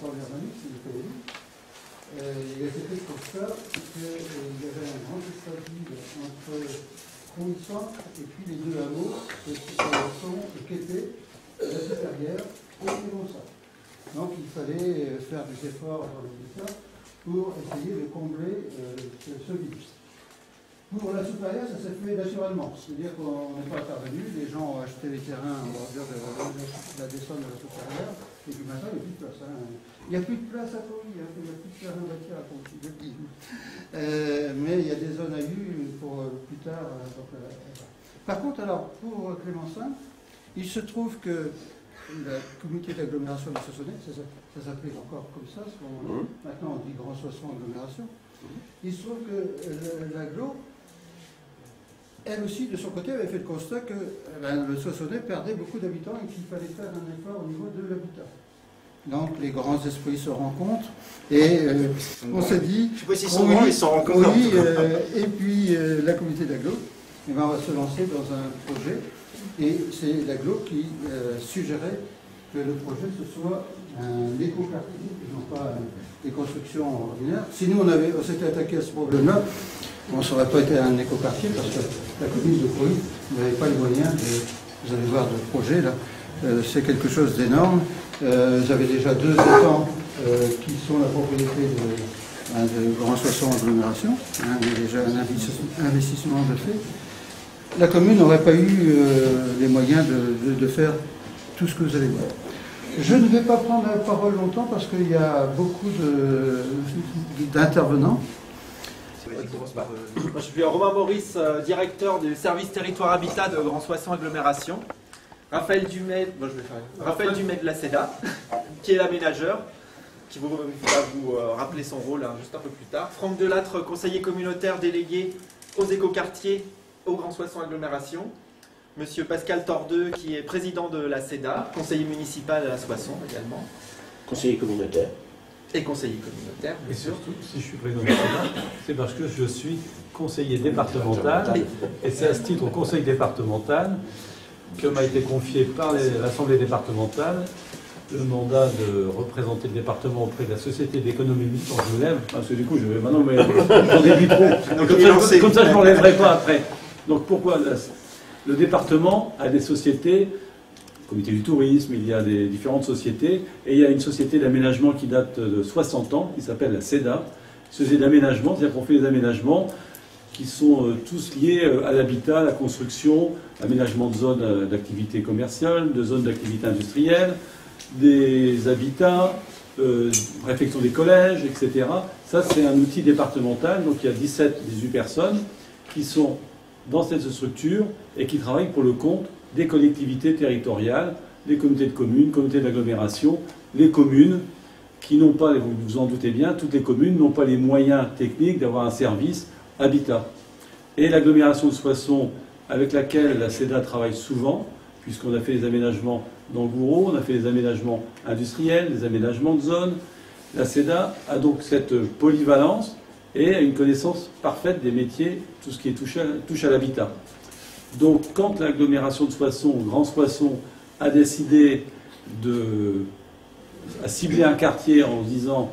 premières années, c'est le PLU, il a été fait le constat qu'il y avait un grand espace vide entre Crouy-Centre et puis les deux hameaux qui sont Quété, la Supérieure et Clémenceau. Donc il fallait faire des efforts dans l'État pour essayer de combler ce vide. Pour la Supérieure, ça s'est fait naturellement. C'est-à-dire qu'on n'est pas intervenu, les gens ont acheté les terrains en bordure de la descente de la Supérieure, et puis maintenant il n'y a plus de place. Il n'y a plus de place à Crouy, il n'y a plus de terrain à bâtir à Crouy, je le dis. Mais il y a des zones à U pour plus tard. Par contre, alors, pour Clémenceau, il se trouve que la communauté d'agglomération de Soissonnais, ça s'appelait encore comme ça, maintenant on dit Grand Soissons agglomération, il se trouve que l'agglo, elle aussi, de son côté, avait fait le constat que le Soissonnais perdait beaucoup d'habitants et qu'il fallait faire un effort au niveau de l'habitat. Donc les grands esprits se rencontrent et on s'est dit... Je ne sais pas s'ils sont grands, ils se rencontrent. Oui, et puis la communauté d'agglo, on va se lancer dans un projet et c'est l'agglo qui suggérait que le projet ce soit un éco-quartier et non pas des constructions ordinaires. Si nous on s'était attaqué à ce problème-là, on ne serait pas été un éco-quartier parce que la commune de Crouy n'avait pas les moyens vous allez voir, de projet là. C'est quelque chose d'énorme. J'avais déjà 2 étangs qui sont la propriété de Grand Soissons agglomération. Il y a déjà un investissement de fait. La commune n'aurait pas eu les moyens de faire tout ce que vous allez voir. Je ne vais pas prendre la parole longtemps parce qu'il y a beaucoup d'intervenants. Je suis Romain Maurice, directeur du service territoire habitat de Grand Soissons agglomération. Raphaël Dumais de la CEDA, qui est l'aménageur, qui va vous rappeler son rôle juste un peu plus tard. Franck Delattre, conseiller communautaire délégué aux écoquartiers au Grand Soissons agglomération. Monsieur Pascal Tordeux, qui est président de la CEDA, conseiller municipal à la Soissons également. Conseiller communautaire. Et conseiller communautaire, bien sûr. Surtout, si je suis président de la CEDA, c'est parce que je suis conseiller départemental, et c'est à ce titre au conseil départemental que m'a été confié par l'Assemblée départementale le mandat de représenter le département auprès de la Société d'économie mixte. Je me lève, parce que du coup, je vais maintenant, mais j'en ai trop. Comme ça, je ne m'enlèverai pas après. Donc pourquoi le département a des sociétés, le comité du tourisme, il y a des différentes sociétés, et il y a une société d'aménagement qui date de 60 ans, qui s'appelle la CEDA, société d'aménagement, c'est-à-dire qu'on fait des aménagements qui sont tous liés à l'habitat, à la construction, aménagement de zones d'activité commerciale, de zones d'activité industrielle, des habitats, réfection des collèges, etc. Ça, c'est un outil départemental, donc il y a 17-18 personnes qui sont dans cette structure et qui travaillent pour le compte des collectivités territoriales, des comités de communes, comités d'agglomération, les communes qui n'ont pas, vous vous en doutez bien, toutes les communes n'ont pas les moyens techniques d'avoir un service habitat. Et l'agglomération de Soissons, avec laquelle la CEDA travaille souvent, puisqu'on a fait des aménagements dans Gouraud, on a fait des aménagements industriels, des aménagements de zones, la CEDA a donc cette polyvalence et a une connaissance parfaite des métiers, tout ce qui touche à l'habitat. Donc quand l'agglomération de Soissons, Grand Soissons, a décidé à cibler un quartier en disant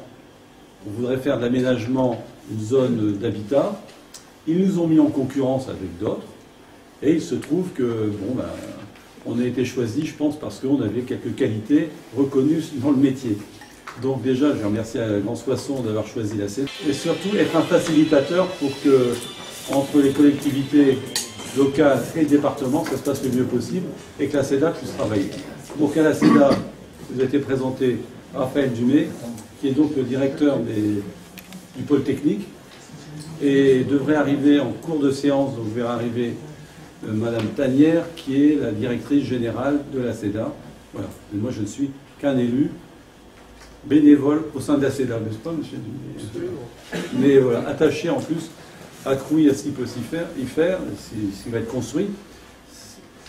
on voudrait faire de l'aménagement, une zone d'habitat, ils nous ont mis en concurrence avec d'autres, et il se trouve que, on a été choisi, je pense, parce qu'on avait quelques qualités reconnues dans le métier. Donc déjà, je remercie à Grand Soissons d'avoir choisi la CEDA, et surtout être un facilitateur pour que, entre les collectivités locales et le département, ça se passe le mieux possible, et que la CEDA puisse travailler. Donc à la CEDA, vous a été présenté Raphaël Dumais, qui est donc le directeur du pôle technique, et devrait arriver en cours de séance, donc verra arriver Madame Tanière, qui est la directrice générale de la CEDA. Voilà. Et moi, je ne suis qu'un élu bénévole au sein de la CEDA, n'est-ce pas, monsieur Dumais? Mais voilà, attaché en plus à Crouy, à ce qu'il peut y faire, ce qui va être construit,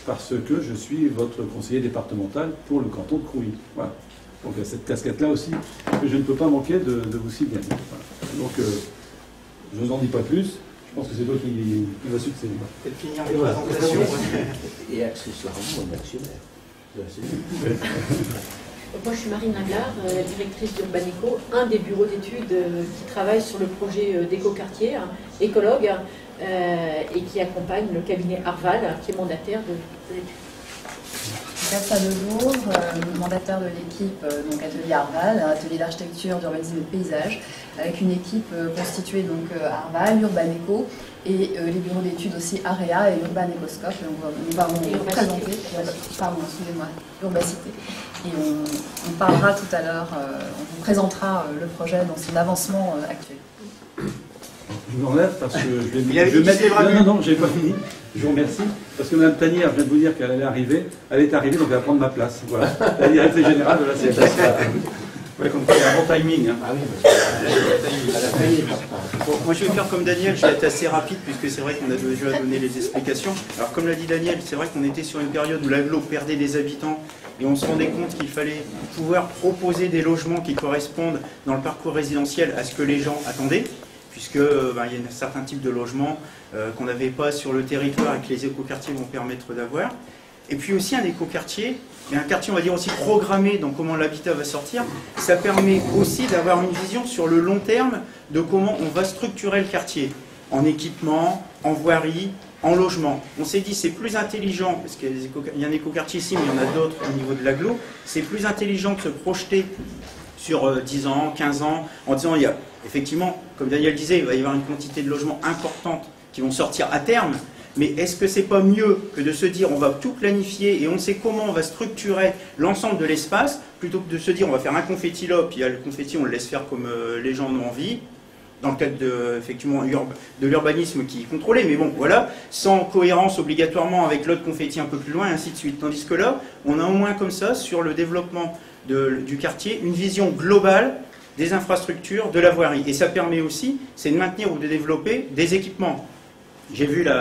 parce que je suis votre conseiller départemental pour le canton de Crouy. Voilà. Donc il y a cette casquette-là aussi que je ne peux pas manquer de vous signer. Voilà. Donc je ne vous en dis pas plus. Je pense que c'est toi qui va succéder. Peut-être finir les présentations. Et accessoirement un actionnaire. moi je suis Marine Laglard, directrice d'Urbaneco, un des bureaux d'études qui travaille sur le projet d'éco-quartier, écologue, et qui accompagne le cabinet Arval, qui est mandataire de l'étude. Casa Delour, mandataire de l'équipe donc Atelier Arval, atelier d'architecture, d'urbanisme et de paysage, avec une équipe constituée donc Arval, Urbaneco et les bureaux d'études aussi AREA et Urban Ecoscope. Nous allons vous présenter, pardon, excusez-moi, Urbacité. Et on parlera tout à l'heure, on vous présentera le projet dans son avancement actuel. Je me relève parce que je vais mettre... Non, j'ai pas fini. Je vous remercie. Parce que Mme Tanière vient de vous dire qu'elle allait arriver. Elle est arrivée, donc elle va prendre ma place. Voilà. La directrice générale de la CFS. Ouais, comme quoi, il y a un bon timing. Hein. Ah oui, Bon, moi je vais faire comme Daniel, je vais être assez rapide puisque c'est vrai qu'on a déjà donné les explications. Alors comme l'a dit Daniel, c'est vrai qu'on était sur une période où l'agglo perdait des habitants et on se rendait compte qu'il fallait pouvoir proposer des logements qui correspondent dans le parcours résidentiel à ce que les gens attendaient, puisque il y a un certain type de logement qu'on n'avait pas sur le territoire et que les écoquartiers vont permettre d'avoir. Et puis aussi un écoquartier, mais un quartier on va dire aussi programmé dans comment l'habitat va sortir, ça permet aussi d'avoir une vision sur le long terme de comment on va structurer le quartier, en équipement, en voirie, en logement. On s'est dit c'est plus intelligent, parce qu'il y a un écoquartier ici, mais il y en a d'autres au niveau de l'agglo, c'est plus intelligent de se projeter sur 10 ans, 15 ans, en disant il y a effectivement, comme Daniel disait, il va y avoir une quantité de logements importante qui vont sortir à terme. Mais est-ce que c'est pas mieux que de se dire on va tout planifier et on sait comment on va structurer l'ensemble de l'espace, plutôt que de se dire on va faire un confetti là, puis le confetti on le laisse faire comme les gens en ont envie, dans le cadre de l'urbanisme qui est contrôlé, mais bon voilà, sans cohérence obligatoirement avec l'autre confetti un peu plus loin, et ainsi de suite. Tandis que là, on a au moins comme ça, sur le développement du quartier, une vision globale des infrastructures, de la voirie. Et ça permet aussi, c'est de maintenir ou de développer des équipements. J'ai vu le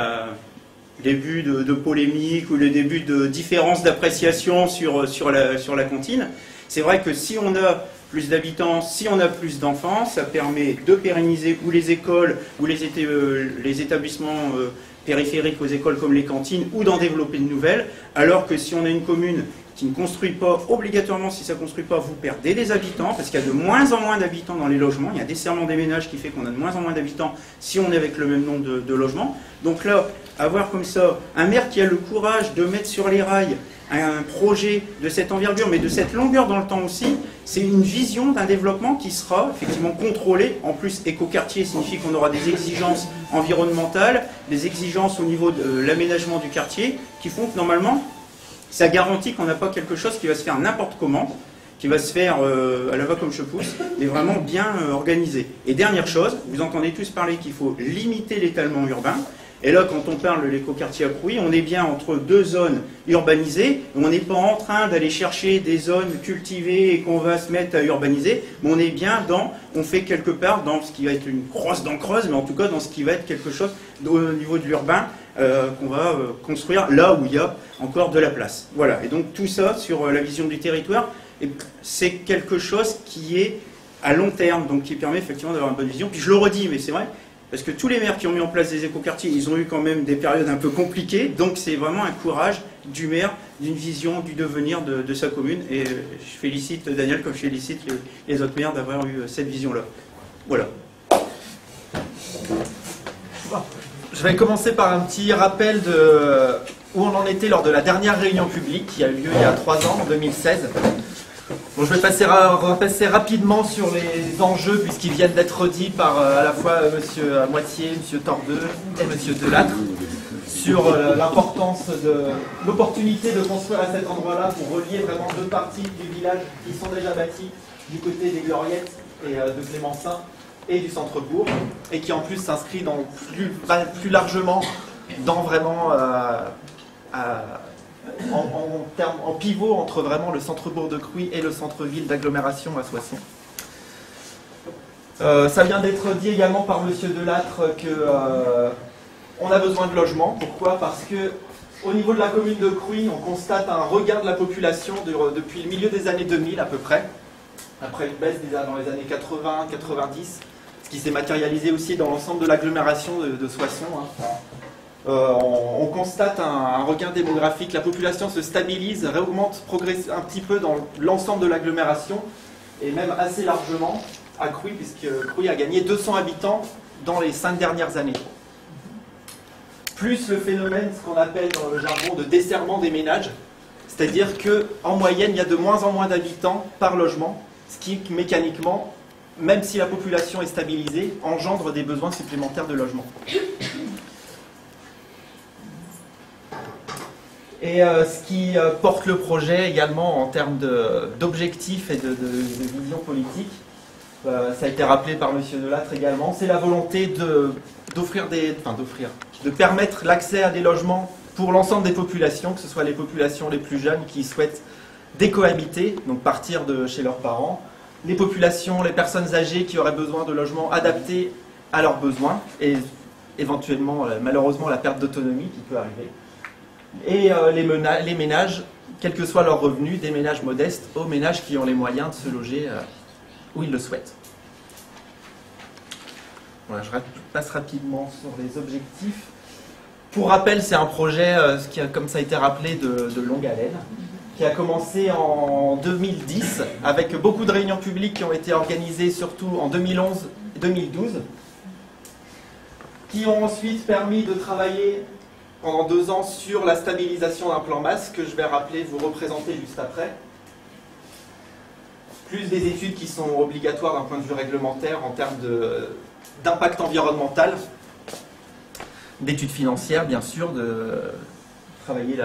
début de polémique ou le début de différence d'appréciation sur la cantine. C'est vrai que si on a plus d'habitants, si on a plus d'enfants, ça permet de pérenniser ou les écoles ou les établissements périphériques aux écoles comme les cantines, ou d'en développer de nouvelles, alors que si on a une commune qui ne construit pas, obligatoirement, si ça ne construit pas, vous perdez des habitants, parce qu'il y a de moins en moins d'habitants dans les logements. Il y a un desserrement des ménages qui fait qu'on a de moins en moins d'habitants si on est avec le même nombre de logements. Donc là, avoir comme ça un maire qui a le courage de mettre sur les rails un projet de cette envergure, mais de cette longueur dans le temps aussi, c'est une vision d'un développement qui sera effectivement contrôlé. En plus, écoquartier signifie qu'on aura des exigences environnementales, des exigences au niveau de l'aménagement du quartier, qui font que normalement, ça garantit qu'on n'a pas quelque chose qui va se faire n'importe comment, qui va se faire à la va comme je pousse, mais vraiment bien organisé. Et dernière chose, vous entendez tous parler qu'il faut limiter l'étalement urbain. Et là, quand on parle de l'écoquartier à Crouy, on est bien entre deux zones urbanisées. On n'est pas en train d'aller chercher des zones cultivées et qu'on va se mettre à urbaniser, mais on est bien on fait quelque part dans ce qui va être une crosse dans creuse, mais en tout cas dans ce qui va être quelque chose au niveau de l'urbain qu'on va construire là où il y a encore de la place. Voilà, et donc tout ça sur la vision du territoire, c'est quelque chose qui est à long terme, donc qui permet effectivement d'avoir une bonne vision. Puis je le redis, mais c'est vrai, parce que tous les maires qui ont mis en place des écoquartiers, ils ont eu quand même des périodes un peu compliquées, donc c'est vraiment un courage du maire, d'une vision du devenir de sa commune, et je félicite Daniel comme je félicite les autres maires d'avoir eu cette vision-là. Voilà. Je vais commencer par un petit rappel de où on en était lors de la dernière réunion publique qui a eu lieu il y a 3 ans, en 2016. Bon, je vais repasser rapidement sur les enjeux puisqu'ils viennent d'être redits par à la fois M. Moitié, M. Tordeux et M. Delattre sur l'importance de l'opportunité de construire à cet endroit-là pour relier vraiment deux parties du village qui sont déjà bâties du côté des Gloriettes et de Clémenceau et du centre-bourg, et qui en plus s'inscrit plus largement dans vraiment en pivot entre vraiment le centre-bourg de Crouy et le centre-ville d'agglomération à Soissons. Ça vient d'être dit également par M. Delattre qu'on a besoin de logements. Pourquoi? Parce que au niveau de la commune de Crouy, on constate un regain de la population depuis le milieu des années 2000 à peu près, après une baisse dans les années 80-90, ce qui s'est matérialisé aussi dans l'ensemble de l'agglomération de Soissons. on constate un regain démographique, la population se stabilise, réaugmente un petit peu dans l'ensemble de l'agglomération, et même assez largement à Crouy, puisque Crouy a gagné 200 habitants dans les 5 dernières années. Plus le phénomène, ce qu'on appelle dans le jargon de desserrement des ménages, c'est-à-dire qu'en moyenne, il y a de moins en moins d'habitants par logement, ce qui mécaniquement, même si la population est stabilisée, engendre des besoins supplémentaires de logement. Et ce qui porte le projet également en termes d'objectifs et de vision politique, ça a été rappelé par M. Delattre également, c'est la volonté de permettre l'accès à des logements pour l'ensemble des populations, que ce soit les populations les plus jeunes qui souhaitent décohabiter, donc partir de chez leurs parents, les populations, les personnes âgées qui auraient besoin de logements adaptés à leurs besoins, et éventuellement, malheureusement, la perte d'autonomie qui peut arriver, et les ménages, quels que soient leurs revenus, des ménages modestes aux ménages qui ont les moyens de se loger où ils le souhaitent. Voilà, je passe rapidement sur les objectifs. Pour rappel, c'est un projet, comme ça a été rappelé, de longue haleine, qui a commencé en 2010, avec beaucoup de réunions publiques qui ont été organisées surtout en 2011 et 2012, qui ont ensuite permis de travailler pendant 2 ans sur la stabilisation d'un plan masse, que je vais rappeler, vous représenter juste après. Plus des études qui sont obligatoires d'un point de vue réglementaire en termes d'impact environnemental, d'études financières, bien sûr, de travailler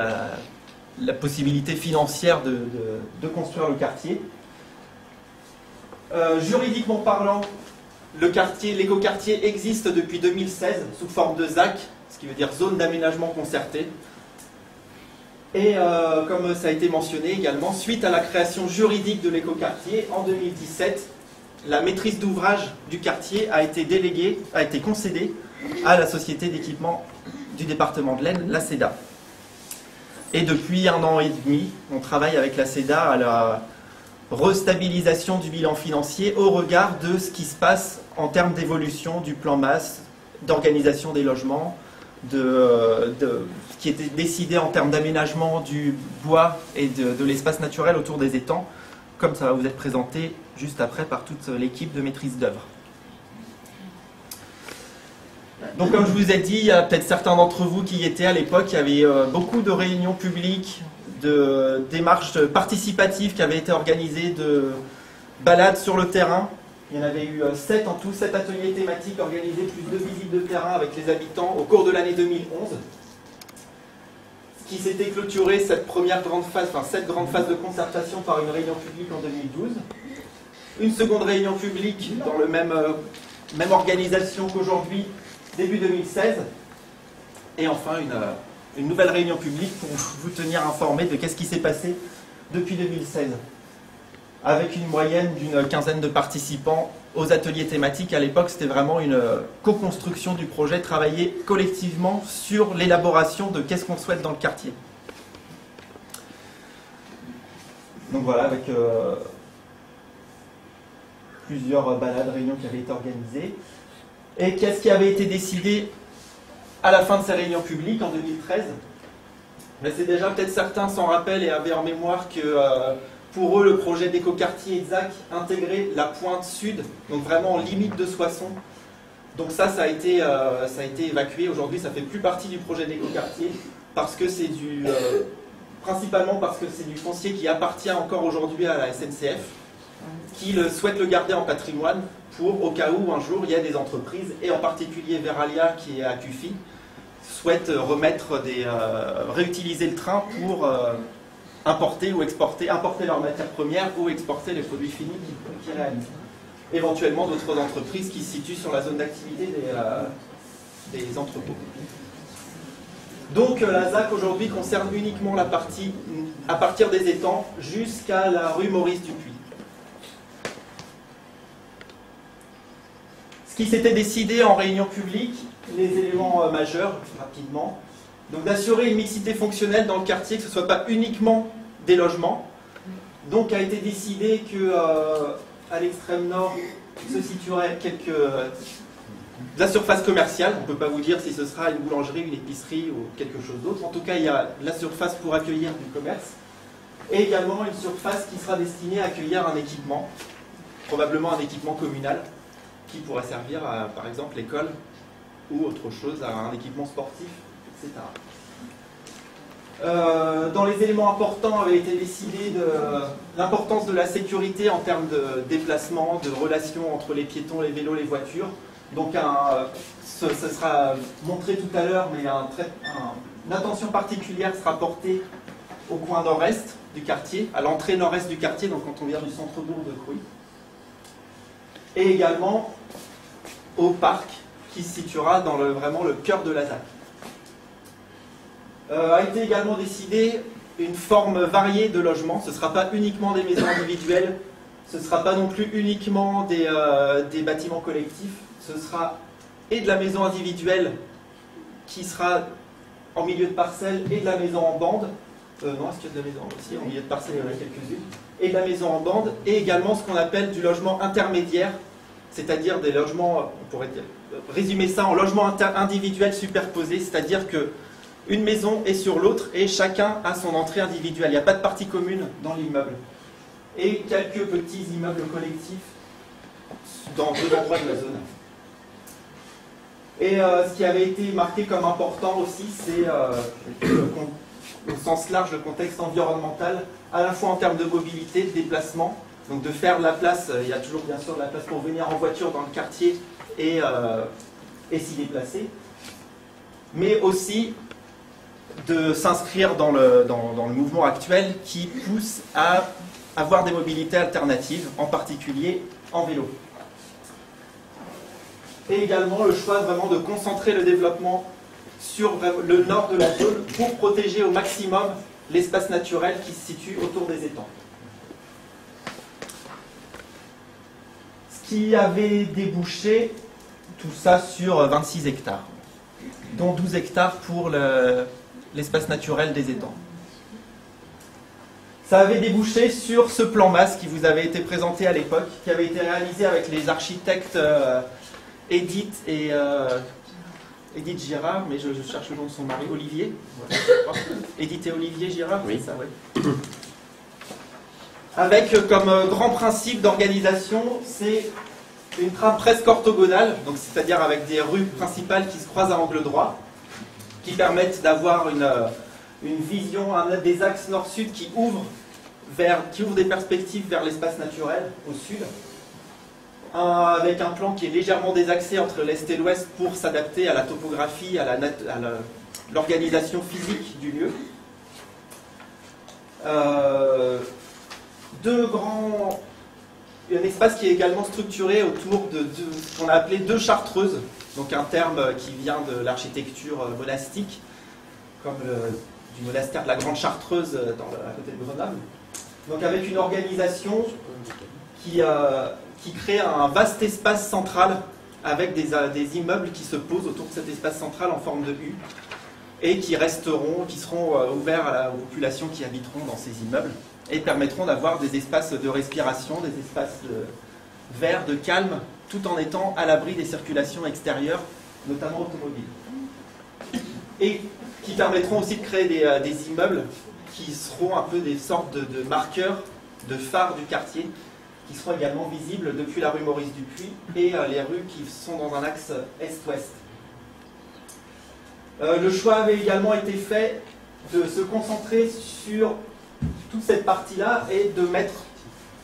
la possibilité financière de construire le quartier. Juridiquement parlant, l'écoquartier existe depuis 2016 sous forme de ZAC, ce qui veut dire zone d'aménagement concerté. Et comme ça a été mentionné également, suite à la création juridique de l'écoquartier, en 2017, la maîtrise d'ouvrage du quartier a été concédée à la société d'équipement du département de l'Aisne, la SEDA. Et depuis 1 an et demi, on travaille avec la SEDA à la restabilisation du bilan financier au regard de ce qui se passe en termes d'évolution du plan masse, d'organisation des logements, de ce qui était décidé en termes d'aménagement du bois et de l'espace naturel autour des étangs, comme ça va vous être présenté juste après par toute l'équipe de maîtrise d'œuvre. Donc comme je vous ai dit, il y a peut-être certains d'entre vous qui y étaient à l'époque, il y avait beaucoup de réunions publiques, de démarches participatives qui avaient été organisées, de balades sur le terrain. Il y en avait eu 7 en tout, 7 ateliers thématiques organisés, plus 2 visites de terrain avec les habitants au cours de l'année 2011. Ce qui s'était clôturé cette grande phase de concertation par une réunion publique en 2012. Une seconde réunion publique dans le même organisation qu'aujourd'hui, début 2016. Et enfin une nouvelle réunion publique pour vous tenir informé de qu'est-ce qui s'est passé depuis 2016. Avec une moyenne d'une 15aine de participants aux ateliers thématiques. À l'époque, c'était vraiment une co-construction du projet, travailler collectivement sur l'élaboration de qu'est-ce qu'on souhaite dans le quartier. Donc voilà, avec plusieurs balades, réunions qui avaient été organisées. Et qu'est-ce qui avait été décidé à la fin de ces réunions publiques en 2013 ? Mais c'est déjà peut-être certains s'en rappellent et avaient en mémoire que pour eux, le projet d'écoquartier ZAC intégrait la pointe sud, donc vraiment en limite de Soissons. Donc ça a été évacué. Aujourd'hui, ça ne fait plus partie du projet d'écoquartier parce que c'est principalement parce que c'est du foncier qui appartient encore aujourd'hui à la SNCF, qui souhaite le garder en patrimoine pour, au cas où un jour il y a des entreprises, et en particulier Veralia qui est à Cuffy, souhaite réutiliser le train pour importer leurs matières premières ou exporter les produits finis qu'ils réalisent. Éventuellement d'autres entreprises qui se situent sur la zone d'activité des entrepôts. Donc la ZAC aujourd'hui concerne uniquement la partie à partir des étangs jusqu'à la rue Maurice Dupuis. Ce qui s'était décidé en réunion publique, les éléments majeurs, rapidement, donc d'assurer une mixité fonctionnelle dans le quartier, que ce ne soit pas uniquement des logements. Donc a été décidé que à l'extrême nord se situeraient quelques De la surface commerciale, on ne peut pas vous dire si ce sera une boulangerie, une épicerie ou quelque chose d'autre. En tout cas, il y a de la surface pour accueillir du commerce. Et également une surface qui sera destinée à accueillir un équipement, probablement un équipement communal, qui pourrait servir à, par exemple, l'école ou autre chose, à un équipement sportif, etc. Dans les éléments importants avait été décidé de l'importance de la sécurité en termes de déplacement, de relations entre les piétons, les vélos, les voitures. Donc ce sera montré tout à l'heure, mais une attention particulière sera portée au coin nord-est du quartier, à l'entrée nord-est du quartier, donc quand on vient du centre-bourg de Crouy. Et également au parc qui se situera dans vraiment le cœur de la ZAC. A été également décidé une forme variée de logement. Ce ne sera pas uniquement des maisons individuelles, ce ne sera pas non plus uniquement des bâtiments collectifs, ce sera et de la maison individuelle qui sera en milieu de parcelle et de la maison en bande. Non, est-ce qu'il y a de la maison aussi? En milieu de parcelle, il y en a quelques-unes. Et de la maison en bande, et également ce qu'on appelle du logement intermédiaire, c'est-à-dire des logements, on pourrait résumer ça en logement individuel superposé, c'est-à-dire que une maison est sur l'autre et chacun a son entrée individuelle. Il n'y a pas de partie commune dans l'immeuble. Et quelques petits immeubles collectifs dans deux endroits de la zone. Et ce qui avait été marqué comme important aussi, c'est au sens large le contexte environnemental, à la fois en termes de mobilité, de déplacement, donc de faire de la place, il y a toujours bien sûr de la place pour venir en voiture dans le quartier et s'y déplacer, mais aussi de s'inscrire dans le mouvement actuel qui pousse à avoir des mobilités alternatives, en particulier en vélo. Et également le choix vraiment de concentrer le développement sur le nord de la zone pour protéger au maximum l'espace naturel qui se situe autour des étangs. Ce qui avait débouché tout ça sur 26 hectares, dont 12 hectares pour l'espace naturel des étangs. Ça avait débouché sur ce plan masse qui vous avait été présenté à l'époque, qui avait été réalisé avec les architectes Edith et Edith Girard, mais je cherche le nom de son mari, Olivier. Voilà. Edith et Olivier Girard, oui. C'est ça, oui. Avec comme grand principe d'organisation, c'est une trame presque orthogonale, donc c'est-à-dire avec des rues principales qui se croisent à angle droit, qui permettent d'avoir une vision, des axes nord-sud qui ouvrent des perspectives vers l'espace naturel au sud, avec un plan qui est légèrement désaxé entre l'est et l'ouest pour s'adapter à la topographie, à l'organisation physique du lieu. Un espace qui est également structuré autour de ce qu'on a appelé deux chartreuses, donc un terme qui vient de l'architecture monastique, comme du monastère de la Grande Chartreuse à côté de Grenoble. Donc avec une organisation qui crée un vaste espace central avec des immeubles qui se posent autour de cet espace central en forme de U et qui seront ouverts aux populations qui habiteront dans ces immeubles et permettront d'avoir des espaces de respiration, des espaces verts, de calme, tout en étant à l'abri des circulations extérieures, notamment automobiles. Et qui permettront aussi de créer des immeubles qui seront un peu des sortes de marqueurs, de phares du quartier, qui seront également visibles depuis la rue Maurice Dupuis et les rues qui sont dans un axe est-ouest. Le choix avait également été fait de se concentrer sur toute cette partie-là et de mettre,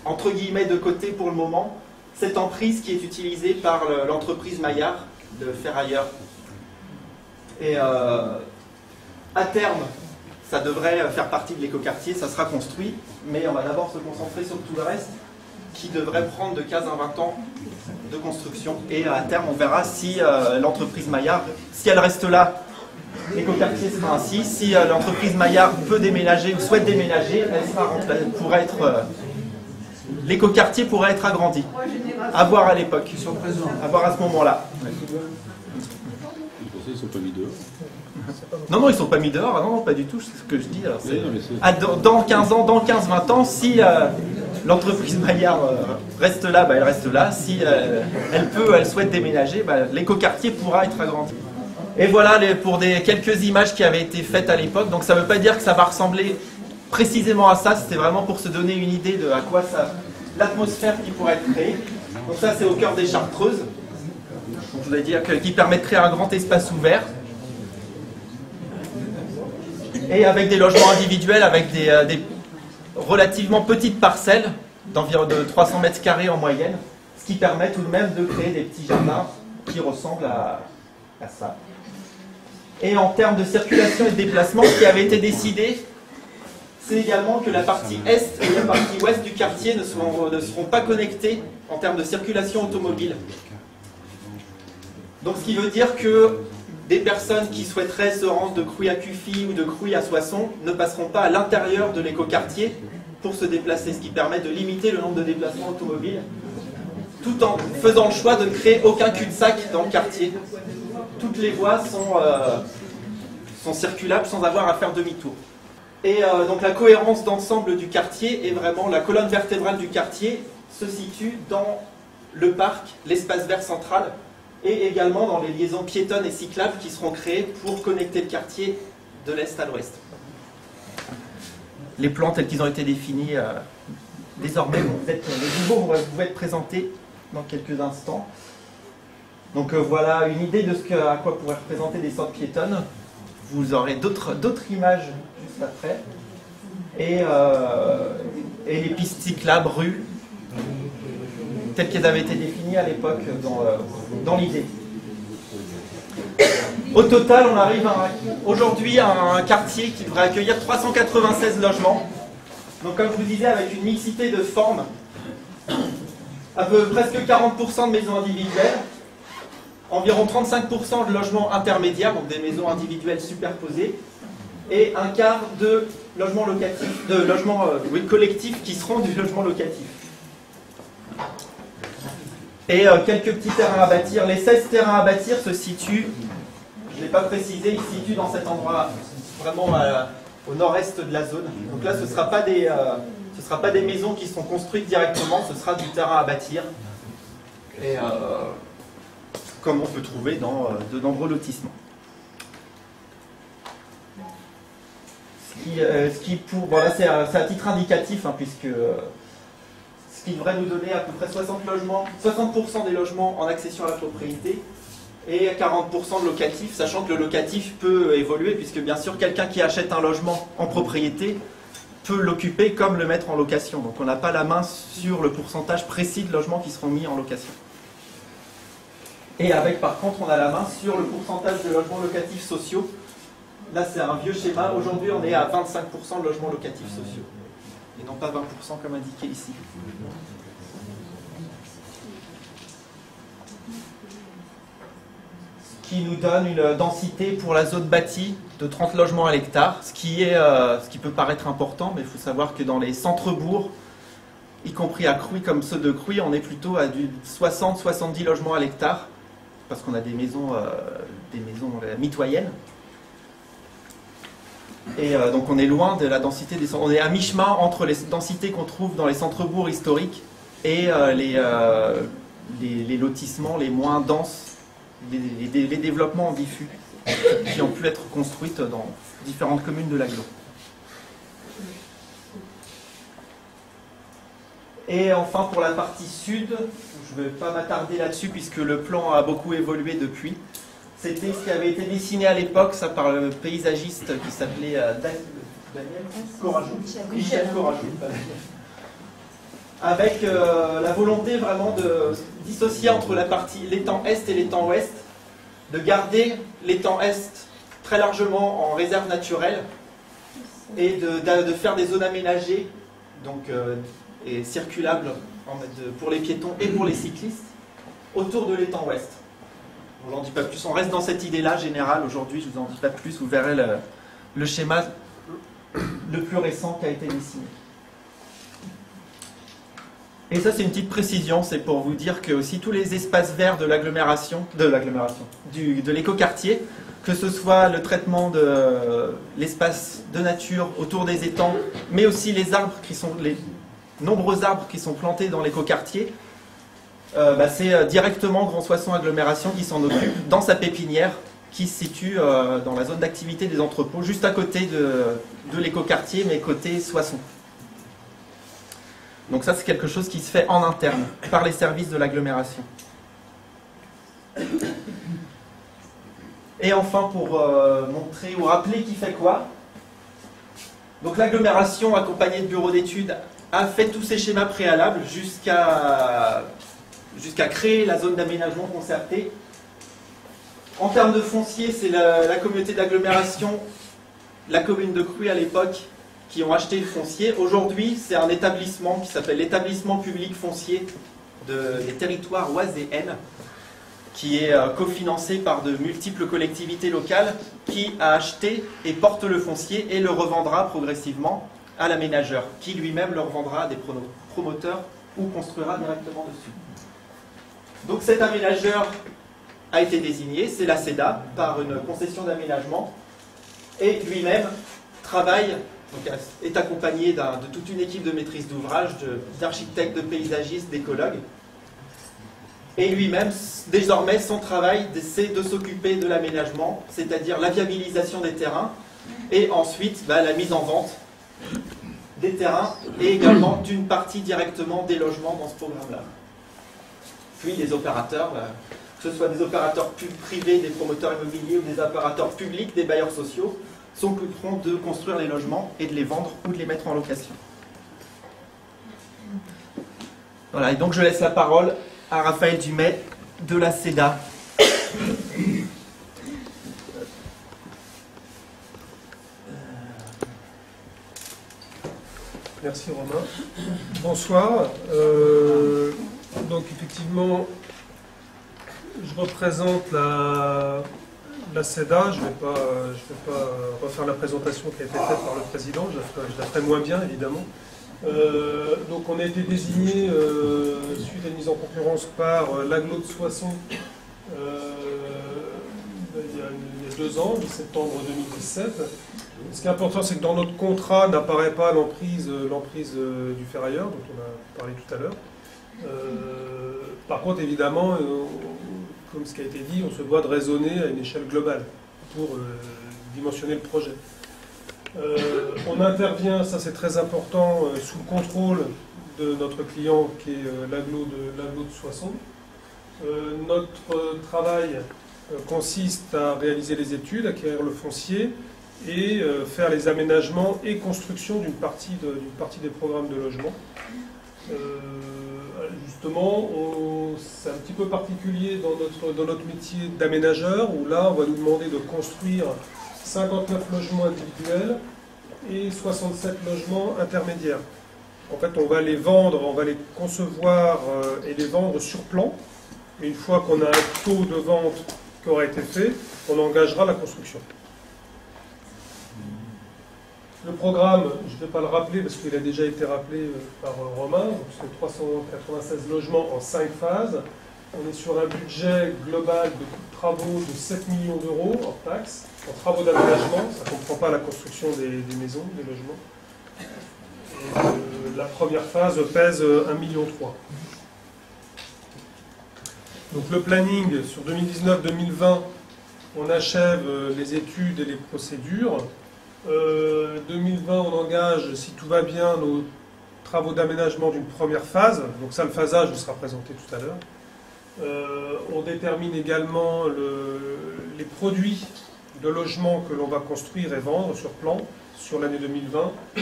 entre guillemets, de côté pour le moment, cette emprise qui est utilisée par l'entreprise Maillard de Ferrailleur. Et à terme, ça devrait faire partie de l'écoquartier, ça sera construit, mais on va d'abord se concentrer sur tout le reste, qui devrait prendre de 15 à 20 ans de construction. Et à terme, on verra si l'entreprise Maillard, si elle reste là, l'écoquartier sera ainsi. Si l'entreprise Maillard peut déménager ou souhaite déménager, l'écoquartier pourrait être agrandi. À voir à l'époque, à voir à ce moment-là. Ils ne sont pas mis dehors. Non, ils ne sont pas mis dehors, non, pas du tout, c'est ce que je dis. Alors, dans 15 ans, dans 15-20 ans, si l'entreprise Maillard reste là, bah, elle reste là. Si elle souhaite déménager, bah, l'écoquartier pourra être agrandi. Et voilà pour quelques images qui avaient été faites à l'époque. Donc ça ne veut pas dire que ça va ressembler précisément à ça, c'était vraiment pour se donner une idée de à quoi l'atmosphère qui pourrait être créée. Donc ça c'est au cœur des Chartreuses. Donc, je voulais dire qui permet de créer un grand espace ouvert. Et avec des logements individuels, avec des relativement petites parcelles, d'environ de 300 mètres carrés en moyenne, ce qui permet tout de même de créer des petits jardins qui ressemblent à ça. Et en termes de circulation et de déplacement, ce qui avait été décidé, c'est également que la partie est et la partie ouest du quartier ne seront pas connectées en termes de circulation automobile. Donc ce qui veut dire que des personnes qui souhaiteraient se rendre de Crouy à Cuffy ou de Crouy à Soissons ne passeront pas à l'intérieur de l'écoquartier pour se déplacer, ce qui permet de limiter le nombre de déplacements automobiles, tout en faisant le choix de ne créer aucun cul-de-sac dans le quartier. Toutes les voies sont circulables sans avoir à faire demi-tour. Et donc la cohérence d'ensemble du quartier est vraiment la colonne vertébrale du quartier se situe dans le parc, l'espace vert central, et également dans les liaisons piétonnes et cyclables qui seront créées pour connecter le quartier de l'est à l'ouest. Les plans tels qu'ils ont été définis désormais les nouveaux vont être présentés dans quelques instants. Donc voilà une idée de à quoi pourraient représenter des sortes piétonnes. Vous aurez d'autres images juste après. Et les pistes cyclables, rues, telles qu'elles avaient été définies à l'époque dans l'idée. Au total, on arrive aujourd'hui à un quartier qui devrait accueillir 396 logements. Donc comme je vous disais, avec une mixité de formes, presque 40% de maisons individuelles, environ 35% de logements intermédiaires, donc des maisons individuelles superposées, et un quart de logements locatifs, collectifs qui seront du logement locatif. Et quelques petits terrains à bâtir. Les 16 terrains à bâtir se situent, je ne l'ai pas précisé, ils se situent dans cet endroit vraiment au nord-est de la zone. Donc là, ce ne sera pas des maisons qui seront construites directement, ce sera du terrain à bâtir. Et comme on peut trouver dans de nombreux lotissements. Voilà, c'est à titre indicatif, hein, puisque ce qui devrait nous donner à peu près 60% des logements en accession à la propriété et 40% de locatif, sachant que le locatif peut évoluer, puisque bien sûr quelqu'un qui achète un logement en propriété peut l'occuper comme le mettre en location. Donc on n'a pas la main sur le pourcentage précis de logements qui seront mis en location. Et avec, par contre, on a la main sur le pourcentage de logements locatifs sociaux. Là, c'est un vieux schéma. Aujourd'hui, on est à 25% de logements locatifs sociaux. Et non pas 20% comme indiqué ici. Ce qui nous donne une densité pour la zone bâtie de 30 logements à l'hectare, ce qui peut paraître important, mais il faut savoir que dans les centres-bourgs, y compris à Crouy comme ceux de Crouy, on est plutôt à du 60-70 logements à l'hectare, parce qu'on a des maisons mitoyennes. Et donc on est loin de la densité des centres. On est à mi-chemin entre les densités qu'on trouve dans les centres-bourgs historiques et les lotissements les moins denses, les développements en diffus, qui ont pu être construites dans différentes communes de l'agglo. Et enfin pour la partie sud, je ne vais pas m'attarder là-dessus puisque le plan a beaucoup évolué depuis. C'était ce qui avait été dessiné à l'époque, ça par le paysagiste qui s'appelait Michel Corajou. Avec la volonté vraiment de dissocier entre l'étang est et l'étang ouest, de garder l'étang est très largement en réserve naturelle et de faire des zones aménagées donc, et circulables pour les piétons et pour les cyclistes autour de l'étang ouest. On n'en dit pas plus, on reste dans cette idée-là générale aujourd'hui, je ne vous en dis pas plus, vous verrez le schéma le plus récent qui a été dessiné. Et ça c'est une petite précision, c'est pour vous dire que aussi tous les espaces verts de de l'écoquartier, que ce soit le traitement de l'espace de nature autour des étangs, mais aussi les arbres qui sont nombreux arbres qui sont plantés dans l'écoquartier, c'est directement Grand Soissons Agglomération qui s'en occupe dans sa pépinière qui se situe dans la zone d'activité des entrepôts, juste à côté de l'écoquartier, mais côté Soissons. Donc ça, c'est quelque chose qui se fait en interne, par les services de l'agglomération. Et enfin, pour montrer ou rappeler qui fait quoi, donc l'agglomération, accompagnée de bureaux d'études, a fait tous ces schémas préalables jusqu'à créer la zone d'aménagement concerté. En termes de foncier, c'est la communauté d'agglomération, la commune de Cruy à l'époque, qui ont acheté le foncier. Aujourd'hui, c'est un établissement qui s'appelle l'établissement public foncier des territoires Oise et Aisne, qui est cofinancé par de multiples collectivités locales, qui a acheté et porte le foncier et le revendra progressivement à l'aménageur, qui lui-même le revendra à des promoteurs ou construira directement dessus. Donc cet aménageur a été désigné, c'est la CEDA, par une concession d'aménagement, et lui-même travaille, donc est accompagné de toute une équipe de maîtrise d'ouvrage, d'architectes, de paysagistes, d'écologues. Et lui-même, désormais, son travail, c'est de s'occuper de l'aménagement, c'est-à-dire la viabilisation des terrains, et ensuite la mise en vente des terrains, et également d'une partie directement des logements dans ce programme-là. Puis les opérateurs, que ce soit des opérateurs privés, des promoteurs immobiliers ou des opérateurs publics, des bailleurs sociaux, s'occuperont de construire les logements et de les vendre ou de les mettre en location. Voilà, et donc je laisse la parole à Raphaël Dumay de la CEDA. Merci Romain. Bonsoir. Donc effectivement, je représente la CEDA. Je vais pas refaire la présentation qui a été faite par le président. Je la ferai moins bien évidemment. Donc on a été désigné suite à une mise en concurrence par l'agglo de Soissons il y a 2 ans, en septembre 2017. Ce qui est important, c'est que dans notre contrat n'apparaît pas l'emprise du ferrailleur, dont on a parlé tout à l'heure. Par contre, évidemment, comme ce qui a été dit, on se doit de raisonner à une échelle globale pour dimensionner le projet. On intervient, ça c'est très important, sous le contrôle de notre client qui est l'agglo de Soissons. Notre travail consiste à réaliser les études, acquérir le foncier et faire les aménagements et construction d'une partie des programmes de logement. Justement, c'est un petit peu particulier dans notre métier d'aménageur, où là on va nous demander de construire 59 logements individuels et 67 logements intermédiaires. En fait, on va les vendre, on va les concevoir et les vendre sur plan. Et une fois qu'on a un taux de vente qui aura été fait, on engagera la construction. Le programme, je ne vais pas le rappeler parce qu'il a déjà été rappelé par Romain, donc c'est 396 logements en 5 phases. On est sur un budget global de coûts de travaux de 7 millions d'euros hors taxes, en travaux d'aménagement, ça ne comprend pas la construction des maisons, des logements. Et la première phase pèse 1,3 million. Donc le planning sur 2019-2020, on achève les études et les procédures. 2020, on engage, si tout va bien, nos travaux d'aménagement d'une première phase. Donc ça, le phasage vous sera présenté tout à l'heure. On détermine également les produits de logements que l'on va construire et vendre sur plan sur l'année 2020. Et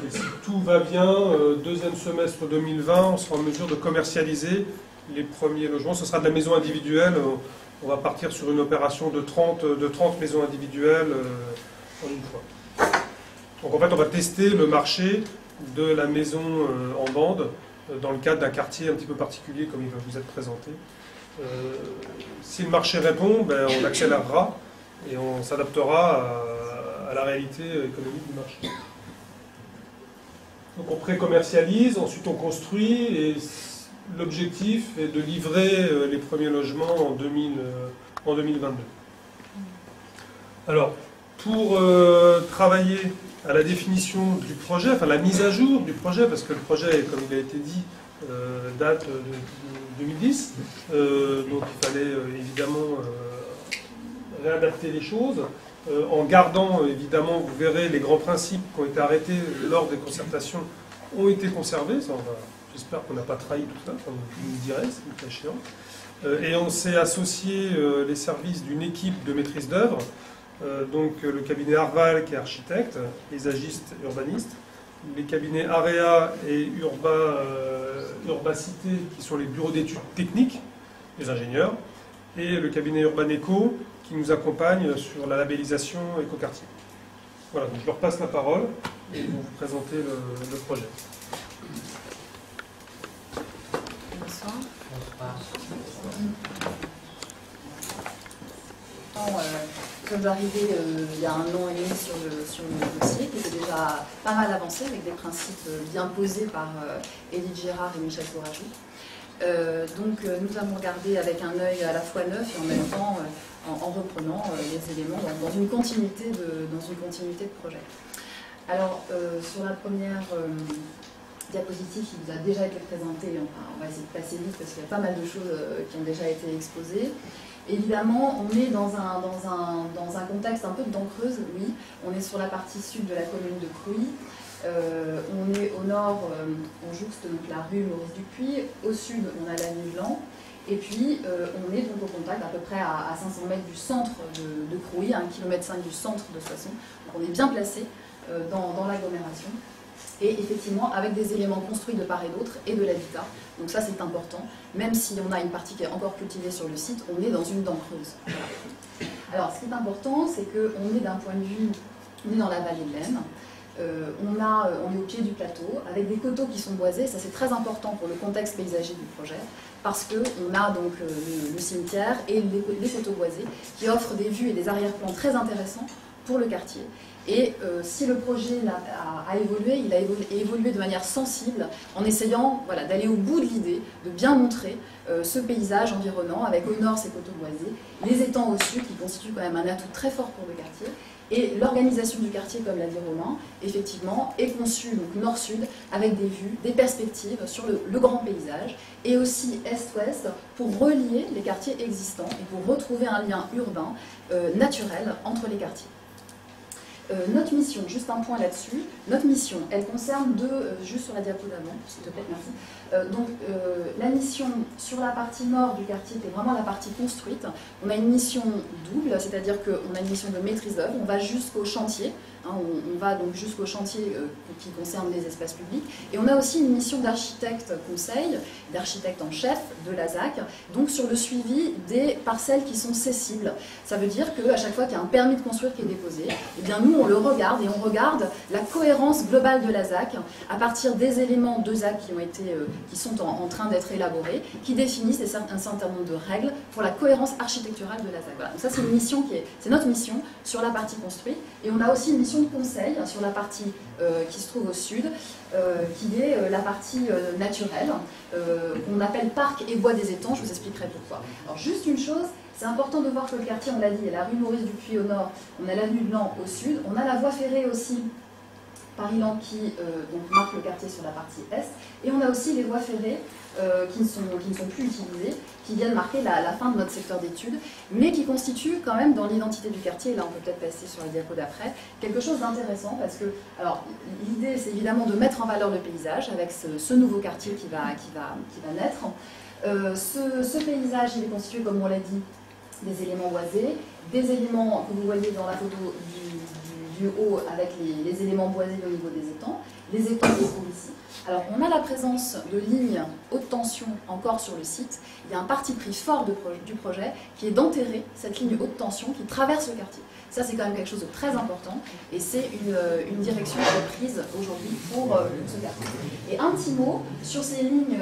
si tout va bien, deuxième semestre 2020, on sera en mesure de commercialiser les premiers logements. Ce sera de la maison individuelle. On va partir sur une opération de 30 maisons individuelles en une fois. Donc en fait, on va tester le marché de la maison en bande dans le cadre d'un quartier un petit peu particulier comme il va vous être présenté. Si le marché répond, on accélérera et on s'adaptera à la réalité économique du marché. Donc on pré-commercialise, ensuite on construit et l'objectif est de livrer les premiers logements en 2022. Alors, pour travailler à la définition du projet, enfin la mise à jour du projet, parce que le projet, comme il a été dit, date de 2010, donc il fallait évidemment réadapter les choses, en gardant évidemment, vous verrez, les grands principes qui ont été arrêtés lors des concertations ont été conservés. J'espère qu'on n'a pas trahi tout ça, comme vous me direz, c'est le cas échéant. Et on s'est associé les services d'une équipe de maîtrise d'œuvre, donc le cabinet Arval qui est architecte, paysagiste, urbaniste, les cabinets Area et Urbacité qui sont les bureaux d'études techniques, les ingénieurs, et le cabinet Urbaneco qui nous accompagne sur la labellisation écoquartier. Voilà, donc je leur passe la parole et vous présenter le projet. Bonsoir. Comme j'arrivais il y a 1 an et demi sur le dossier, qui était déjà pas mal avancé, avec des principes bien posés par Édith Gérard et Michel Courageux. Donc nous avons regardé avec un œil à la fois neuf et en même temps en reprenant les éléments dans une continuité de projet. Alors sur la première diapositive qui vous a déjà été présentée, on va essayer de passer vite parce qu'il y a pas mal de choses qui ont déjà été exposées. Évidemment, on est dans un contexte un peu de dent creuse, oui. On est sur la partie sud de la commune de Crouy. On est au nord, on jouxte donc la rue Maurice Dupuis. Au sud, on a l'avenue Blanc. Et puis, on est donc au contact à peu près à 500 mètres du centre de Crouy, à 1,5 km du centre de Soissons. Donc on est bien placé dans l'agglomération. Et effectivement, avec des éléments construits de part et d'autre et de l'habitat. Donc ça, c'est important. Même si on a une partie qui est encore cultivée sur le site, on est dans une dent creuse. Voilà. Alors, ce qui est important, c'est qu'on est d'un point de vue, on est dans la vallée de l'Aisne. On est au pied du plateau, avec des coteaux qui sont boisés. Ça, c'est très important pour le contexte paysager du projet, parce qu'on a donc le cimetière et les coteaux boisés qui offrent des vues et des arrière-plans très intéressants pour le quartier. Et si le projet a évolué, il a évolué de manière sensible, en essayant d'aller au bout de l'idée, de bien montrer ce paysage environnant, avec au nord ces coteaux boisés, les étangs au sud, qui constituent quand même un atout très fort pour le quartier. Et l'organisation du quartier, comme l'a dit Romain, effectivement, est conçue donc nord-sud, avec des vues, des perspectives sur le grand paysage, et aussi est-ouest, pour relier les quartiers existants et pour retrouver un lien urbain naturel entre les quartiers. Notre mission, juste un point là-dessus, notre mission, elle concerne juste sur la diapo d'avant, s'il te plaît, merci. La mission sur la partie nord du quartier, qui est vraiment la partie construite, on a une mission double, c'est-à-dire qu'on a une mission de maîtrise d'œuvre, on va jusqu'au chantier, on va donc jusqu'au chantier qui concerne les espaces publics, et on a aussi une mission d'architecte conseil, d'architecte en chef de la ZAC, donc sur le suivi des parcelles qui sont cessibles. Ça veut dire qu'à chaque fois qu'il y a un permis de construire qui est déposé, eh bien nous on le regarde et on regarde la cohérence globale de la ZAC à partir des éléments de ZAC qui sont en train d'être élaborés, qui définissent un certain nombre de règles pour la cohérence architecturale de la ZAC. Voilà. Donc ça c'est une mission c'est notre mission sur la partie construite, et on a aussi une mission de conseil sur la partie qui se trouve au sud, qui est la partie naturelle, qu'on appelle parc et bois des étangs. Je vous expliquerai pourquoi. Alors juste une chose, c'est important de voir que le quartier, on l'a dit, il y a la rue Maurice Dupuis au nord, on a l'avenue Blanc au sud, on a la voie ferrée aussi, Paris-Lan, qui donc marque le quartier sur la partie est, et on a aussi les voies ferrées qui ne sont plus utilisées, qui viennent marquer la fin de notre secteur d'études, mais qui constituent quand même dans l'identité du quartier, et là on peut peut-être passer sur la diapo d'après, quelque chose d'intéressant, parce que l'idée c'est évidemment de mettre en valeur le paysage avec ce nouveau quartier qui va naître. Ce paysage, il est constitué, comme on l'a dit, des éléments boisés, des éléments que vous voyez dans la photo du haut avec les éléments boisés au niveau des étangs, les étangs qui sont ici. Alors on a la présence de lignes haute tension encore sur le site. Il y a un parti pris fort du projet qui est d'enterrer cette ligne haute tension qui traverse le quartier. Ça c'est quand même quelque chose de très important, et c'est une direction qui est prise aujourd'hui pour ce quartier. Et un petit mot sur ces lignes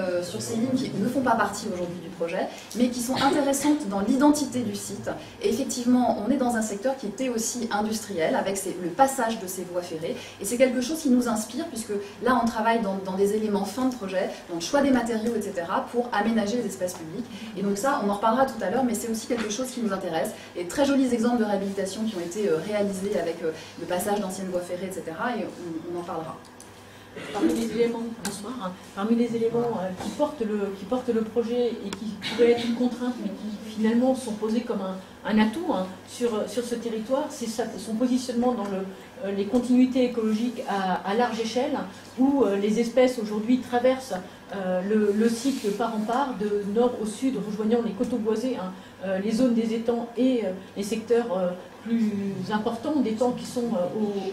qui ne font pas partie aujourd'hui du projet, mais qui sont intéressantes dans l'identité du site. Et effectivement, on est dans un secteur qui était aussi industriel, avec le le passage de ces voies ferrées. Et c'est quelque chose qui nous inspire, puisque là on travaille dans des éléments fin de projet, dans le choix des matériaux, etc., pour aménager les espaces publics. Et donc ça, on en reparlera tout à l'heure, mais c'est aussi quelque chose qui nous intéresse. Il y a de très jolis exemples de réhabilitation qui ont été réalisés avec le passage d'anciennes voies ferrées, etc., et on en parlera. Parmi les éléments, bonsoir, hein, parmi les éléments qui portent le projet et qui pourraient être une contrainte, mais qui finalement sont posés comme un atout hein, sur ce territoire, c'est son positionnement dans les continuités écologiques à large échelle, où les espèces aujourd'hui traversent le site de part en part, de nord au sud, rejoignant les coteaux boisés, hein, les zones des étangs et les secteurs plus importants, des étangs qui sont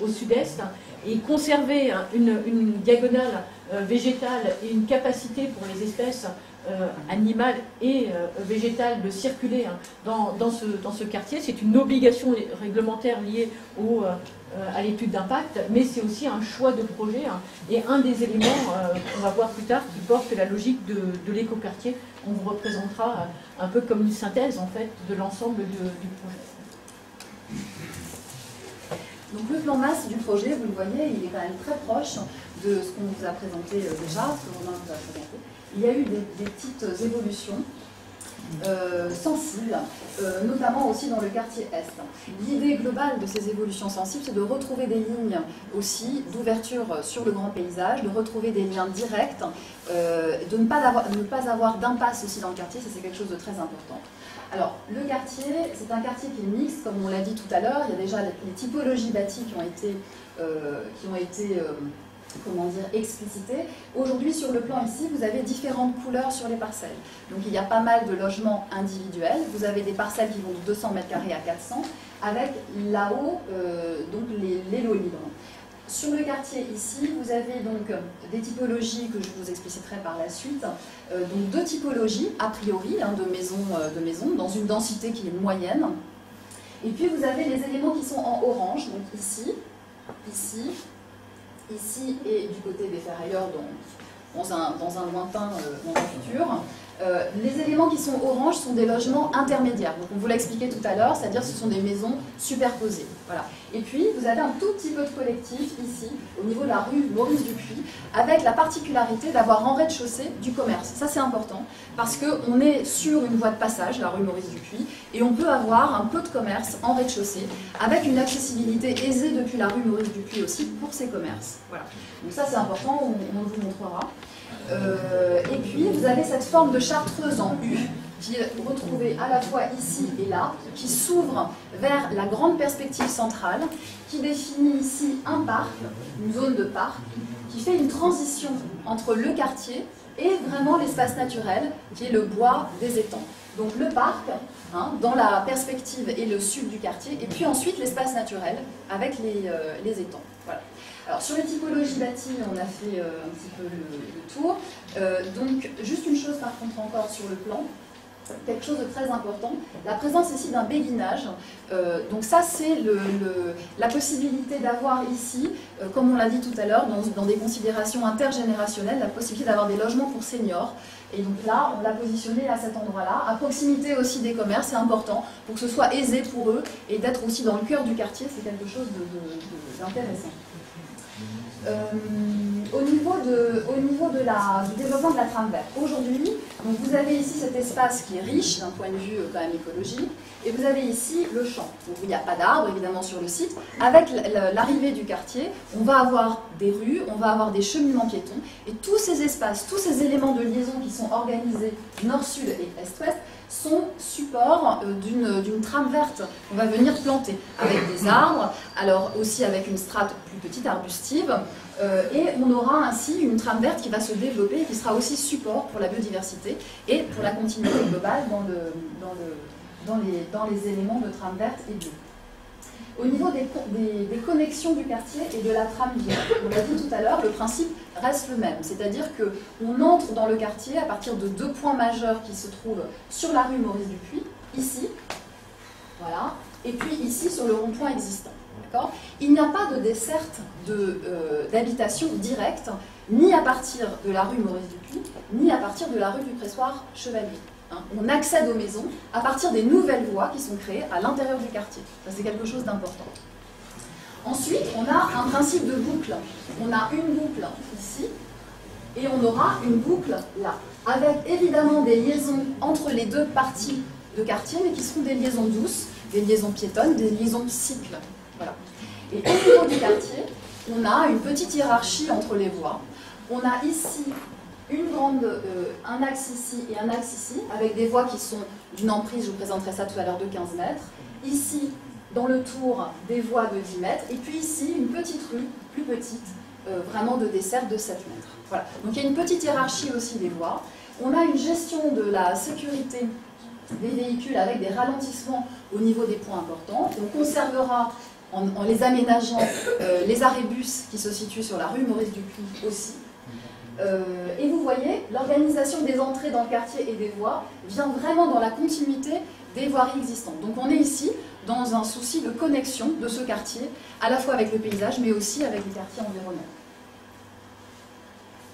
au sud-est, et conserver une diagonale végétale et une capacité pour les espèces animales et végétales de circuler hein, dans ce quartier. C'est une obligation réglementaire liée à l'étude d'impact, mais c'est aussi un choix de projet hein, et un des éléments qu'on va voir plus tard qui porte la logique de l'écoquartier. On vous représentera un peu comme une synthèse en fait de l'ensemble du projet. Donc le plan masse du projet, vous le voyez, il est quand même très proche de ce qu'on vous a présenté déjà, ce que Romain vous a présenté. Il y a eu des petites évolutions sensibles, notamment aussi dans le quartier Est. L'idée globale de ces évolutions sensibles, c'est de retrouver des lignes aussi d'ouverture sur le grand paysage, de retrouver des liens directs, de ne pas avoir d'impasse aussi dans le quartier, ça c'est quelque chose de très important. Alors, le quartier, c'est un quartier qui est mixte, comme on l'a dit tout à l'heure. Il y a déjà les typologies bâties qui ont été comment dire, explicitées. Aujourd'hui, sur le plan ici, vous avez différentes couleurs sur les parcelles. Donc, il y a pas mal de logements individuels. Vous avez des parcelles qui vont de 200 m² à 400, avec là-haut donc les lots libres. Sur le quartier ici, vous avez donc des typologies que je vous expliciterai par la suite. Donc deux typologies, a priori, hein, de maisons, dans une densité qui est moyenne. Et puis vous avez les éléments qui sont en orange, donc ici, ici, ici et du côté des ferrailleurs dans un lointain futur. Les éléments qui sont orange sont des logements intermédiaires. Donc on vous l'a expliqué tout à l'heure, c'est-à-dire que ce sont des maisons superposées. Voilà. Et puis vous avez un tout petit peu de collectif ici, au niveau de la rue Maurice Dupuis, avec la particularité d'avoir en rez-de-chaussée du commerce. Ça c'est important, parce qu'on est sur une voie de passage, la rue Maurice Dupuis, et on peut avoir un peu de commerce en rez-de-chaussée, avec une accessibilité aisée depuis la rue Maurice Dupuis aussi pour ces commerces. Voilà. Donc ça c'est important, on vous montrera. Et puis vous avez cette forme de chartreuse en U qui est retrouvée à la fois ici et là, qui s'ouvre vers la grande perspective centrale, qui définit ici un parc, une zone de parc, qui fait une transition entre le quartier et vraiment l'espace naturel, qui est le bois des étangs. Donc le parc, hein, dans la perspective et le sud du quartier, et puis ensuite l'espace naturel avec les étangs. Voilà. Alors sur les typologies bâties, on a fait un petit peu le tour. Donc juste une chose par contre encore sur le plan, quelque chose de très important, la présence ici d'un béguinage. Donc ça c'est la possibilité d'avoir ici, comme on l'a dit tout à l'heure, dans des considérations intergénérationnelles, la possibilité d'avoir des logements pour seniors. Et donc là, on l'a positionné à cet endroit-là, à proximité aussi des commerces, c'est important, pour que ce soit aisé pour eux, et d'être aussi dans le cœur du quartier, c'est quelque chose d'intéressant. Au niveau du développement de la trame verte, aujourd'hui, vous avez ici cet espace qui est riche d'un point de vue quand même écologique, et vous avez ici le champ. Donc, il n'y a pas d'arbres évidemment sur le site. Avec l'arrivée du quartier, on va avoir des rues, on va avoir des cheminements piétons, et tous ces espaces, tous ces éléments de liaison qui sont organisés nord-sud et est-ouest sont support d'une trame verte qu'on va venir planter avec des arbres, alors aussi avec une strate plus petite, arbustive, et on aura ainsi une trame verte qui va se développer et qui sera aussi support pour la biodiversité et pour la continuité globale dans les éléments de trame verte et bio. Au niveau des connexions du quartier et de la trame verte, on l'a dit tout à l'heure, le principe reste le même. C'est-à-dire qu'on entre dans le quartier à partir de deux points majeurs qui se trouvent sur la rue Maurice Dupuis, ici, voilà, et puis ici sur le rond-point existant. Il n'y a pas de desserte d'habitation directe, ni à partir de la rue Maurice Dupuis, ni à partir de la rue du Pressoir Chevalier. On accède aux maisons à partir des nouvelles voies qui sont créées à l'intérieur du quartier. Ça, c'est quelque chose d'important. Ensuite, on a un principe de boucle. On a une boucle ici, et on aura une boucle là, avec évidemment des liaisons entre les deux parties de quartier, mais qui seront des liaisons douces, des liaisons piétonnes, des liaisons cycles. Voilà. Et au niveau du quartier, on a une petite hiérarchie entre les voies. On a ici un axe ici et un axe ici, avec des voies qui sont d'une emprise, je vous présenterai ça tout à l'heure, de 15 mètres. Ici, dans le tour, des voies de 10 mètres. Et puis ici, une petite rue, plus petite, vraiment de dessert de 7 mètres. Voilà. Donc il y a une petite hiérarchie aussi des voies. On a une gestion de la sécurité des véhicules avec des ralentissements au niveau des points importants. On conservera, en les aménageant, les arrêts-bus qui se situent sur la rue Maurice Dupuy aussi. Et vous voyez, l'organisation des entrées dans le quartier et des voies vient vraiment dans la continuité des voiries existantes. Donc on est ici dans un souci de connexion de ce quartier, à la fois avec le paysage, mais aussi avec les quartiers environnants.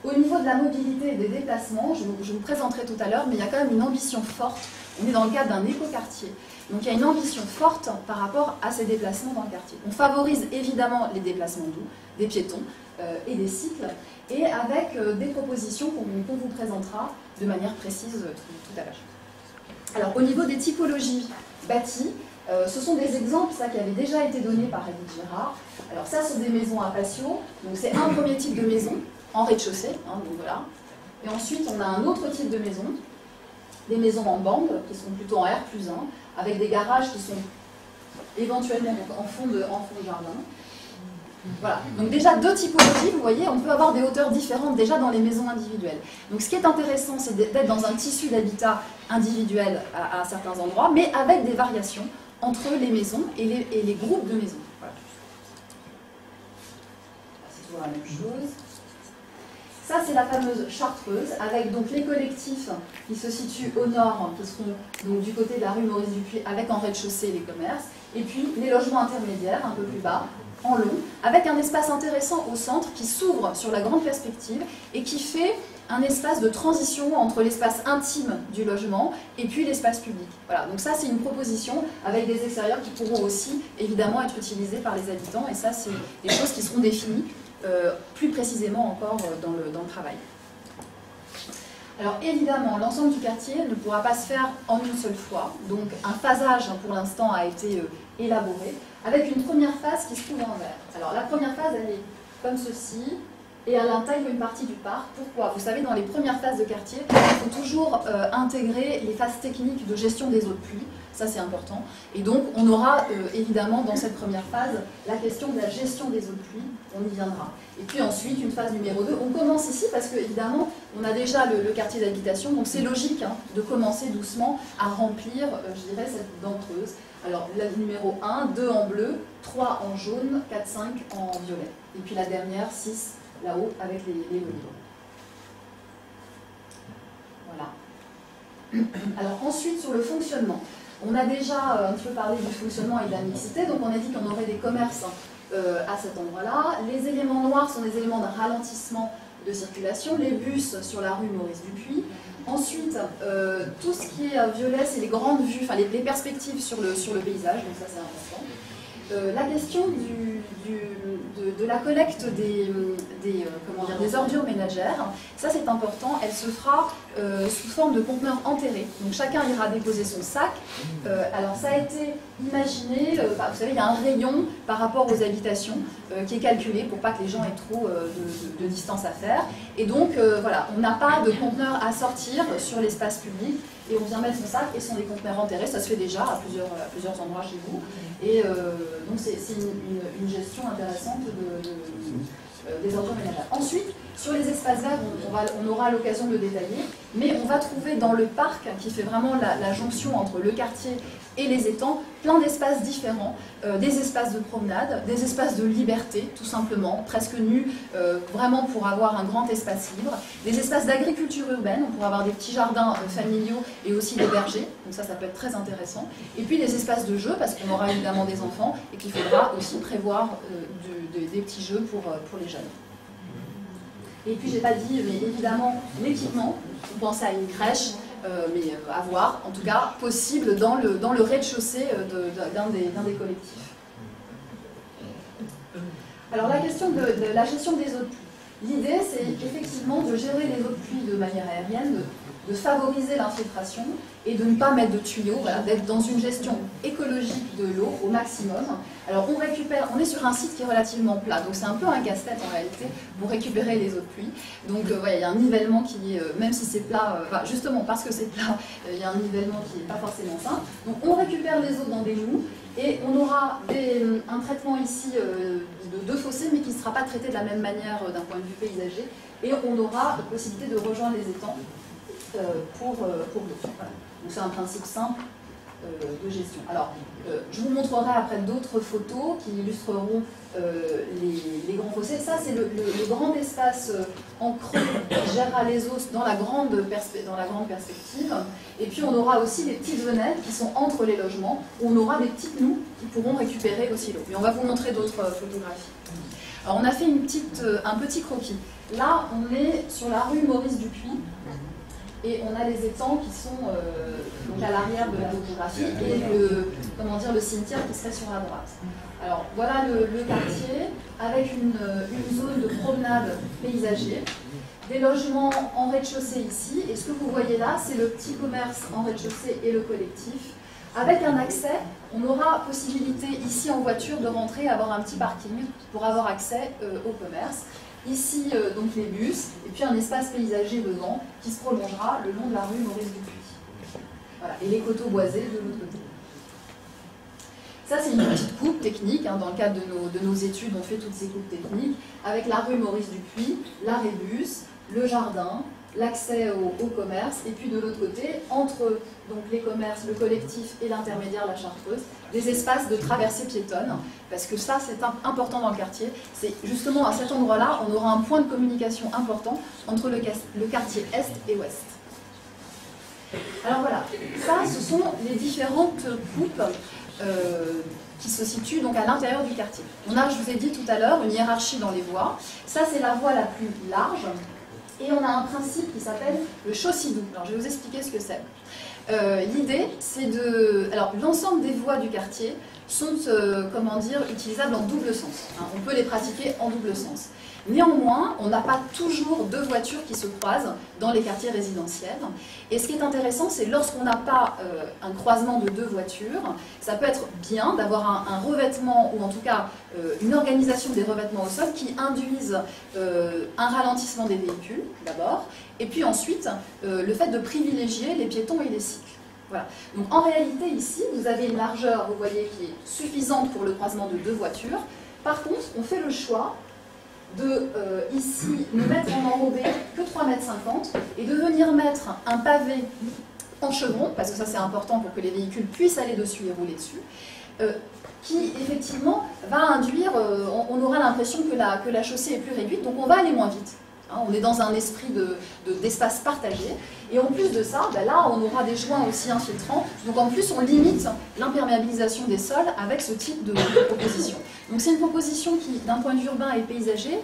Au niveau de la mobilité et des déplacements, je vous présenterai tout à l'heure, mais il y a quand même une ambition forte. On est dans le cadre d'un écoquartier. Donc il y a une ambition forte par rapport à ces déplacements dans le quartier. On favorise évidemment les déplacements doux, des piétons et des cycles, et avec des propositions qu'on vous présentera de manière précise tout à l'heure. Alors au niveau des typologies bâties, ce sont des exemples ça, qui avaient déjà été donnés par Edith Gérard. Alors ça, ce sont des maisons à patio. Donc c'est un premier type de maison en rez-de-chaussée. Donc voilà. Et ensuite, on a un autre type de maison, des maisons en bande, qui sont plutôt en R+1, avec des garages qui sont éventuellement en fond de jardin. Voilà. Donc déjà deux typologies, vous voyez, on peut avoir des hauteurs différentes déjà dans les maisons individuelles. Donc ce qui est intéressant, c'est d'être dans un tissu d'habitat individuel à certains endroits, mais avec des variations entre les maisons et les groupes de maisons. Voilà. C'est toujours la même chose. Ça, c'est la fameuse chartreuse, avec donc les collectifs qui se situent au nord, qui seront donc du côté de la rue Maurice Dupuy, avec en rez-de-chaussée les commerces, et puis les logements intermédiaires, un peu plus bas, en long, avec un espace intéressant au centre qui s'ouvre sur la grande perspective et qui fait un espace de transition entre l'espace intime du logement et puis l'espace public. Voilà, donc ça c'est une proposition avec des extérieurs qui pourront aussi évidemment être utilisés par les habitants, et ça c'est des choses qui seront définies plus précisément encore dans le travail. Alors évidemment, l'ensemble du quartier ne pourra pas se faire en une seule fois, donc un phasage pour l'instant a été élaboré, avec une première phase qui se trouve en vert. Alors la première phase, elle est comme ceci, et elle intègre une partie du parc. Pourquoi? Vous savez, dans les premières phases de quartier, il faut toujours intégrer les phases techniques de gestion des eaux de pluie, ça c'est important. Et donc on aura évidemment dans cette première phase la question de la gestion des eaux de pluie, on y viendra. Et puis ensuite, une phase numéro 2, on commence ici parce que évidemment on a déjà le quartier d'habitation, donc c'est logique de commencer doucement à remplir, je dirais, cette dentreuse. Alors, la numéro 1, 2 en bleu, 3 en jaune, 4, 5 en violet. Et puis la dernière, 6, là-haut, avec les volets. Voilà. Alors ensuite, sur le fonctionnement. On a déjà un petit peu parlé du fonctionnement et de la mixité, donc on a dit qu'on aurait des commerces à cet endroit-là. Les éléments noirs sont des éléments de ralentissement de circulation, les bus sur la rue Maurice Dupuy. Ensuite, tout ce qui est violet, c'est les grandes vues, enfin les perspectives sur le paysage, donc ça c'est important. La question de la collecte des ordures ménagères, ça c'est important, elle se fera sous forme de conteneurs enterrés. Donc chacun ira déposer son sac. Alors ça a été imaginé, vous savez, il y a un rayon par rapport aux habitations qui est calculé pour pas que les gens aient trop de distance à faire. Et donc voilà, on n'a pas de conteneurs à sortir sur l'espace public et on vient mettre son sac et sont des conteneurs enterrés. Ça se fait déjà à plusieurs endroits chez vous. Et donc c'est une gestion intéressante des ordures ménagères. Ensuite, sur les espaces verts, on aura l'occasion de détailler, mais on va trouver dans le parc, qui fait vraiment la jonction entre le quartier et les étangs, plein d'espaces différents, des espaces de promenade, des espaces de liberté, tout simplement, presque nus, vraiment pour avoir un grand espace libre, des espaces d'agriculture urbaine, on pourra avoir des petits jardins familiaux et aussi des bergers, donc ça peut être très intéressant, et puis des espaces de jeux, parce qu'on aura évidemment des enfants, et qu'il faudra aussi prévoir des petits jeux pour les jeunes. Et puis j'ai pas dit, mais évidemment, l'équipement, on pense à une crèche, mais à voir, en tout cas, possible dans le rez-de-chaussée d'un des collectifs. Alors la question de la gestion des eaux de pluie. L'idée, c'est effectivement de gérer les eaux de pluie de manière aérienne, de favoriser l'infiltration et de ne pas mettre de tuyaux, voilà, d'être dans une gestion écologique de l'eau au maximum. Alors on est sur un site qui est relativement plat, donc c'est un peu un casse-tête en réalité pour récupérer les eaux de pluie. Donc voilà, il y a un nivellement qui est, même si c'est plat, justement parce que c'est plat, il y a un nivellement qui n'est pas forcément simple. Donc on récupère les eaux dans des mous et on aura un traitement ici de 2 fossés, mais qui ne sera pas traité de la même manière d'un point de vue paysager, et on aura la possibilité de rejoindre les étangs pour l'eau. Voilà. Donc c'est un principe simple de gestion. Alors, je vous montrerai après d'autres photos qui illustreront les grands fossés. Ça, c'est le grand espace en creux qui gérera les eaux dans la grande perspective. Et puis, on aura aussi des petites fenêtres qui sont entre les logements, où on aura des petites noues qui pourront récupérer aussi l'eau. Mais on va vous montrer d'autres photographies. Alors, on a fait un petit croquis. Là, on est sur la rue Maurice Dupuis. Et on a les étangs qui sont donc à l'arrière de la photographie et le cimetière qui serait sur la droite. Alors voilà le quartier avec une zone de promenade paysager, des logements en rez-de-chaussée ici, et ce que vous voyez là, c'est le petit commerce en rez-de-chaussée et le collectif. Avec un accès, on aura possibilité ici en voiture de rentrer, avoir un petit parking pour avoir accès au commerce. Ici, donc les bus, et puis un espace paysager devant qui se prolongera le long de la rue Maurice Dupuis. Voilà, et les coteaux boisés de l'autre côté. Ça, c'est une petite coupe technique. Dans le cadre de nos études, on fait toutes ces coupes techniques avec la rue Maurice Dupuis, l'arrêt bus, le jardin, l'accès au commerce, et puis de l'autre côté, entre donc, les commerces, le collectif et l'intermédiaire, la Chartreuse, des espaces de traversée piétonne, parce que ça c'est important dans le quartier. C'est justement à cet endroit-là, on aura un point de communication important entre le quartier Est et Ouest. Alors voilà, ça ce sont les différentes coupes qui se situent donc à l'intérieur du quartier. On a, je vous ai dit tout à l'heure, une hiérarchie dans les voies. Ça c'est la voie la plus large. Et on a un principe qui s'appelle le chaussidou. Alors je vais vous expliquer ce que c'est. L'idée, c'est de... Alors l'ensemble des voies du quartier sont, utilisables en double sens. On peut les pratiquer en double sens. Néanmoins, on n'a pas toujours 2 voitures qui se croisent dans les quartiers résidentiels. Et ce qui est intéressant, c'est lorsqu'on n'a pas un croisement de 2 voitures, ça peut être bien d'avoir un revêtement, ou en tout cas une organisation des revêtements au sol qui induisent un ralentissement des véhicules, d'abord, et puis ensuite, le fait de privilégier les piétons et les cycles. Voilà. Donc en réalité, ici, vous avez une largeur, vous voyez, qui est suffisante pour le croisement de 2 voitures. Par contre, on fait le choix de ici ne mettre en enrobé que 3,50 m et de venir mettre un pavé en chevron, parce que ça c'est important pour que les véhicules puissent aller dessus et rouler dessus, qui effectivement va induire, on aura l'impression que la chaussée est plus réduite, donc on va aller moins vite. On est dans un esprit d'espace partagé. Et en plus de ça, là, on aura des joints aussi infiltrants. Donc en plus, on limite l'imperméabilisation des sols avec ce type de proposition. Donc c'est une proposition qui, d'un point de vue urbain et paysager,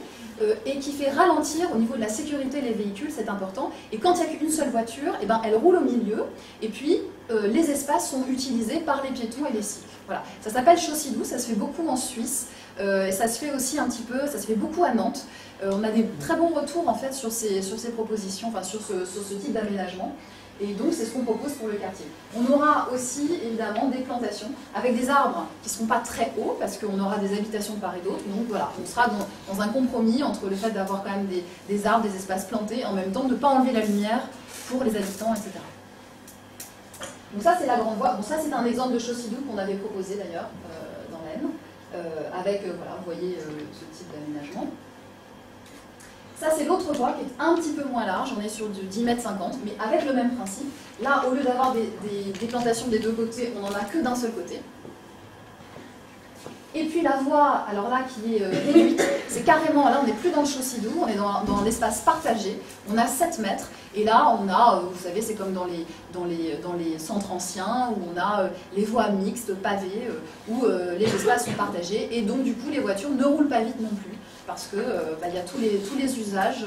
et qui fait ralentir au niveau de la sécurité les véhicules, c'est important. Et quand il n'y a qu'une seule voiture, elle roule au milieu. Et puis, les espaces sont utilisés par les piétons et les cycles. Voilà. Ça s'appelle chaussidou, ça se fait beaucoup en Suisse. Et ça se fait aussi un petit peu, ça se fait beaucoup à Nantes. On a des très bons retours en fait sur ces propositions, enfin sur ce type d'aménagement. Et donc c'est ce qu'on propose pour le quartier. On aura aussi évidemment des plantations avec des arbres qui ne seront pas très hauts parce qu'on aura des habitations de part et d'autre. Donc voilà, on sera dans un compromis entre le fait d'avoir quand même des arbres, des espaces plantés, en même temps de ne pas enlever la lumière pour les habitants, etc. Donc ça c'est la grande voie. Bon, ça c'est un exemple de chaussidou qu'on avait proposé d'ailleurs dans l'Aisne. Avec, voilà, vous voyez ce type d'aménagement. Ça, c'est l'autre voie qui est un petit peu moins large, on est sur du 10,50 m, mais avec le même principe. Là, au lieu d'avoir des plantations des 2 côtés, on n'en a que d'un seul côté. Et puis la voie, alors là, qui est réduite, c'est carrément, là, on n'est plus dans le chaussidou, on est dans l'espace partagé, on a 7 mètres, et là, on a, vous savez, c'est comme dans les centres anciens, où on a les voies mixtes, pavées, où les espaces sont partagés, et donc, du coup, les voitures ne roulent pas vite non plus, parce que il y a tous les usages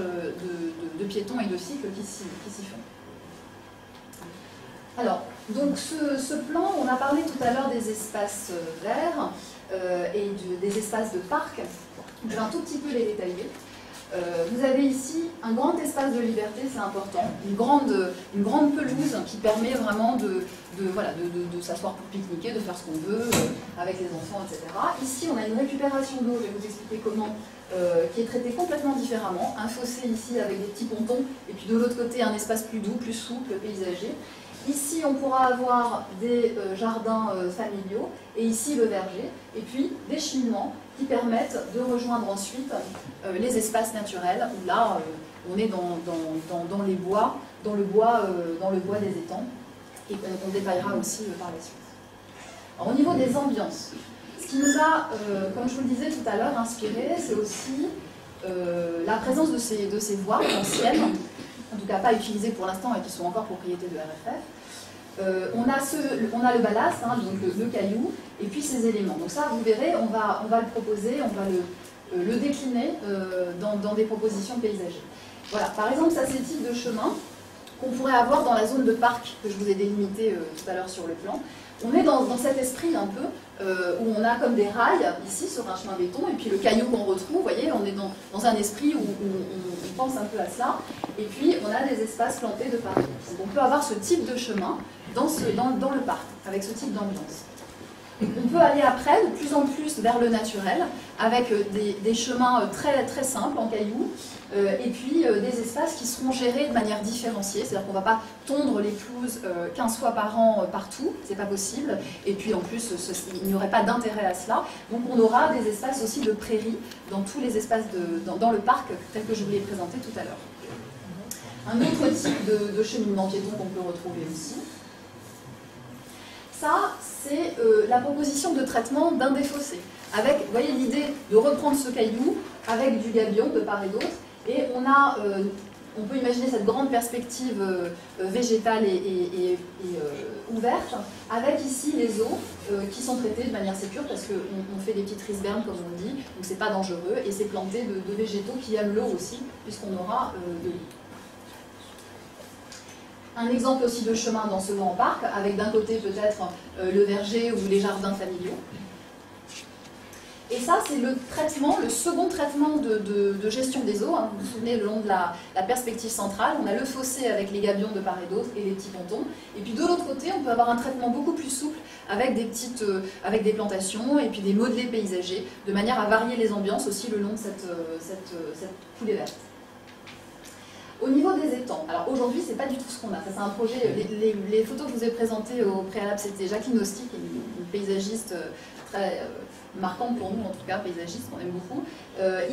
de piétons et de cycles qui s'y font. Alors, donc ce plan, on a parlé tout à l'heure des espaces verts et des espaces de parc. Je vais un tout petit peu les détailler. Vous avez ici un grand espace de liberté, c'est important, une grande pelouse qui permet vraiment de s'asseoir pour pique-niquer, de faire ce qu'on veut avec les enfants, etc. Ici, on a une récupération d'eau, je vais vous expliquer comment, qui est traitée complètement différemment. Un fossé ici avec des petits pontons, et puis de l'autre côté, un espace plus doux, plus souple, paysager. Ici, on pourra avoir des jardins familiaux, et ici le verger, et puis des cheminements qui permettent de rejoindre ensuite les espaces naturels, où là, on est dans les bois, dans le bois des étangs, et on détaillera aussi par la suite. Alors, au niveau des ambiances, ce qui nous a, comme je vous le disais tout à l'heure, inspiré, c'est aussi la présence de ces voies anciennes, en tout cas pas utilisées pour l'instant et qui sont encore propriété de RFF. On a le ballast, hein, donc le caillou, et puis ces éléments. Donc ça, vous verrez, on va le proposer, on va le décliner dans des propositions paysagères. Voilà, par exemple, ça c'est le type de chemin qu'on pourrait avoir dans la zone de parc que je vous ai délimité tout à l'heure sur le plan. On est dans cet esprit un peu, où on a comme des rails, ici, sur un chemin béton, et puis le caillou qu'on retrouve, vous voyez, on est dans un esprit où on pense un peu à cela, et puis on a des espaces plantés de partout. Donc on peut avoir ce type de chemin dans le parc, avec ce type d'ambiance. On peut aller après, de plus en plus, vers le naturel, avec des chemins très, très simples, en cailloux, et puis des espaces qui seront gérés de manière différenciée, c'est-à-dire qu'on ne va pas tondre les pelouses 15 fois par an partout, c'est pas possible, et puis en plus, il n'y aurait pas d'intérêt à cela, donc on aura des espaces aussi de prairies dans tous les espaces dans le parc, tel que je vous l'ai présenté tout à l'heure. Un autre type de cheminement piéton qu'on peut retrouver aussi. Ça, c'est la proposition de traitement d'un des fossés. Avec, vous voyez, l'idée de reprendre ce caillou avec du gabion de part et d'autre. Et on peut imaginer cette grande perspective végétale et ouverte, avec ici les eaux qui sont traitées de manière sécure, parce qu'on fait des petites rizebermes, comme on dit, donc c'est pas dangereux, et c'est planté de végétaux qui aiment l'eau aussi, puisqu'on aura de l'eau. Un exemple aussi de chemin dans ce grand parc, avec d'un côté peut-être le verger ou les jardins familiaux. Et ça, c'est le second traitement de gestion des eaux. Hein. Vous vous souvenez, le long de la perspective centrale, on a le fossé avec les gabions de part et d'autre et les petits pontons. Et puis de l'autre côté, on peut avoir un traitement beaucoup plus souple avec des plantations et puis des modelés paysagers, de manière à varier les ambiances aussi le long de cette coulée verte. Au niveau des étangs, alors aujourd'hui, c'est pas du tout ce qu'on a. Ça, c'est un projet. Les photos que je vous ai présentées au préalable, c'était Jacqueline Hosty, qui est une paysagiste très marquante pour nous, en tout cas, paysagiste, qu'on aime beaucoup.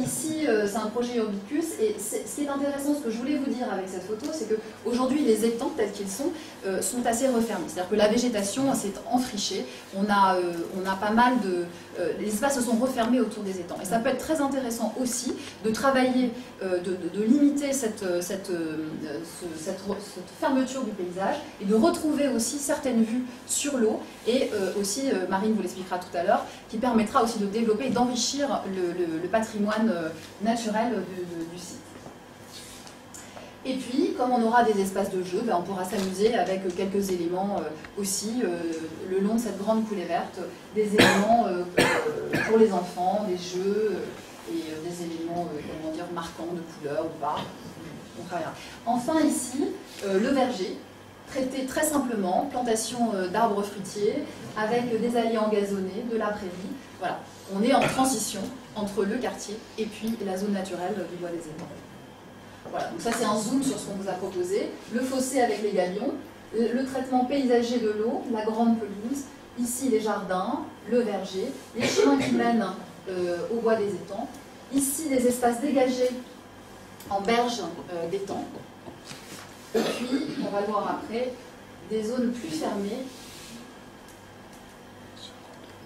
Ici, c'est un projet Urbicus, et ce qui est intéressant, ce que je voulais vous dire avec cette photo, c'est qu'aujourd'hui, les étangs, tels qu'ils sont assez refermés. C'est-à-dire que la végétation s'est enfrichée, on a pas mal les espaces se sont refermés autour des étangs. Et ça peut être très intéressant aussi de travailler, de limiter cette fermeture du paysage, et de retrouver aussi certaines vues sur l'eau, et aussi, Marine vous l'expliquera tout à l'heure, qui permettra aussi de développer et d'enrichir le patrimoine naturel du site. Et puis, comme on aura des espaces de jeu, on pourra s'amuser avec quelques éléments aussi, le long de cette grande coulée verte, des éléments pour les enfants, des jeux, et des éléments, comment dire, marquants de couleurs ou pas. On travaillera. Enfin ici, le verger, traité très simplement, plantation d'arbres fruitiers, avec des allées engazonnées, de la prairie. Voilà, on est en transition entre le quartier et puis la zone naturelle du bois des étangs. Voilà, donc ça c'est un zoom sur ce qu'on vous a proposé. Le fossé avec les gabions, le traitement paysager de l'eau, la grande pelouse, ici les jardins, le verger, les chemins qui mènent au bois des étangs, ici les espaces dégagés en berge d'étangs, et puis, on va le voir après, des zones plus fermées.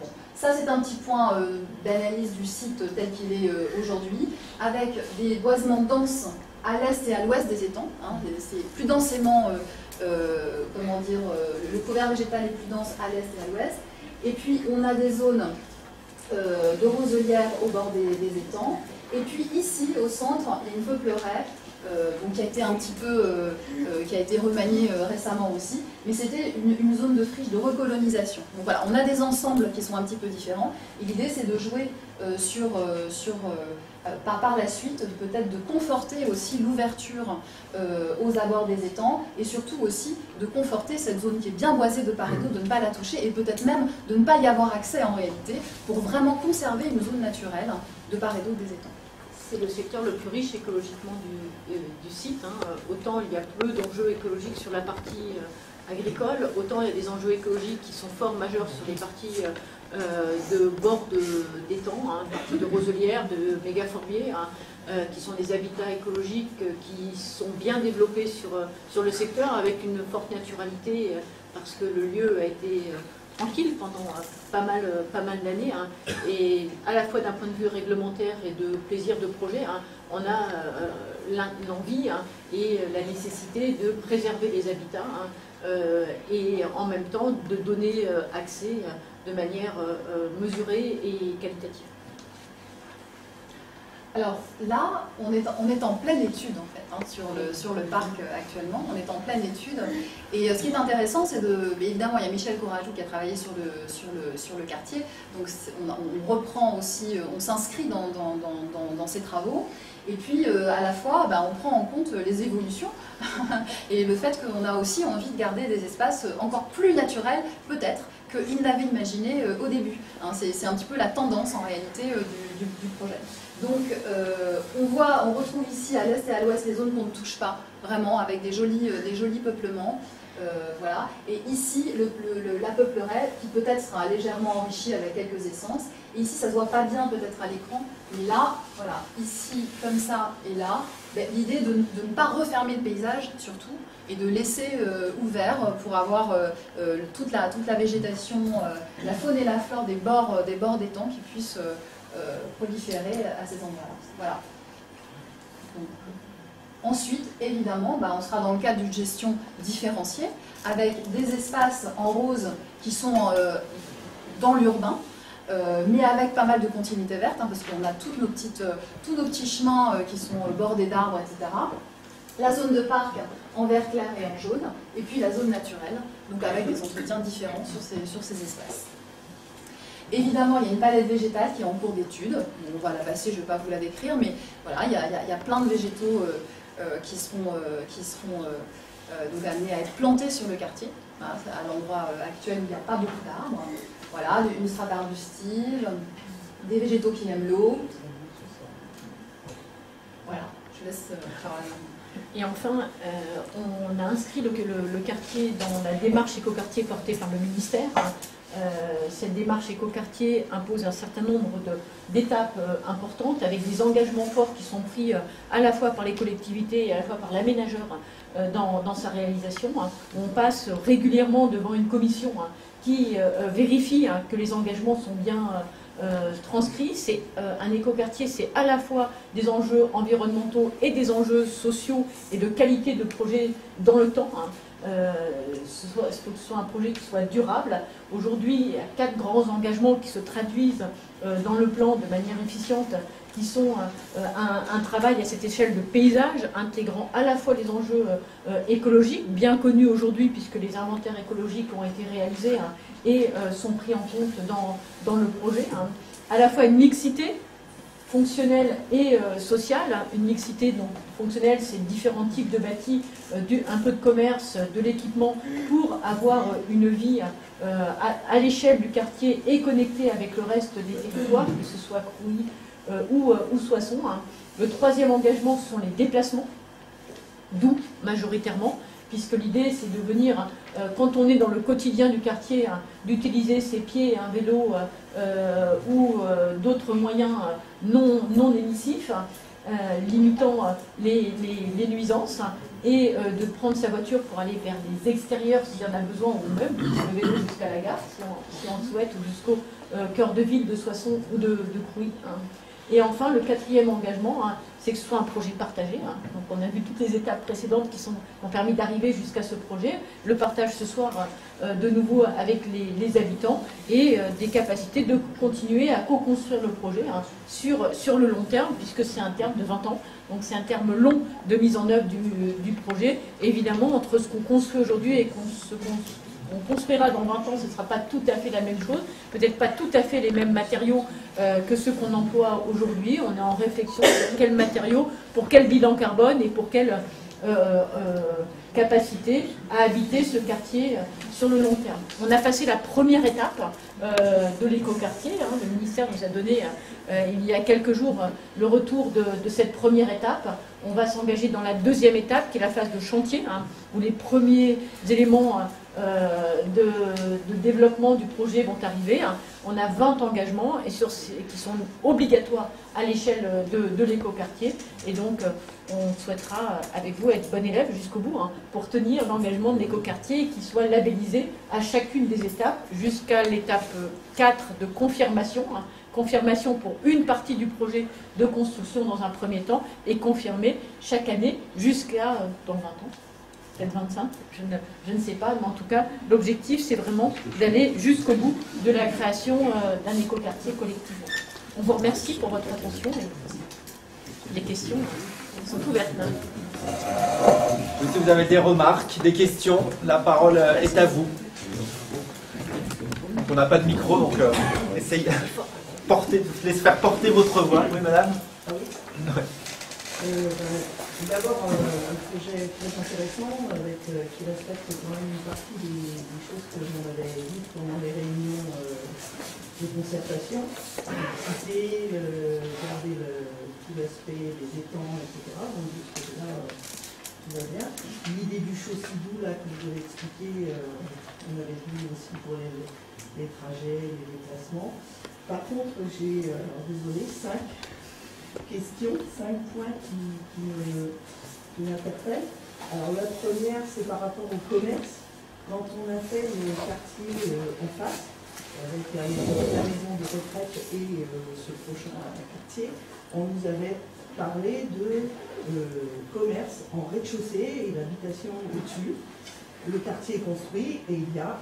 Bon, ça c'est un petit point d'analyse du site tel qu'il est aujourd'hui, avec des boisements denses à l'est et à l'ouest des étangs. Hein, c'est plus densément, comment dire, le couvert végétal est plus dense à l'est et à l'ouest. Et puis on a des zones de roselières au bord des étangs. Et puis ici, au centre, il y a une peuplerette donc qui a été un petit peu, qui a été remaniée récemment aussi, mais c'était une zone de friche de recolonisation. Donc voilà, on a des ensembles qui sont un petit peu différents, et l'idée c'est de jouer par la suite, peut-être de conforter aussi l'ouverture aux abords des étangs, et surtout aussi de conforter cette zone qui est bien boisée de part et d'autre, de ne pas la toucher, et peut-être même de ne pas y avoir accès en réalité, pour vraiment conserver une zone naturelle de part et d'autre des étangs. C'est le secteur le plus riche écologiquement du site. Autant il y a peu d'enjeux écologiques sur la partie agricole, autant il y a des enjeux écologiques qui sont fort majeurs sur les parties de bord d'étangs, parties de roselières, de mégaforbiers, qui sont des habitats écologiques qui sont bien développés sur le secteur avec une forte naturalité parce que le lieu a été tranquille pendant pas mal d'années, et à la fois d'un point de vue réglementaire et de plaisir de projet, on a l'envie et la nécessité de préserver les habitats et en même temps de donner accès de manière mesurée et qualitative. Alors là, on est en pleine étude en fait, sur le parc actuellement, on est en pleine étude. Et ce qui est intéressant, c'est évidemment, il y a Michel Corajou qui a travaillé sur le quartier, donc on reprend aussi, on s'inscrit dans ces travaux. Et puis, à la fois, on prend en compte les évolutions et le fait qu'on a aussi envie de garder des espaces encore plus naturels, peut-être, qu'il n'avait imaginé au début. C'est un petit peu la tendance, en réalité, du projet. Donc, on retrouve ici, à l'est et à l'ouest, les zones qu'on ne touche pas, vraiment, avec des jolis peuplements. Voilà. Et ici, la peuplerette, qui peut-être sera légèrement enrichie avec quelques essences. Et ici, ça ne se voit pas bien peut-être à l'écran, mais là, voilà, ici, comme ça, et là, l'idée de ne pas refermer le paysage, surtout, et de laisser ouvert pour avoir toute la végétation, la faune et la flore des bords d'étangs qui puissent proliférer à ces endroits-là. Voilà. Donc, ensuite, évidemment, on sera dans le cadre d'une gestion différenciée, avec des espaces en rose qui sont dans l'urbain, mais avec pas mal de continuité verte, parce qu'on a tous nos petits chemins qui sont bordés d'arbres, etc. La zone de parc en vert clair et en jaune, et puis la zone naturelle, donc avec des entretiens différents sur ces espaces. Évidemment, il y a une palette végétale qui est en cours d'étude. On va la passer, je ne vais pas vous la décrire, mais voilà, il y a plein de végétaux qui seront donc amenés à être plantés sur le quartier, à l'endroit actuel où il n'y a pas beaucoup d'arbres. Voilà, une strate arbustive, des végétaux qui aiment l'eau. Voilà, je laisse faire la main. Et enfin, on a inscrit le quartier dans la démarche écoquartier portée par le ministère. Cette démarche écoquartier impose un certain nombre d'étapes importantes avec des engagements forts qui sont pris à la fois par les collectivités et à la fois par l'aménageur dans sa réalisation. On passe régulièrement devant une commission qui vérifie que les engagements sont bien transcrits. Un écoquartier, c'est à la fois des enjeux environnementaux et des enjeux sociaux et de qualité de projet dans le temps. Il faut que ce soit un projet qui soit durable. Aujourd'hui, il y a 4 grands engagements qui se traduisent dans le plan de manière efficiente, qui sont un travail à cette échelle de paysage, intégrant à la fois les enjeux écologiques, bien connus aujourd'hui puisque les inventaires écologiques ont été réalisés et sont pris en compte dans le projet, à la fois une mixité fonctionnelle et sociale. Une mixité donc fonctionnelle, c'est différents types de bâtis, un peu de commerce, de l'équipement, pour avoir une vie à l'échelle du quartier et connectée avec le reste des territoires, que ce soit Crouy ou Soissons. Le troisième engagement, ce sont les déplacements, doux majoritairement, puisque l'idée c'est de venir, quand on est dans le quotidien du quartier, d'utiliser ses pieds, un vélo ou d'autres moyens non émissifs, limitant les nuisances, et de prendre sa voiture pour aller vers les extérieurs s'il y en a besoin, ou même le vélo jusqu'à la gare si on le souhaite, ou jusqu'au cœur de ville de Soissons ou de Crouy. Et enfin, le quatrième engagement, hein, c'est que ce soit un projet partagé. Hein. Donc on a vu toutes les étapes précédentes qui ont permis d'arriver jusqu'à ce projet. Le partage ce soir de nouveau avec les habitants et des capacités de continuer à co-construire le projet hein, sur le long terme, puisque c'est un terme de 20 ans. Donc c'est un terme long de mise en œuvre du projet. Évidemment, entre ce qu'on construit aujourd'hui et ce qu'on construira dans 20 ans, ce ne sera pas tout à fait la même chose, peut-être pas tout à fait les mêmes matériaux que ceux qu'on emploie aujourd'hui. On est en réflexion sur quels matériaux, pour quel bilan carbone et pour quelle capacité à habiter ce quartier sur le long terme. On a passé la première étape de l'écoquartier. Hein. Le ministère nous a donné il y a quelques jours le retour de cette première étape. On va s'engager dans la deuxième étape qui est la phase de chantier, hein, où les premiers éléments de développement du projet vont arriver. Hein. On a 20 engagements et qui sont obligatoires à l'échelle de l'écoquartier. Et donc, on souhaitera, avec vous, être bon élève jusqu'au bout hein, pour tenir l'engagement de l'écoquartier et qu'il soit labellisé à chacune des étapes jusqu'à l'étape 4 de confirmation. Hein. Confirmation pour une partie du projet de construction dans un premier temps et confirmé chaque année jusqu'à dans 20 ans. Peut-être 25, je ne sais pas, mais en tout cas, l'objectif, c'est vraiment d'aller jusqu'au bout de la création d'un écoquartier collectif. On vous remercie pour votre attention et les questions sont ouvertes. Si vous avez des remarques, des questions, la parole est à vous. On n'a pas de micro, donc essayez de laisser faire porter votre voix. Oui, madame. Ah oui. Ouais. D'abord, un projet très intéressant qui respecte quand même une partie des choses que l'on avait dites pendant les réunions de concertation. Citer, garder tout l'aspect des étangs, etc. Donc jusque-là, tout va bien. L'idée du chaussidou, là, que je vous ai expliqué, on avait vu aussi pour les trajets, les déplacements. Par contre, j'ai, désolé, 5 questions, 5 points qui m'interpellent. Alors la première, c'est par rapport au commerce. Quand on a fait le quartier en face, avec la maison de retraite et ce prochain quartier, on nous avait parlé de commerce en rez-de-chaussée et l'habitation au-dessus. Le quartier est construit et il y a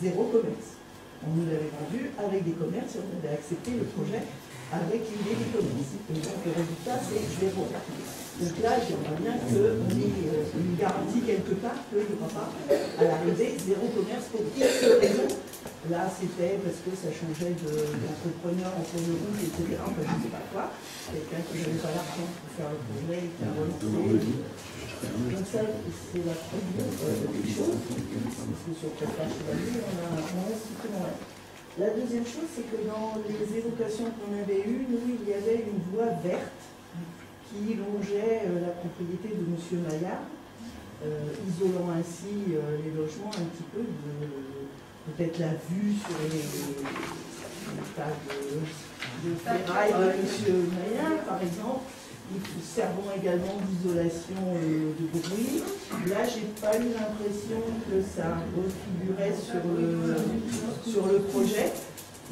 0 commerce. On nous l'avait vendu avec des commerces et on avait accepté le projet avec l'idée des commerces. Et donc le résultat, c'est 0. Donc là, j'aimerais bien qu'on ait une garantie quelque part qu'il n'y aura pas à l'arrivée 0 commerce pour X raisons. Là, c'était parce que ça changeait d'entrepreneur en cours de route, etc. Enfin, je ne sais pas quoi. Quelqu'un qui n'avait pas l'argent pour faire le projet et qui a relancé. Donc ça, c'est la première des choses. Parce que sur Prépa Chevalier, on a strictement rien. La deuxième chose, c'est que dans les évocations qu'on avait eues, nous, il y avait une voie verte qui longeait la propriété de M. Maillard, isolant ainsi les logements un petit peu de peut-être la vue sur les tas de ferraille de M. Maillard, par exemple. Servant également d'isolation de bruit. Là, j'ai pas eu l'impression que ça refigurait sur le projet.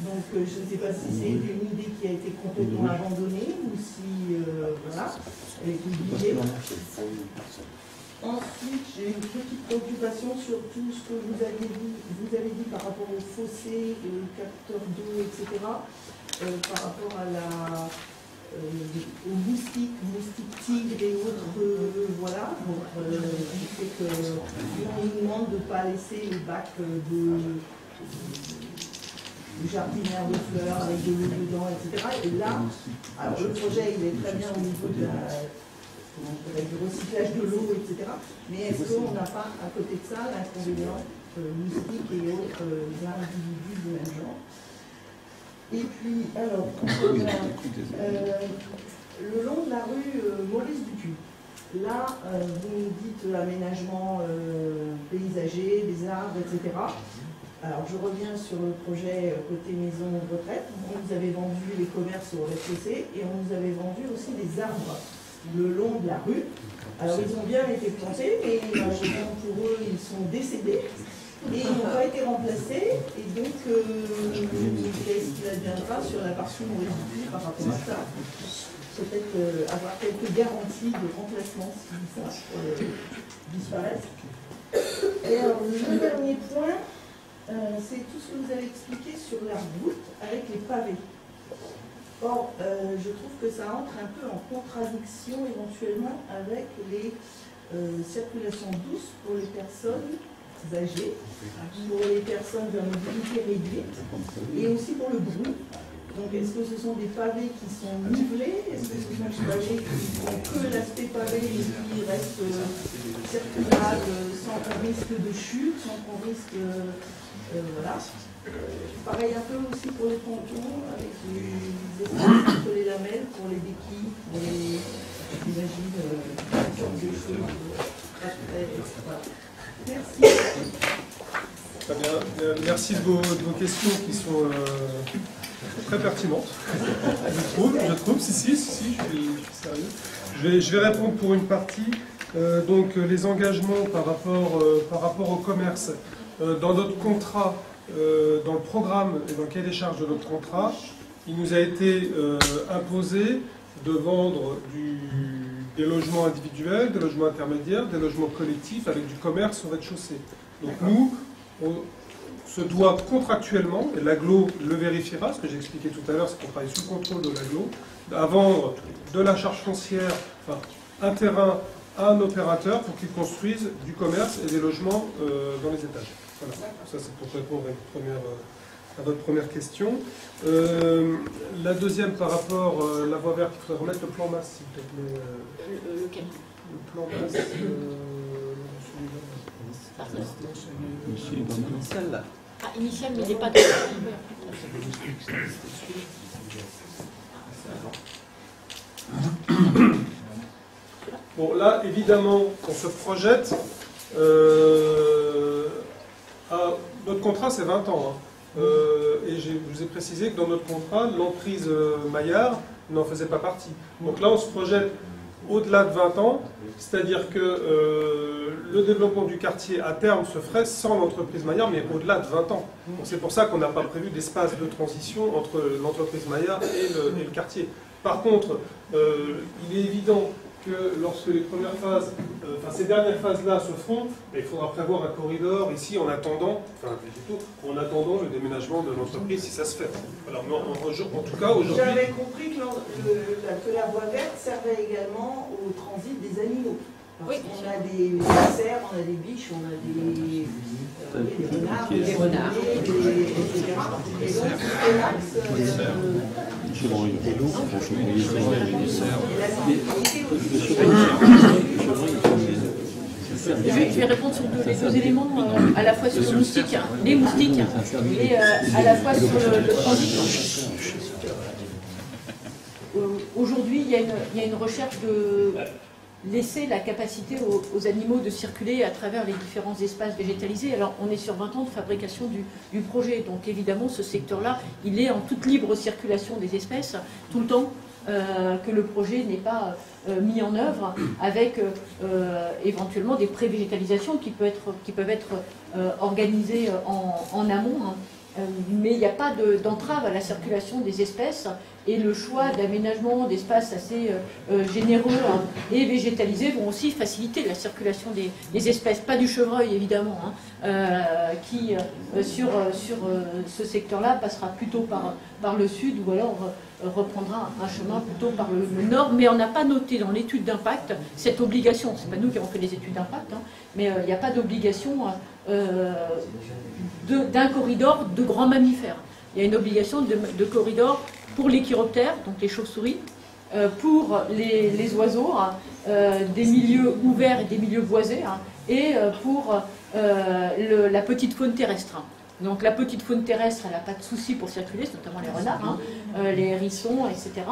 Donc, je ne sais pas si c'est une idée qui a été complètement abandonnée ou si, voilà, elle est oubliée. Ensuite, j'ai une petite préoccupation sur tout ce que vous avez dit par rapport au fossé, le capteur d'eau, etc. Par rapport à aux moustiques tigres et autres, voilà. Donc, je sais qu'on nous demande de ne pas laisser les bacs de jardinière de fleurs avec de l'eau dedans, etc. Et là, alors le projet, il est très bien au niveau du recyclage de l'eau, etc. Mais est-ce qu'on n'a pas, à côté de ça, l'inconvénient moustiques et autres individus du même genre? Et puis, alors, le long de la rue Maurice Dupuis, là, vous nous dites aménagement paysager, des arbres, etc. Alors, je reviens sur le projet côté maison de retraite. On nous avait vendu les commerces au rez-de-chaussée et on nous avait vendu aussi des arbres le long de la rue. Alors ils ont bien été plantés, mais malheureusement pour eux, ils sont décédés. Et ils n'ont pas été remplacés. Et donc, qu'est-ce qu'il adviendra sur la partie non résidue par rapport à ça? Peut-être avoir quelques garanties de remplacement si ça disparaît. Et alors, le dernier point, c'est tout ce que vous avez expliqué sur la route avec les pavés. Or, je trouve que ça entre un peu en contradiction éventuellement avec les circulations douces pour les personnes âgées, pour les personnes de mobilité réduite et aussi pour le bruit. Donc, est-ce que ce sont des pavés qui sont nivelés? Est-ce que ce sont des pavés qui n'ont que l'aspect pavé et qui restent circulables sans qu'on risque de chute, sans qu'on risque... voilà. Pareil un peu aussi pour les pontons, avec les espaces entre les lamelles, pour les béquilles, pour les... j'imagine, toutes sortes de choses. Voilà. Merci. Très bien. Merci de vos questions qui sont très pertinentes. Je trouve, si, je suis sérieux. Je vais répondre pour une partie. Donc les engagements par rapport au commerce. Dans notre contrat, dans le programme et dans le cahier des charges de notre contrat, il nous a été imposé de vendre des logements individuels, des logements intermédiaires, des logements collectifs avec du commerce au rez-de-chaussée. Donc nous, on se doit contractuellement, et l'AGLO le vérifiera, ce que j'ai expliqué tout à l'heure, c'est qu'on travaille sous contrôle de l'AGLO, à vendre de la charge foncière, enfin un terrain à un opérateur pour qu'il construise du commerce et des logements dans les étages. Voilà. Ça c'est pour répondre à votre première question. La deuxième par rapport à la voie verte, il faudrait remettre le plan masse, s'il te plaît. Lequel? Le plan masse. Initial là. Ah, initial, mais il n'est pas de... Bon, là, évidemment, on se projette. Notre contrat, c'est 20 ans. Et je vous ai précisé que dans notre contrat, l'emprise Maillard n'en faisait pas partie. Donc là, on se projette au-delà de 20 ans, c'est-à-dire que le développement du quartier, à terme, se ferait sans l'entreprise Maillard, mais au-delà de 20 ans. C'est pour ça qu'on n'a pas prévu d'espace de transition entre l'entreprise Maillard et le quartier. Par contre, il est évident que lorsque les premières phases, ces dernières phases-là se font, il faudra prévoir un corridor ici en attendant, le déménagement de l'entreprise si ça se fait. Alors, en tout cas, aujourd'hui... J'avais compris que la voie verte servait également au transit des animaux. Parce qu'on a des cerfs, on a des biches, on a des renards, etc. Et donc, des loups, Je vais répondre sur les deux éléments, à la fois sur les moustiques et à la fois sur le transit. Aujourd'hui, il y a une recherche de laisser la capacité aux animaux de circuler à travers les différents espaces végétalisés. Alors, on est sur 20 ans de fabrication du projet, donc évidemment, ce secteur-là, il est en toute libre circulation des espèces, tout le temps, que le projet n'est pas mis en œuvre, avec éventuellement des pré-végétalisations qui peuvent être organisées en amont, hein. Mais il n'y a pas d'entrave à la circulation des espèces, et le choix d'aménagement d'espaces assez généreux et végétalisés vont aussi faciliter la circulation des espèces, pas du chevreuil évidemment, hein, qui sur ce secteur-là passera plutôt par le sud, ou alors reprendra un chemin plutôt par le nord, mais on n'a pas noté dans l'étude d'impact cette obligation. C'est pas nous qui avons fait les études d'impact, hein, mais il n'y a pas d'obligation d'un corridor de grands mammifères. Il y a une obligation de corridor pour les chiroptères, donc les chauves-souris, pour les oiseaux, des milieux ouverts et des milieux boisés, et pour la petite faune terrestre. Donc la petite faune terrestre, elle n'a pas de souci pour circuler, c'est notamment les renards, les hérissons, etc.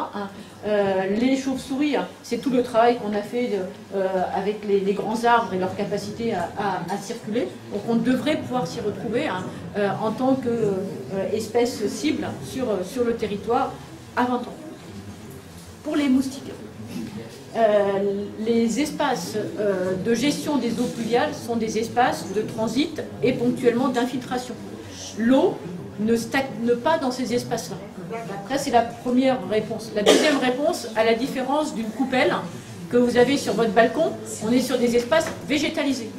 Les chauves-souris, c'est tout le travail qu'on a fait avec les grands arbres et leur capacité à circuler. Donc on devrait pouvoir s'y retrouver en tant qu'espèce cible sur le territoire à 20 ans. Pour les moustiques, les espaces de gestion des eaux pluviales sont des espaces de transit et ponctuellement d'infiltration. L'eau ne stagne pas dans ces espaces-là. Ça, c'est la première réponse. La deuxième réponse, à la différence d'une coupelle que vous avez sur votre balcon, on est sur des espaces végétalisés.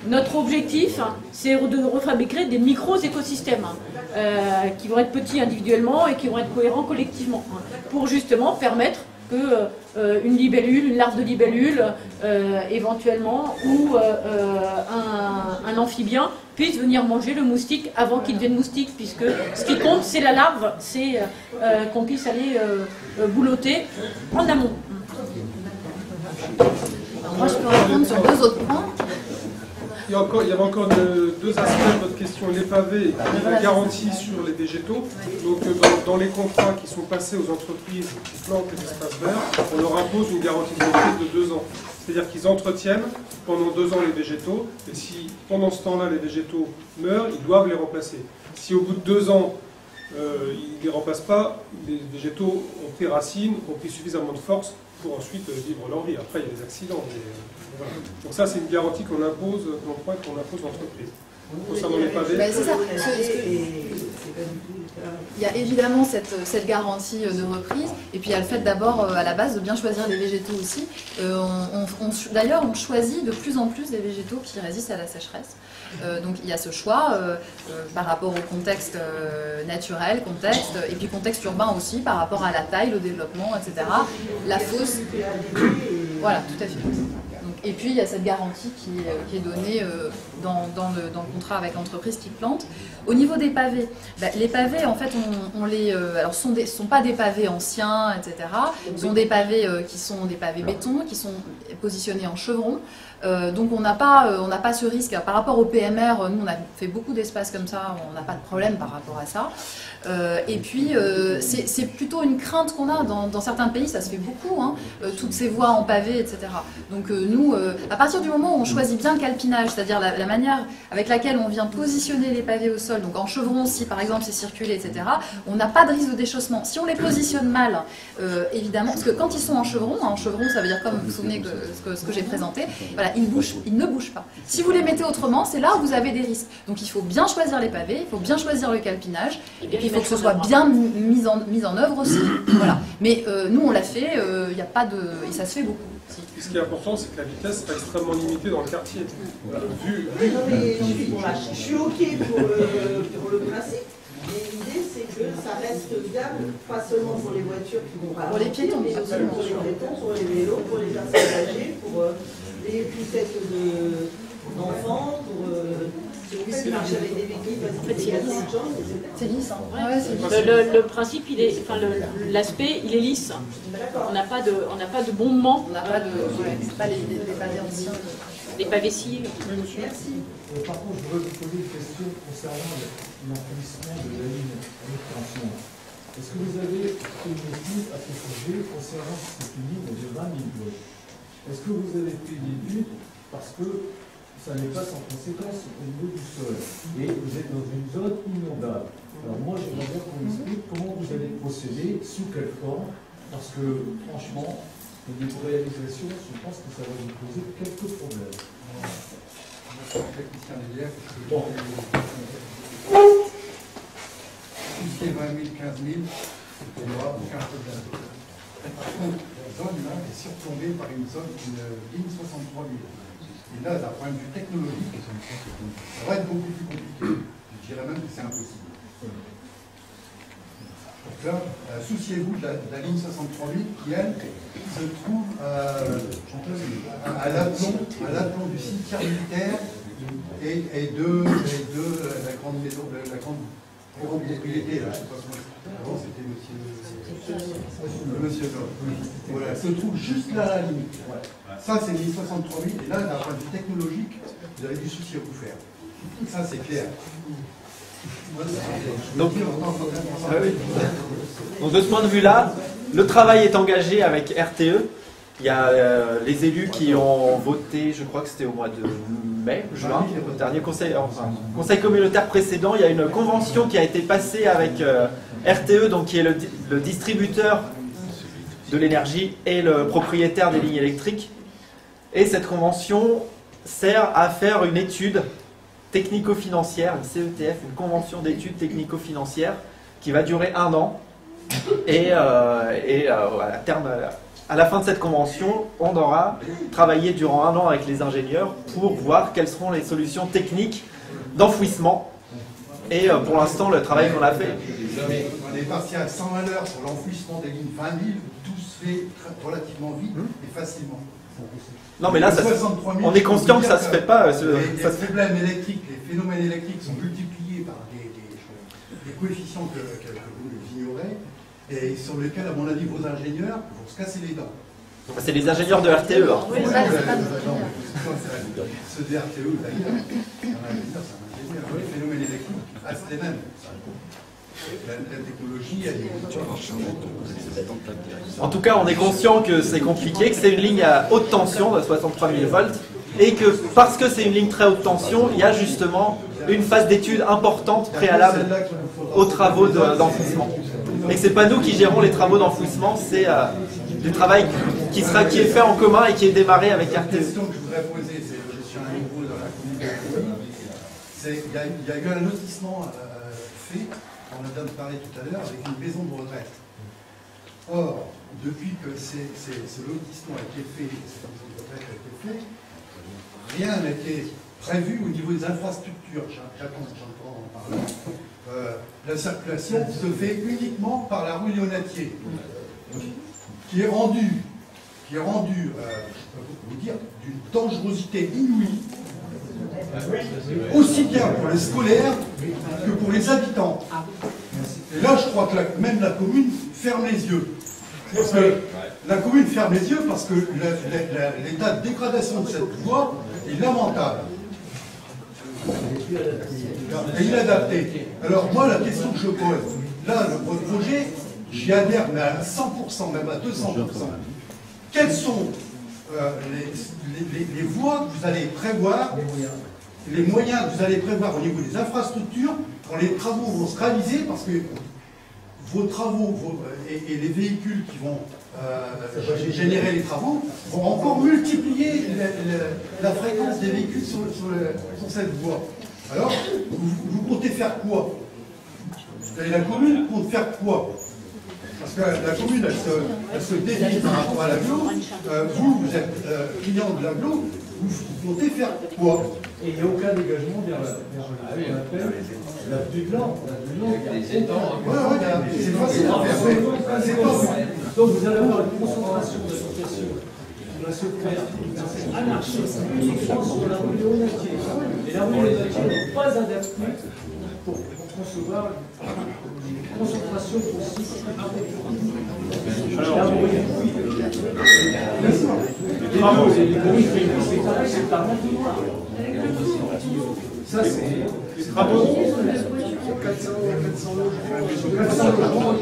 Notre objectif, c'est de refabriquer des micro-écosystèmes qui vont être petits individuellement et qui vont être cohérents collectivement, pour justement permettre que une libellule, une larve de libellule, éventuellement, ou un amphibien puisse venir manger le moustique avant qu'il devienne moustique, puisque ce qui compte, c'est la larve, c'est qu'on puisse aller boulotter en amont. Alors moi, je peux répondre sur 2 autres points. Il y avait encore 2 aspects de votre question, les pavés et la garantie sur les végétaux. Donc dans les contrats qui sont passés aux entreprises qui plantent les espaces verts, on leur impose une garantie de reprise de 2 ans. C'est-à-dire qu'ils entretiennent pendant 2 ans les végétaux, et si pendant ce temps-là les végétaux meurent, ils doivent les remplacer. Si au bout de 2 ans, ils ne les remplacent pas, les végétaux ont pris racine, ont pris suffisamment de force pour ensuite vivre leur vie. Après, il y a des accidents. Mais, voilà. Donc ça, c'est une garantie qu'on impose, qu'on impose aux entreprises. Concernant les pavés... C'est ça. Il y a évidemment cette garantie de reprise, et puis il y a le fait d'abord, à la base, de bien choisir les végétaux aussi. D'ailleurs, on choisit de plus en plus les végétaux qui résistent à la sécheresse. Donc il y a ce choix par rapport au contexte naturel, et puis contexte urbain aussi, par rapport à la taille, le développement, etc. La fosse, voilà, tout à fait. Donc, et puis il y a cette garantie qui est donnée dans le contrat avec l'entreprise qui plante. Au niveau des pavés, les pavés, en fait, alors sont pas des pavés anciens, etc. Ce sont des pavés qui sont des pavés béton, qui sont positionnés en chevron. Donc on n'a pas ce risque. Par rapport au PMR, nous on a fait beaucoup d'espace comme ça, on n'a pas de problème par rapport à ça. Et puis c'est plutôt une crainte qu'on a dans certains pays, ça se fait beaucoup, hein, toutes ces voies en pavé, etc. Donc nous, à partir du moment où on choisit bien le calpinage, c'est-à-dire la manière avec laquelle on vient positionner les pavés au sol, donc en chevron si par exemple c'est circulé, etc., on n'a pas de risque de déchaussement. Si on les positionne mal, évidemment, parce que quand ils sont en chevron ça veut dire, comme vous vous souvenez ce que j'ai présenté, voilà, ils ne bougent pas. Si vous les mettez autrement, c'est là où vous avez des risques. Donc il faut bien choisir les pavés, il faut bien choisir le calpinage, et puis il faut que ce soit bien mis en œuvre aussi. Voilà. Mais nous on l'a fait, il n'y a pas de... et ça se fait beaucoup. Ce qui est important, c'est que la vitesse sera extrêmement limitée dans le quartier. Je suis OK pour le principe. Mais l'idée, c'est que ça reste viable, pas seulement pour les voitures qui vont pour les piétons, mais aussi pour les piétons, pour les vélos, pour les personnes âgées, pour les poussettes d'enfants, pour si vous faites marcher avec des béquilles, parce qu'il y a beaucoup de gens. C'est lisse, hein. Ouais, c'est lisse. Le principe, l'aspect, il est lisse. On n'a pas de bombement. On n'a pas c'est pas les pavés anciens. Les pavés sciés. Merci. Par contre, je voudrais vous poser une question concernant l'emplissement de la ligne d'électrification. Est-ce que vous avez fait une étude à ce sujet concernant cette ligne de 20 000 volts? Est-ce que vous avez fait une étude parce que ça n'est pas sans conséquence au niveau du sol et vous êtes dans une zone inondable? Alors moi, j'aimerais bien qu'on m'explique comment vous allez procéder, sous quelle forme, parce que franchement, au niveau de réalisation, je pense que ça va vous poser quelques problèmes. Bon. Si c'est 20 000, 15 000, il n'y aura aucun problème. Par contre, la zone là est surplombée par une zone, une ligne 63 000. Et là, d'un point de vue technologique, ça va être beaucoup plus compliqué. Je dirais même que c'est impossible. Donc là, souciez-vous de la ligne 63 000 qui, elle, se trouve à l'aplomb du cimetière militaire et de la grande maison, la grande propriété, là, je ne sais pas comment avant c'était Monsieur voilà, se trouve juste là à la limite. Voilà. Ça c'est ligne 63 000 et là d'un point de vue technologique, vous avez du souci à vous faire. Ça c'est clair. Donc de ce point de vue-là, le travail est engagé avec RTE. Il y a les élus qui ont voté, je crois que c'était au mois de mai, juin, au dernier conseil communautaire précédent. Il y a une convention qui a été passée avec RTE, donc qui est le distributeur de l'énergie est le propriétaire des lignes électriques. Et cette convention sert à faire une étude technico-financière, une CETF, une convention d'études technico-financières, qui va durer 1 an. Et à la fin de cette convention, on aura travaillé durant 1 an avec les ingénieurs pour voir quelles seront les solutions techniques d'enfouissement. Et pour l'instant, le travail qu'on a fait... Mais on est parti à 100 à l'heure sur l'enfouissement des lignes 20 000, où tout se fait relativement vite et facilement. Non, mais là, on est conscient que ça ne se fait pas. Les problèmes électriques, les phénomènes électriques sont multipliés par des coefficients que vous ignorez, et sur lesquels, à mon avis, vos ingénieurs vont se casser les dents. C'est les ingénieurs de RTE. Hein. Oui, ceux de RTE, d'ailleurs, c'est un ingénieur. Les phénomènes électriques restent les mêmes. La technologie, elle est... En tout cas, on est conscient que c'est compliqué, que c'est une ligne à haute tension de 63 000 volts, et que parce que c'est une ligne très haute tension, il y a justement une phase d'étude importante préalable aux travaux d'enfouissement. Et que ce n'est pas nous qui gérons les travaux d'enfouissement, c'est du travail qui est fait en commun et qui est démarré avec RTE. La question que je voudrais poser, c'est je suis un nouveau dans la commune, c'est qu'il y a eu un lotissement fait, on en a parlé tout à l'heure, avec une maison de retraite. Or, depuis que ce lotissement a été fait, cette maison de retraite a été fait, rien n'a été prévu au niveau des infrastructures. J'entends en parler. La circulation se fait uniquement par la rue Léonatier, qui est rendue, je peux vous dire, d'une dangerosité inouïe, aussi bien pour les scolaires que pour les habitants. Et là, je crois que même la commune ferme les yeux. Parce que la commune ferme les yeux parce que l'état de dégradation de cette voie est lamentable. Et inadapté. Alors moi, la question que je pose, là, votre projet, j'y adhère, mais à 100%, même à 200%. Quelles sont les voies que vous allez prévoir, les moyens que vous allez prévoir au niveau des infrastructures quand les travaux vont se réaliser, parce que vos travaux et les véhicules qui vont générer les travaux vont encore multiplier la fréquence des véhicules sur cette voie. Alors, vous comptez faire quoi? Et la commune compte faire quoi? Parce que la commune, elle se dévie par rapport à l'agglo. Vous êtes client de l'agglo, vous comptez faire quoi? Et il n'y a aucun dégagement vers ce qu'on appelle la vue de l'an. C'est facile à faire. Donc vous allez avoir une concentration d'habitation qui va se faire anarchique uniquement sur la rue Léonatier. Et la rue Léonatier n'est pas adaptée pour concevoir une concentration aussi importante. Les travaux, c'est pas maintenant. Ça, c'est les travaux. 400 logements.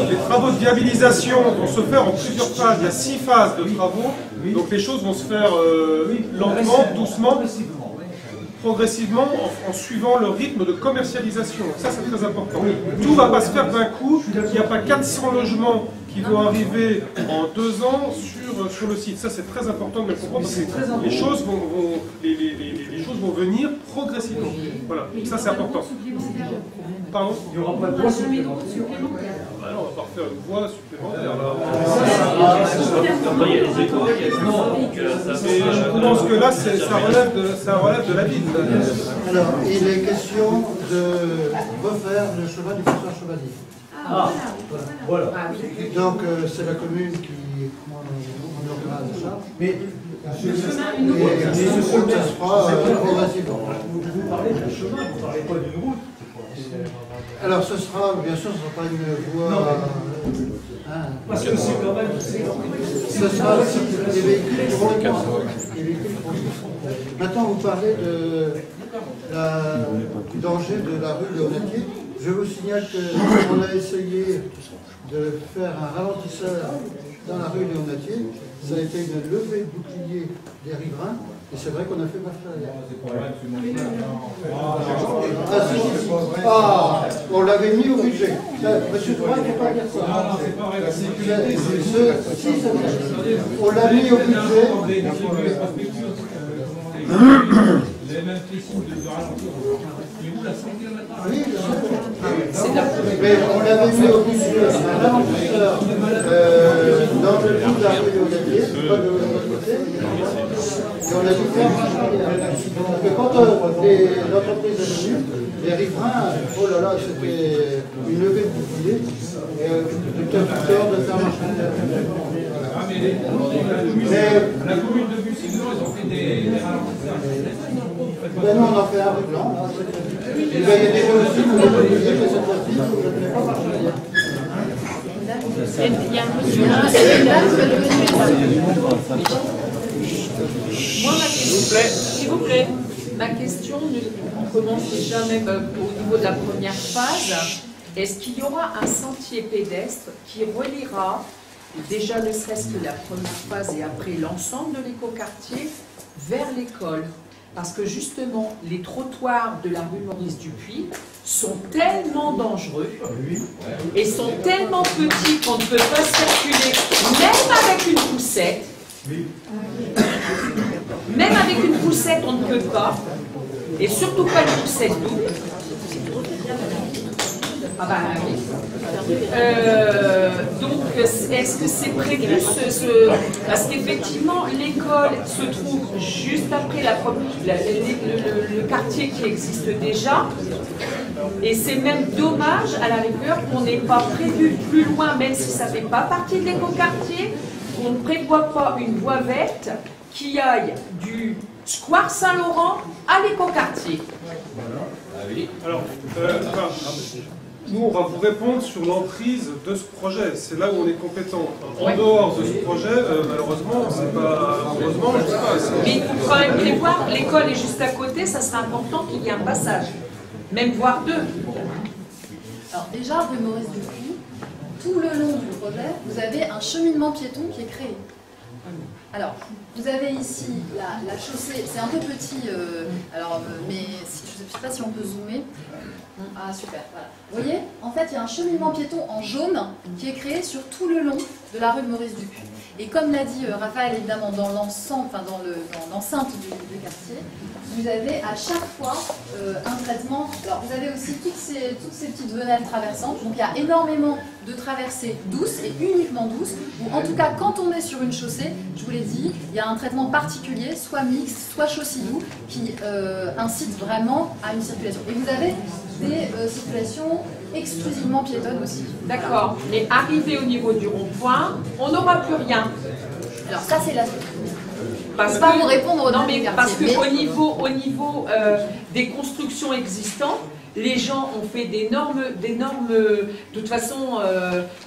Les travaux de viabilisation vont se faire en plusieurs phases. Il y a 6 phases de travaux. Donc les choses vont se faire lentement, doucement, progressivement, en suivant le rythme de commercialisation. Ça, c'est très important. Tout ne va pas se faire d'un coup. Il n'y a pas 400 logements qui vont arriver en 2 ans sur le site. Ça, c'est très important de le comprendre parce que les choses vont venir progressivement. Voilà, ça, c'est important. Pardon? Il n'y aura pas de voie supplémentaire. On va pas refaire une voie supplémentaire. Je pense que là, ça relève de la ville. Alors, il est question de refaire le chemin du passage Chevalier. Ah, voilà. Donc, c'est la commune qui en organise ça. Mais ce sera progressivement. Vous parlez d'un chemin, vous ne parlez pas d'une route. Alors, ce sera, bien sûr, ce ne sera pas une voie. Parce que c'est quand même. Ce sera des véhicules qui vont être. Maintenant, vous parlez du danger de la rue Léonatier. Je vous signale qu'on a essayé de faire un ralentisseur dans la rue Léonatier. Ça a été une levée de bouclier des riverains. Et c'est vrai qu'on a fait marche arrière. On l'avait mis au budget. Monsieur Touraine, il ne faut pas dire ça. Non, c'est pas vrai. La sécurité, on l'a mis au budget. Les mêmes signes de ralentir. Mais où la 100 km/h? Oui, mais on l'avait mis au budget. Un amortisseur dans le bout de la rue au Gatier, pas de l'autre côté. Et on a dû faire marche arrière. Parce que quand l'entreprise est venue, les riverains, oh là là, c'était une levée de bouclier. Et le conducteur de faire marche arrière. La commune de Bucy-Nord, ils ont fait des ralentisseurs. Ben nous, on en fait un rue blanc. Il y a des gens aussi qui nous ont dit que cette fois-ci, je ne vais pas marcher arrière. Il y a un monsieur là. Moi, ma question, s'il vous plaît, ma question, on commence déjà même au niveau de la première phase. Est-ce qu'il y aura un sentier pédestre qui reliera déjà ne serait-ce que la première phase et après l'ensemble de l'écoquartier vers l'école? Parce que justement, les trottoirs de la rue Maurice Dupuis sont tellement dangereux et sont tellement petits qu'on ne peut pas circuler, même avec une poussette. Même avec une poussette, on ne peut pas. Et surtout pas une poussette double. Ah bah oui. Donc, est-ce que c'est prévu parce qu'effectivement, l'école se trouve juste après le quartier qui existe déjà. Et c'est même dommage, à la rigueur, qu'on n'ait pas prévu plus loin, même si ça ne fait pas partie de l'écoquartier, qu'on ne prévoit pas une voie verte qui aille du Square Saint-Laurent à l'écoquartier. Alors, nous, on va vous répondre sur l'emprise de ce projet. C'est là où on est compétent. En dehors de ce projet, malheureusement, c'est pas. Heureusement, je sais pas. Mais il faut quand même les voir. L'école est juste à côté, ça serait important qu'il y ait un passage. Même voire deux. Alors déjà, rue Maurice Dupuis, tout le long du projet, vous avez un cheminement piéton qui est créé. Alors, vous avez ici la chaussée, c'est un peu petit, mais je ne sais pas si on peut zoomer. Ah super, voilà. Vous voyez, en fait, il y a un cheminement piéton en jaune qui est créé sur tout le long de la rue Maurice Dupuis. Et comme l'a dit Raphaël, évidemment, dans l'enceinte, enfin dans l'enceinte du quartier, vous avez à chaque fois un traitement. Alors vous avez aussi toutes ces petites venelles traversantes, donc il y a énormément de traversées douces et uniquement douces, ou en tout cas quand on est sur une chaussée, je vous l'ai dit, il y a un traitement particulier, soit mixte, soit chaussillou, qui incite vraiment à une circulation. Et vous avez des circulations exclusivement piétonnes aussi. D'accord, mais arrivé au niveau du rond-point, on n'aura plus rien. Alors ça c'est la... Parce je ne peux pas vous répondre au nom du quartier. Parce qu'au niveau des constructions existantes, les gens ont fait d'énormes... De toute façon,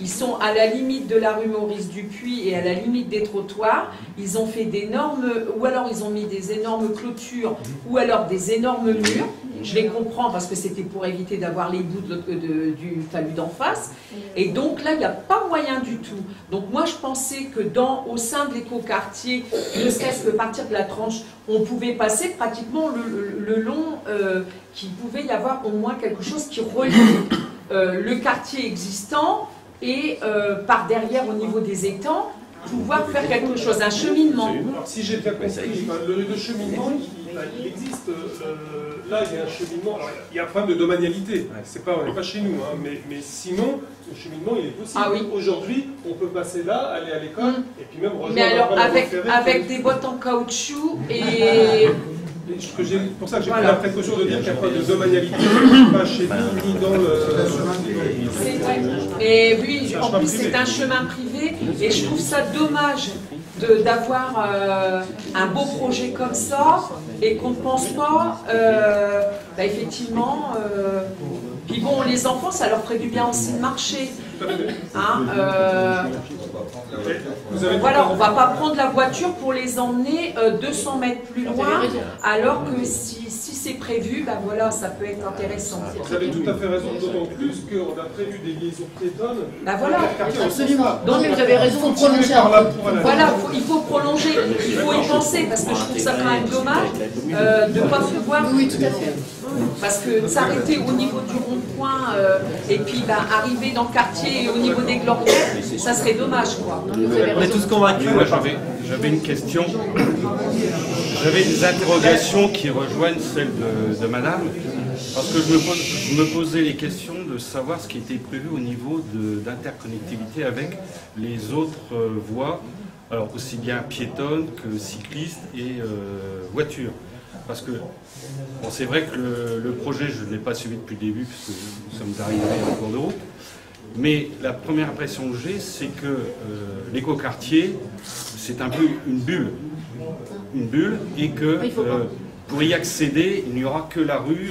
ils sont à la limite de la rue Maurice Dupuis et à la limite des trottoirs. Ils ont fait d'énormes... Ou alors ils ont mis des énormes clôtures, ou alors des énormes murs. Je les comprends parce que c'était pour éviter d'avoir les bouts du talus d'en face. Et donc là, il n'y a pas moyen du tout. Donc moi, je pensais que au sein de l'écoquartier, ne serait-ce que partir de la tranche, on pouvait passer pratiquement le long, qu'il pouvait y avoir au moins quelque chose qui relie le quartier existant et par derrière, au niveau des étangs, pouvoir faire quelque chose, un cheminement. Alors, si j'ai bien compris, le cheminement, il existe. Là, il y a un cheminement. Alors, il y a un problème de domanialité. On n'est pas chez nous, hein, mais sinon, le cheminement, il est possible. Ah oui. Aujourd'hui, on peut passer là, aller à l'école, et puis même rejoindre. Mais alors, avec des bottes en caoutchouc et... C'est pour ça que j'ai pris la précaution de dire qu'il n'y a pas de domanialité, pas chez nous, ni dans le... C'est vrai. Et oui, en plus, c'est un chemin privé, et je trouve ça dommage d'avoir un beau projet comme ça, et qu'on ne pense pas, effectivement... Puis bon, les enfants, ça leur ferait du bien aussi de marcher. Hein, voilà, on ne va pas prendre la voiture pour les emmener 200 mètres plus loin, alors que si c'est prévu, ben voilà, ça peut être intéressant. Vous avez tout à fait raison, d'autant plus qu'on a prévu des liaisons piétonnes. Ben voilà, absolument. Donc vous avez raison de prolonger. Voilà, il faut prolonger, il faut y penser, parce que je trouve ça quand même dommage de ne pas prévoir. Oui, tout à fait. Parce que s'arrêter au niveau du rond-point et puis arriver dans le quartier et au niveau des Glorieuses, ça serait dommage, quoi. On est tous convaincus. Moi, j'avais une question. J'avais des interrogations qui rejoignent celles de madame, parce que je me posais les questions de savoir ce qui était prévu au niveau d'interconnectivité avec les autres voies, alors aussi bien piétonnes que cyclistes et voitures. Parce que bon, c'est vrai que le projet, je ne l'ai pas suivi depuis le début, puisque nous sommes arrivés en cours de route. Mais la première impression que j'ai, c'est que l'écoquartier, c'est un peu une bulle. Une bulle, et que pour y accéder, il n'y aura que la rue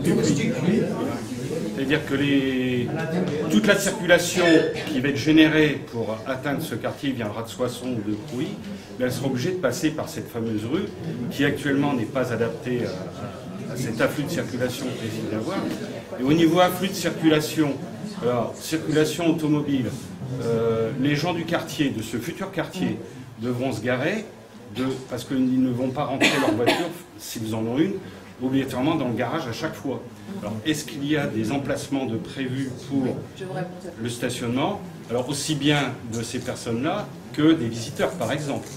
du Puy. C'est-à-dire que toute la circulation qui va être générée pour atteindre ce quartier viendra de Soissons ou de Prouy, mais elle sera obligée de passer par cette fameuse rue qui actuellement n'est pas adaptée à cet afflux de circulation qu'il essaie d'avoir. Et au niveau afflux de circulation, alors circulation automobile, les gens du quartier, de ce futur quartier, devront se garer parce qu'ils ne vont pas rentrer leur voiture, s'ils en ont une, obligatoirement dans le garage à chaque fois. Alors, est-ce qu'il y a des emplacements de prévus pour le stationnement, alors aussi bien de ces personnes-là que des visiteurs, par exemple?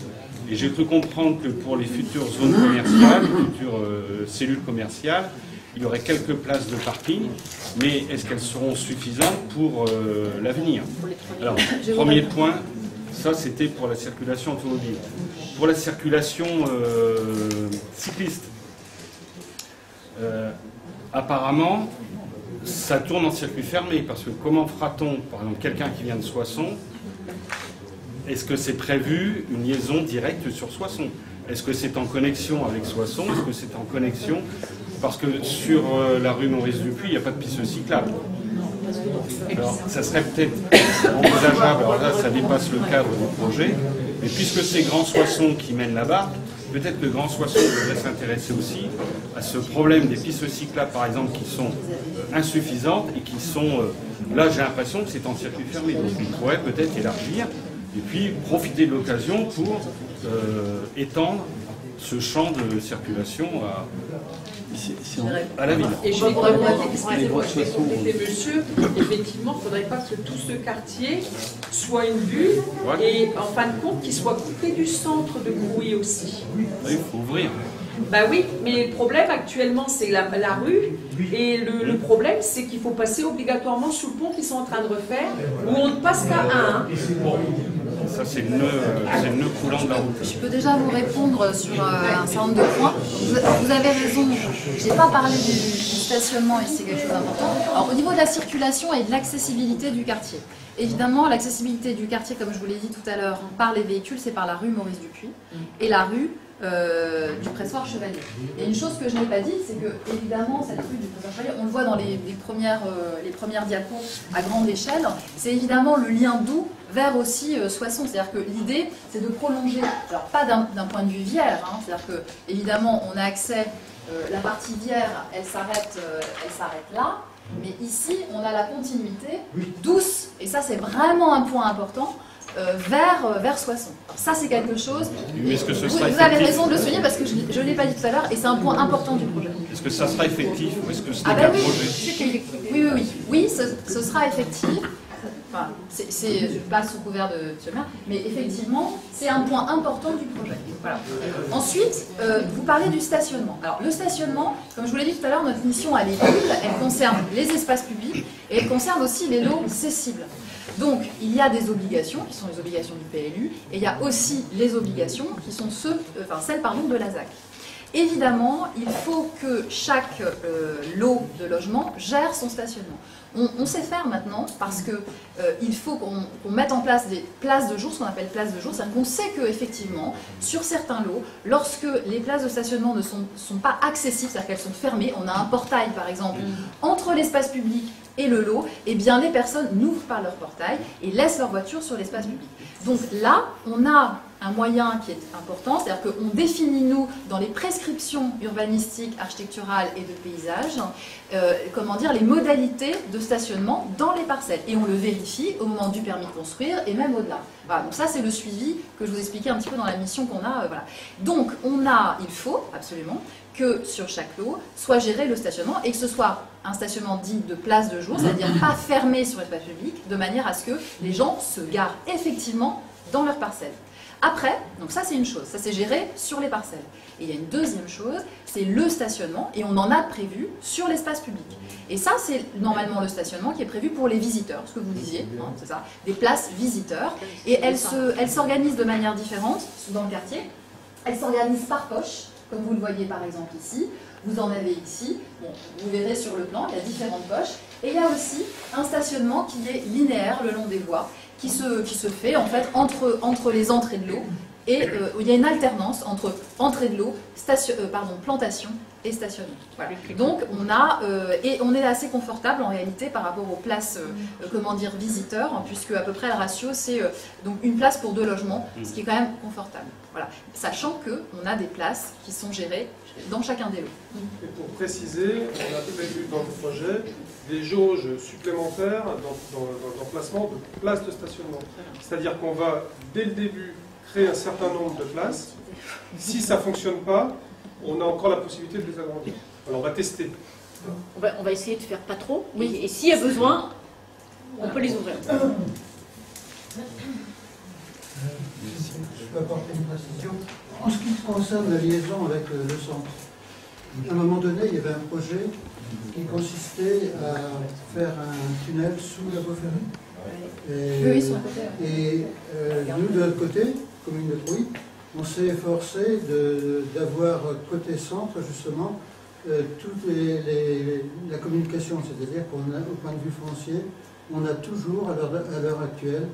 Et j'ai cru comprendre que pour les futures zones commerciales, futures cellules commerciales, il y aurait quelques places de parking, mais est-ce qu'elles seront suffisantes pour l'avenir? Alors, premier point, ça c'était pour la circulation automobile. Pour la circulation cycliste, apparemment, ça tourne en circuit fermé, parce que comment fera-t-on, par exemple, quelqu'un qui vient de Soissons, est-ce que c'est prévu une liaison directe sur Soissons? Est-ce que c'est en connexion avec Soissons? Est-ce que c'est en connexion? Parce que sur la rue Maurice-Dupuy, il n'y a pas de piste cyclable. Alors, ça serait peut-être envisageable, alors là, ça dépasse le cadre du projet, mais puisque c'est Grand Soissons qui mène la barque, peut-être que Grand Soissons devrait s'intéresser aussi à ce problème des pistes cyclables, par exemple, qui sont insuffisantes et qui sont... là, j'ai l'impression que c'est en circuit fermé, donc on pourrait peut-être élargir et puis profiter de l'occasion pour étendre ce champ de circulation à la ville. Et je vais compléter monsieur, effectivement, il ne faudrait pas que tout ce quartier soit une bulle et en fin de compte qu'il soit coupé du centre de Prouy aussi. Il faut ouvrir. Bah oui, mais le problème actuellement c'est la rue et le problème c'est qu'il faut passer obligatoirement sous le pont qu'ils sont en train de refaire où on ne passe qu'à un. Ça c'est le nœud coulant de la route. Je peux déjà vous répondre sur un certain nombre de points. Vous avez raison, je n'ai pas parlé du stationnement et c'est quelque chose d'important. Alors au niveau de la circulation et de l'accessibilité du quartier. Évidemment, l'accessibilité du quartier, comme je vous l'ai dit tout à l'heure, par les véhicules, c'est par la rue Maurice-Dupuy et la rue du pressoir Chevalier. Et une chose que je n'ai pas dit, c'est que évidemment cette rue du pressoir Chevalier, on le voit dans les premières diapos à grande échelle, c'est évidemment le lien doux vers aussi Soissons. C'est-à-dire que l'idée, c'est de prolonger, alors pas d'un point de vue vière, hein, c'est-à-dire que évidemment on a accès, la partie vière, elle s'arrête là, mais ici on a la continuité douce, et ça c'est vraiment un point important, vers Soissons. Ça c'est quelque chose, vous avez raison de le souligner parce que je ne l'ai pas dit tout à l'heure et c'est un point important du projet. Est-ce que ça sera effectif ou est-ce que ce n'est qu'un projet? Oui, ce sera effectif. Enfin, c'est pas sous couvert de Thierry, mais effectivement, c'est un point important du projet. Voilà. Ensuite, vous parlez du stationnement. Alors, le stationnement, comme je vous l'ai dit tout à l'heure, notre mission, elle est double. Elle concerne les espaces publics et elle concerne aussi les lots cessibles. Donc, il y a des obligations, qui sont les obligations du PLU, et il y a aussi les obligations qui sont celles de la ZAC. Évidemment, il faut que chaque lot de logement gère son stationnement. On sait faire maintenant parce que il faut qu'on mette en place des places de jour, ce qu'on appelle places de jour. C'est-à-dire qu'on sait qu'effectivement, sur certains lots, lorsque les places de stationnement ne sont pas accessibles, c'est-à-dire qu'elles sont fermées, on a un portail par exemple entre l'espace public et le lot, eh bien les personnes n'ouvrent pas leur portail et laissent leur voiture sur l'espace public. Donc là, on a un moyen qui est important, c'est-à-dire qu'on définit, nous, dans les prescriptions urbanistiques, architecturales et de paysage, comment dire, les modalités de stationnement dans les parcelles. Et on le vérifie au moment du permis de construire et même au-delà. Voilà, donc ça, c'est le suivi que je vous expliquais un petit peu dans la mission qu'on a. Voilà. Donc, il faut absolument que sur chaque lot soit géré le stationnement et que ce soit un stationnement dit de place de jour, c'est-à-dire pas fermé sur l'espace public, de manière à ce que les gens se garent effectivement dans leur parcelle. Après, donc ça c'est une chose, ça c'est géré sur les parcelles. Et il y a une deuxième chose, c'est le stationnement, et on en a prévu sur l'espace public. Et ça c'est normalement le stationnement qui est prévu pour les visiteurs, ce que vous disiez, hein, c'est ça, des places visiteurs. Et elles s'organisent de manière différente dans le quartier. Elles s'organisent par poche, comme vous le voyez par exemple ici. Vous en avez ici, bon, vous verrez sur le plan, il y a différentes poches. Et il y a aussi un stationnement qui est linéaire le long des voies, qui se fait en fait entre les entrées de l'eau, et il y a une alternance entre entrée de l'eau, plantation et stationnement. Voilà. Donc on est assez confortable en réalité par rapport aux places visiteurs, puisque à peu près le ratio c'est donc une place pour 2 logements, ce qui est quand même confortable. Voilà. Sachant qu'on a des places qui sont gérées dans chacun des lots. Et pour préciser, on a prévu dans le projet des jauges supplémentaires dans l'emplacement de places de stationnement. C'est-à-dire qu'on va, dès le début, créer un certain nombre de places. Si ça ne fonctionne pas, on a encore la possibilité de les agrandir. Alors on va tester. On va essayer de faire pas trop, oui. Et s'il y a besoin, on peut les ouvrir. Je peux apporter une précision. En ce qui concerne la liaison avec le centre, à un moment donné, il y avait un projet qui consistait à faire un tunnel sous la voie ferrée. Oui, sur le côté. Et nous, de notre côté, commune de Trouy, on s'est efforcé d'avoir côté centre, justement, toute la communication. C'est-à-dire qu'au point de vue foncier, on a toujours, à l'heure actuelle,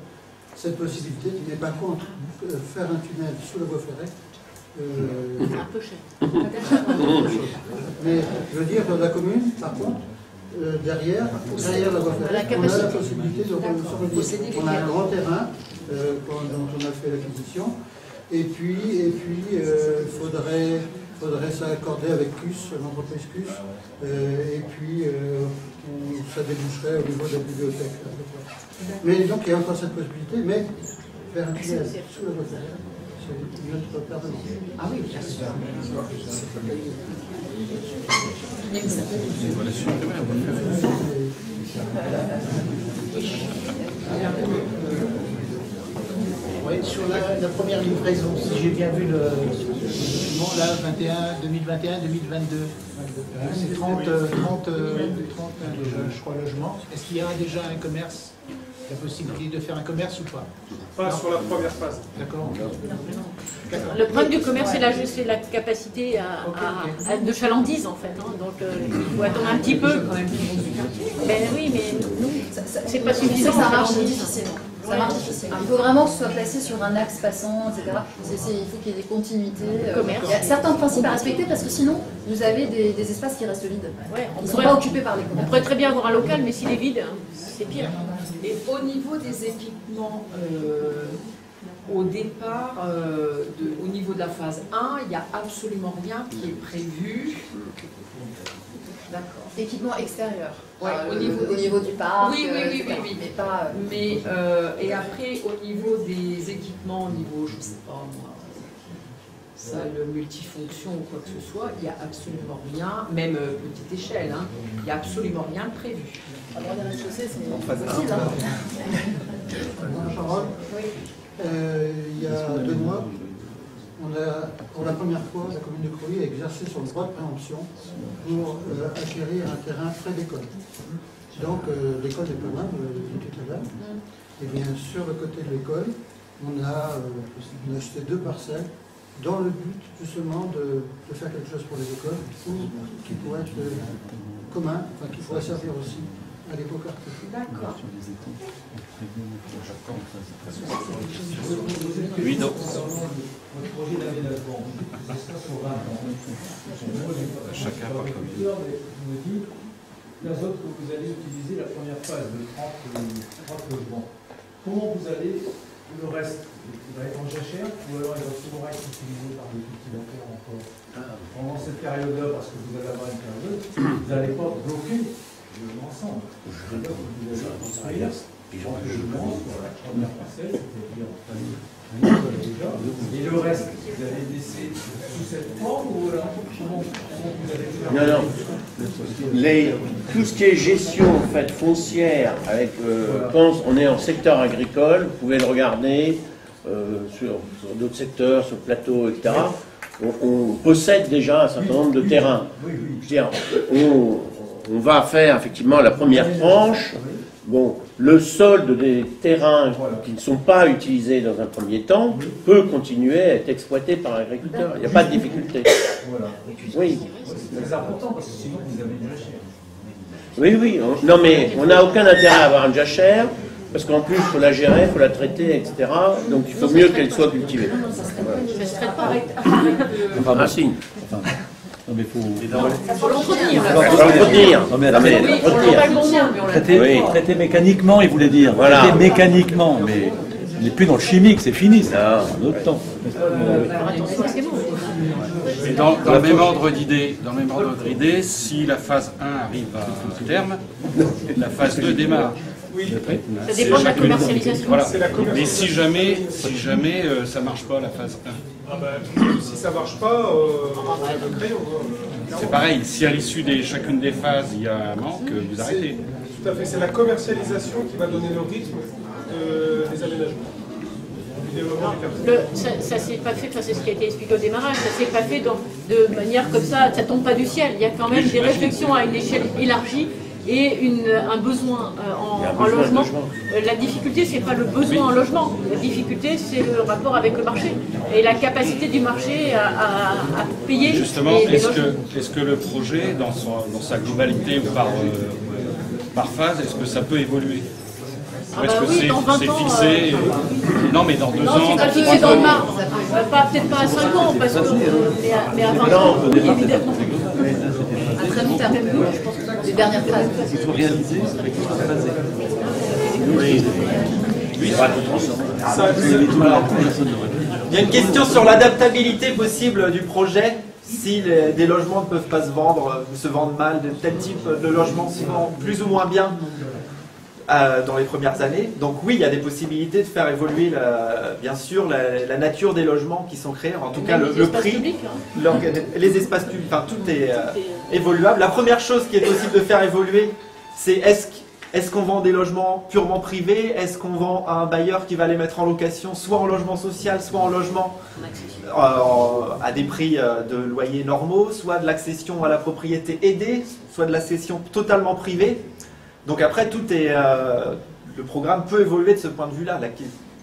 cette possibilité qui n'est pas contre faire un tunnel sous la voie ferrée. C'est un peu cher. Mais je veux dire, dans la commune, par contre, derrière la voie ferrée, on a la possibilité de se relier. On a un grand terrain dont on a fait l'acquisition, et puis faudrait s'accorder avec CUS, l'entreprise CUS, et puis ça déboucherait au niveau de la bibliothèque. Mais donc il y a encore cette possibilité, mais faire un tunnel sous la voie ferrée, c'est notre paire de manches. Ah oui, bien sûr. Oui, sur la première livraison, si j'ai bien vu le document, là, 2021-2022, c'est 30 je crois, logements. Est-ce qu'il y a déjà un commerce, la possibilité de faire un commerce ou pas? Pas sur la première phase. D'accord. Le problème du commerce, c'est la capacité de chalandise, en fait. Hein. Donc, il faut attendre un petit peu. Ben oui, mais nous, c'est pas suffisant. Ça marche difficilement. Ça marche difficilement. Il faut vraiment que ce soit placé sur un axe passant, etc. Il faut qu'il y ait des continuités. Il y a certains principes à respecter parce que sinon, vous avez des espaces qui restent vides. Ouais, ils ne sont pas occupés par les commerces. On pourrait très bien avoir un local, mais s'il est vide, c'est pire. Et au niveau des équipements, au départ, au niveau de la phase 1, il n'y a absolument rien qui est prévu. D'accord. Équipement extérieur. Ouais, au niveau du parc. Oui. Mais pas. Et après, au niveau des équipements, au niveau, je ne sais pas moi, salle multifonction ou quoi que ce soit, il n'y a absolument rien, même petite échelle, hein, il n'y a absolument rien de prévu. Avoir des rez-de-chaussée, c'est facile. Parole. Il y a 2 mois, on a, pour la première fois, la commune de Crouy a exercé son droit de préemption pour acquérir un terrain près d'école. Donc l'école n'est pas loin, je disais tout à l'heure. Et bien sur le côté de l'école, on a acheté 2 parcelles dans le but justement de faire quelque chose pour les écoles qui pourrait être commun, enfin qui pourrait servir aussi à l'éco-quartier. D'accord. Oui, non. Votre projet d'aménagement, c'est ça pour 20 ans. Chacun par commune. Vous me dites, l'azote que vous allez utiliser la première phase de 30 logements. Comment vous allez le reste, il va être en jachère, ou alors il va être utilisé par des cultivateurs encore pendant cette période-là, parce que vous allez avoir une période, vous n'allez pas bloquer l'ensemble. C'est-à-dire que vous allez construire, je pense, pour la première parcelle, c'est-à-dire déjà, et le reste, vous allez laisser sous cette forme, ou alors, comment vous allez faire? Non. Tout ce qui est gestion en fait, foncière, avec, quand on est en secteur agricole, vous pouvez le regarder sur d'autres secteurs, sur le plateau, etc. On possède déjà un certain nombre de terrains. Je veux dire, on va faire effectivement la première tranche. Bon, le solde des terrains qui ne sont pas utilisés dans un premier temps peut continuer à être exploité par l'agriculteur. Il n'y a pas de difficulté. Voilà. Oui. C'est important parce que sinon vous avez une jachère. Oui. Non, mais on n'a aucun intérêt à avoir une jachère, parce qu'en plus, il faut la gérer, il faut la traiter, etc. Donc il faut mieux qu'elle soit cultivée. Ça se traite pas. Ah si. Non, mais faut l'entretenir. Non, mais traiter mécaniquement, il voulait dire. Voilà. Traiter mécaniquement, mais il n'est plus dans le chimique, c'est fini, ça. Un autre temps. Et dans le même ordre d'idée, si la phase 1 arrive à terme, la phase 2 démarre. Oui. Ça dépend de la commercialisation. Voilà. Mais si jamais ça marche pas la phase 1. Ah bah, si ça marche pas, le crayon. C'est pareil, si à l'issue de chacune des phases il y a un manque, vous arrêtez. Tout à fait, c'est la commercialisation qui va donner le rythme des aménagements. Ça s'est pas fait, c'est ce qui a été expliqué au démarrage, ça s'est pas fait de manière comme ça tombe pas du ciel. Il y a quand même des réflexions à une échelle élargie et un besoin en logement. La difficulté, c'est pas le besoin en logement, la difficulté, c'est le rapport avec le marché et la capacité du marché à payer. Justement, est-ce que le projet, dans sa globalité ou par phase, est-ce que ça peut évoluer? Est-ce que c'est fixé Non, mais dans 2 ans. Non, c'est pas fixé dans le marbre. Peut-être pas à 5 ans, parce que, mais à 20 ans, oui, évidemment. À très long terme, je pense que les dernières phases. Il faut réaliser avec toute la phase. Oui. Il y a une question sur l'adaptabilité possible du projet. Si des logements ne peuvent pas se vendre, se vendent mal, de tel type de logement se vend plus ou moins bien dans les premières années. Donc oui, il y a des possibilités de faire évoluer, bien sûr, la nature des logements qui sont créés, en tout cas le prix, les espaces publics, enfin tout est évoluable. La première chose qui est possible de faire évoluer, c'est est-ce qu'on vend des logements purement privés? Est-ce qu'on vend à un bailleur qui va les mettre en location, soit en logement social, soit en logement à des prix de loyer normaux, soit de l'accession à la propriété aidée, soit de l'accession totalement privée. Donc après, le programme peut évoluer de ce point de vue-là.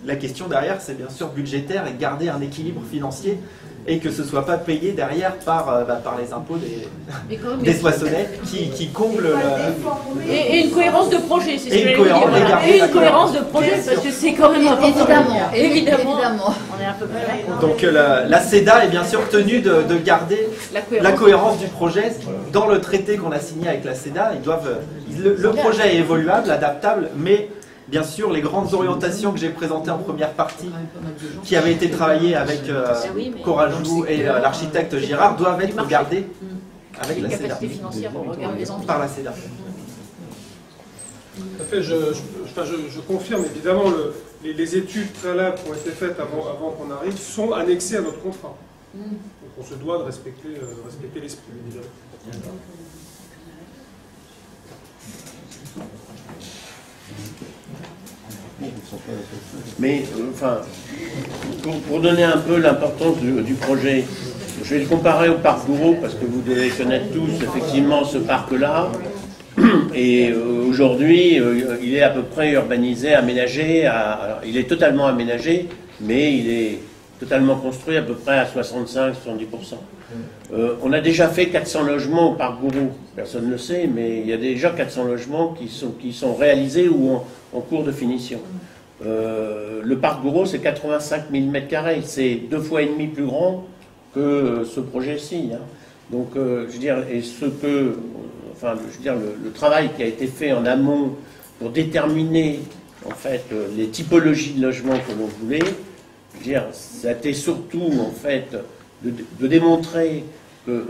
La question derrière, c'est bien sûr budgétaire et garder un équilibre financier et que ce ne soit pas payé derrière par les impôts des Soissonnais qui comblent... Et une cohérence de projet, c'est ce que Et une cohérence de projet, parce que c'est quand même important. Évidemment. On est un peu près là. Donc la CEDA est bien sûr tenue de garder la cohérence du projet. Dans le traité qu'on a signé avec la CEDA, le projet est évoluable, adaptable, mais bien sûr les grandes orientations que j'ai présentées en première partie, qui avaient été travaillées avec Corajou et l'architecte Girard, doivent être gardées avec la CEDA. Par la CEDA. Tout à fait, je confirme évidemment les études préalables qui ont été faites avant qu'on arrive sont annexées à notre contrat. Donc on se doit de respecter l'esprit, évidemment. Mais, enfin, pour donner un peu l'importance du projet, je vais le comparer au parc Gouraud, parce que vous devez connaître tous, effectivement, ce parc-là. Et aujourd'hui, il est à peu près urbanisé, aménagé. Il est totalement aménagé, mais il est totalement construit à peu près à 65-70%. On a déjà fait 400 logements au parc Gouraud. Personne ne le sait, mais il y a déjà 400 logements qui sont réalisés ou en cours de finition. Le parc Gouraud, c'est 85 000 m². C'est 2,5 fois plus grand que ce projet-ci. Hein. Donc, je veux dire, le travail qui a été fait en amont pour déterminer en fait, les typologies de logements que l'on voulait. Je veux dire, c'était surtout, en fait, de démontrer que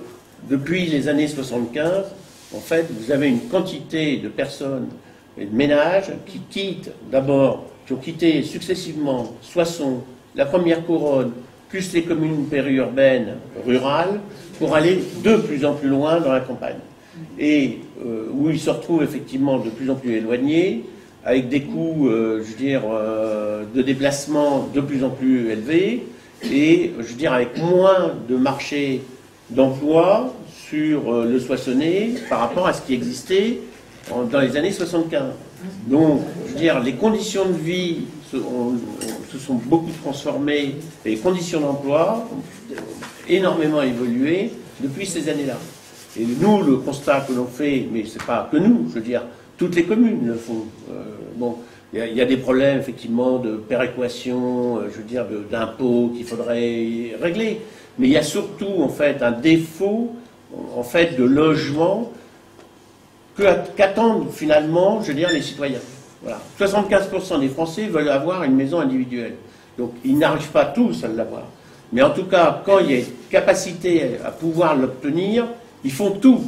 depuis les années 75, en fait, vous avez une quantité de personnes et de ménages qui quittent d'abord, qui ont quitté successivement Soissons, la première couronne, plus les communes périurbaines rurales, pour aller de plus en plus loin dans la campagne. Et où ils se retrouvent effectivement de plus en plus éloignés, avec des coûts, je veux dire, de déplacement de plus en plus élevés, et je veux dire, avec moins de marché d'emploi sur le Soissonnais par rapport à ce qui existait dans les années 75. Donc, je veux dire, les conditions de vie se sont beaucoup transformées, et les conditions d'emploi ont énormément évolué depuis ces années-là. Et nous, le constat que l'on fait, mais c'est pas que nous, je veux dire, toutes les communes le font. Bon, il y a des problèmes effectivement de péréquation, je veux dire, d'impôts qu'il faudrait régler. Mais il y a surtout en fait un défaut en fait de logement qu'attendent finalement, je veux dire, les citoyens. Voilà. 75% des Français veulent avoir une maison individuelle. Donc ils n'arrivent pas tous à l'avoir. Mais en tout cas, quand il y a une capacité à pouvoir l'obtenir, ils font tout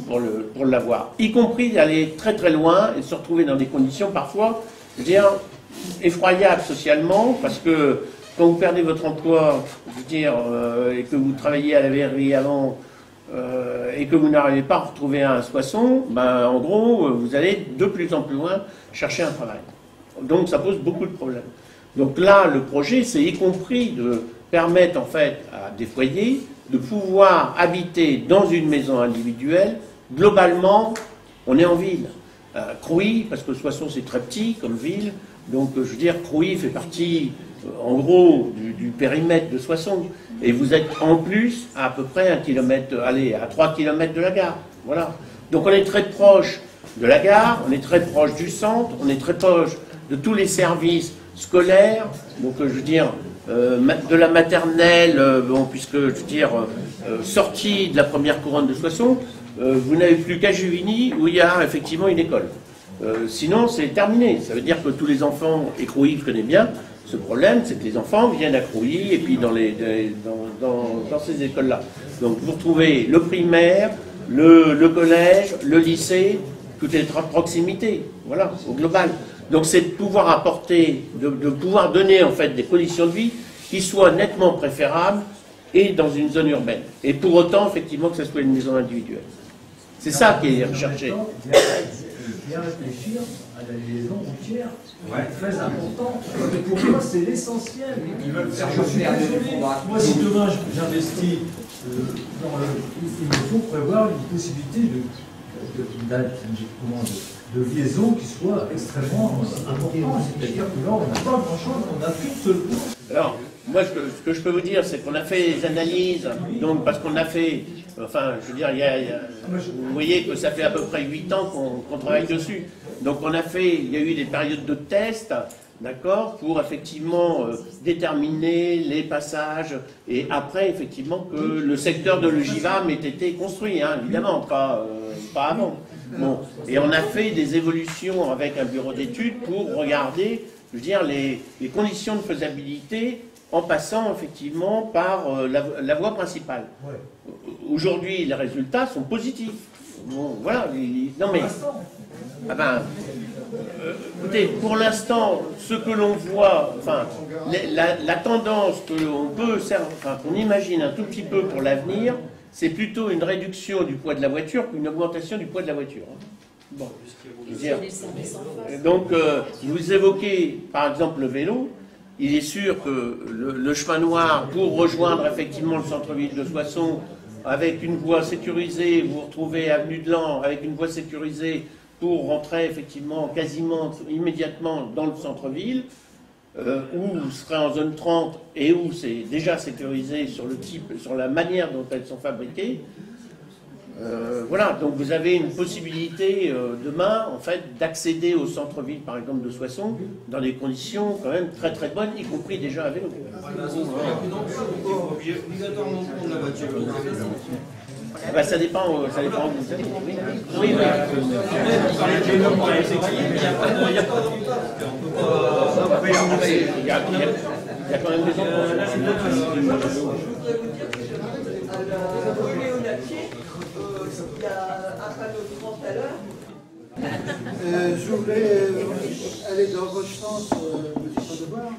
pour l'avoir, y compris d'aller très très loin et de se retrouver dans des conditions parfois, je veux dire, effroyables socialement, parce que quand vous perdez votre emploi, je veux dire, et que vous travaillez à la verrerie avant, et que vous n'arrivez pas à retrouver un Soissons, ben, en gros, vous allez de plus en plus loin chercher un travail. Donc ça pose beaucoup de problèmes. Donc là, le projet, c'est y compris de permettre en fait à des foyers de pouvoir habiter dans une maison individuelle. Globalement, on est en ville. Crouy, parce que Soissons c'est très petit comme ville, donc je veux dire, Crouy fait partie, en gros, du périmètre de Soissons. Et vous êtes en plus à peu près 1 kilomètre, allez, à 3 km de la gare. Voilà. Donc on est très proche de la gare, on est très proche du centre, on est très proche de tous les services scolaires, donc je veux dire, de la maternelle, bon, puisque je veux dire, sortie de la première couronne de Soissons, vous n'avez plus qu'à Juvigny où il y a effectivement une école. Sinon, c'est terminé. Ça veut dire que tous les enfants, et Crouy, je connais bien, ce problème, c'est que les enfants viennent à Crouy et puis dans ces écoles-là. Donc vous retrouvez le primaire, le collège, le lycée, tout est à proximité, voilà, au global. Donc c'est de pouvoir apporter, de pouvoir donner en fait des conditions de vie qui soient nettement préférables et dans une zone urbaine. Et pour autant, effectivement, que ce soit une maison individuelle. C'est ça qui est recherché. Bien réfléchir à la liaison routière, très important. Mais pour moi, c'est l'essentiel. Ils veulent faire moi, si demain j'investis dans le... Il me faut prévoir une possibilité de liaison qui soit extrêmement importante. C'est-à-dire que là, on n'a pas grand-chose, on a qu'une seule route. Alors, moi, ce que je peux vous dire, c'est qu'on a fait des analyses, donc parce qu'on a fait, enfin, je veux dire, vous voyez que ça fait à peu près 8 ans qu'on travaille dessus. Donc il y a eu des périodes de tests, d'accord, pour effectivement déterminer les passages, et après, effectivement, que le secteur de l'Ogivam ait été construit, hein, évidemment, pas avant. Bon. Et on a fait des évolutions avec un bureau d'études pour regarder, je veux dire, les conditions de faisabilité en passant effectivement par la voie principale. Ouais. Aujourd'hui, les résultats sont positifs. Bon, voilà. Non mais, ah ben, écoutez, pour l'instant, ce que l'on voit, enfin, la tendance que l'on peut, enfin, qu'on imagine un tout petit peu pour l'avenir, c'est plutôt une réduction du poids de la voiture qu'une augmentation du poids de la voiture. Bon. Donc, vous évoquez par exemple le vélo. Il est sûr que le chemin noir, pour rejoindre effectivement le centre-ville de Soissons, avec une voie sécurisée, vous vous retrouvez avenue de Lan, avec une voie sécurisée pour rentrer effectivement quasiment immédiatement dans le centre-ville, où vous serez en zone 30 et où c'est déjà sécurisé sur le type, sur la manière dont elles sont fabriquées. Voilà, donc vous avez une possibilité demain, en fait, d'accéder au centre-ville, par exemple, de Soissons, dans des conditions quand même très très bonnes, y compris déjà à vélo. Obligatoirement prendre la voiture. Ah bah, ça dépend où vous êtes. Oui, oui. Il n'y a pas de... il y a quand même des enfants. Rue Léonatier, il y a un panneau de 30 à l'heure. Je voulais aller dans votre sens, monsieur Padovar,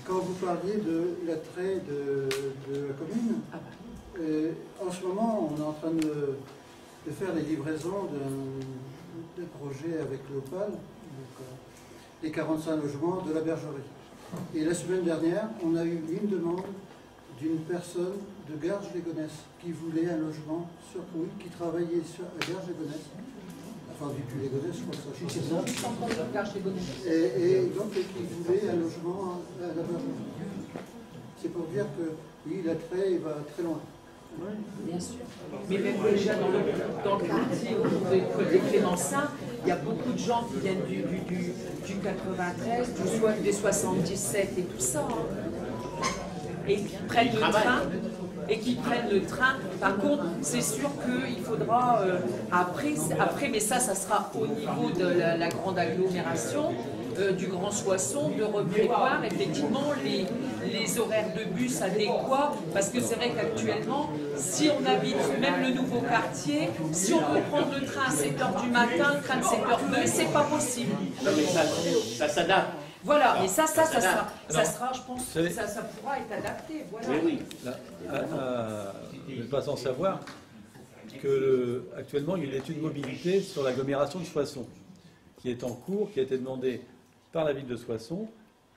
quand vous parliez de l'attrait de la commune. En ce moment, on est en train de faire les livraisons des projets avec l'Opal, les 45 logements de la bergerie. Et la semaine dernière, on a eu une demande d'une personne de Garges-les-Gonesse qui voulait un logement sur oui, qui travaillait à Garges-les-Gonesse. Enfin, depuis les Gonesse, je crois que ça change. Et donc, qui voulait un logement à la bergerie. C'est pour dire que, oui, l'attrait va très loin. Oui, bien sûr. Mais même déjà dans le quartier autour des Clémenceaux, il y a beaucoup de gens qui viennent du 93, des 77 et tout ça. Et qui prennent le train. Par contre, c'est sûr qu'il faudra après, mais ça sera au niveau de la grande agglomération, du Grand Soissons, de reprévoir effectivement les horaires de bus adéquats, parce que c'est vrai qu'actuellement, si on habite même le nouveau quartier, si on veut prendre le train à 7h du matin, le train de 7h02, c'est pas possible. Non mais ça s'adapte. Voilà, et ça sera, je pense, ça pourra être adapté. Voilà. Oui. Vous n'êtes pas sans savoir que actuellement il y a une étude de mobilité sur l'agglomération de Soissons qui est en cours, qui a été demandée par la ville de Soissons,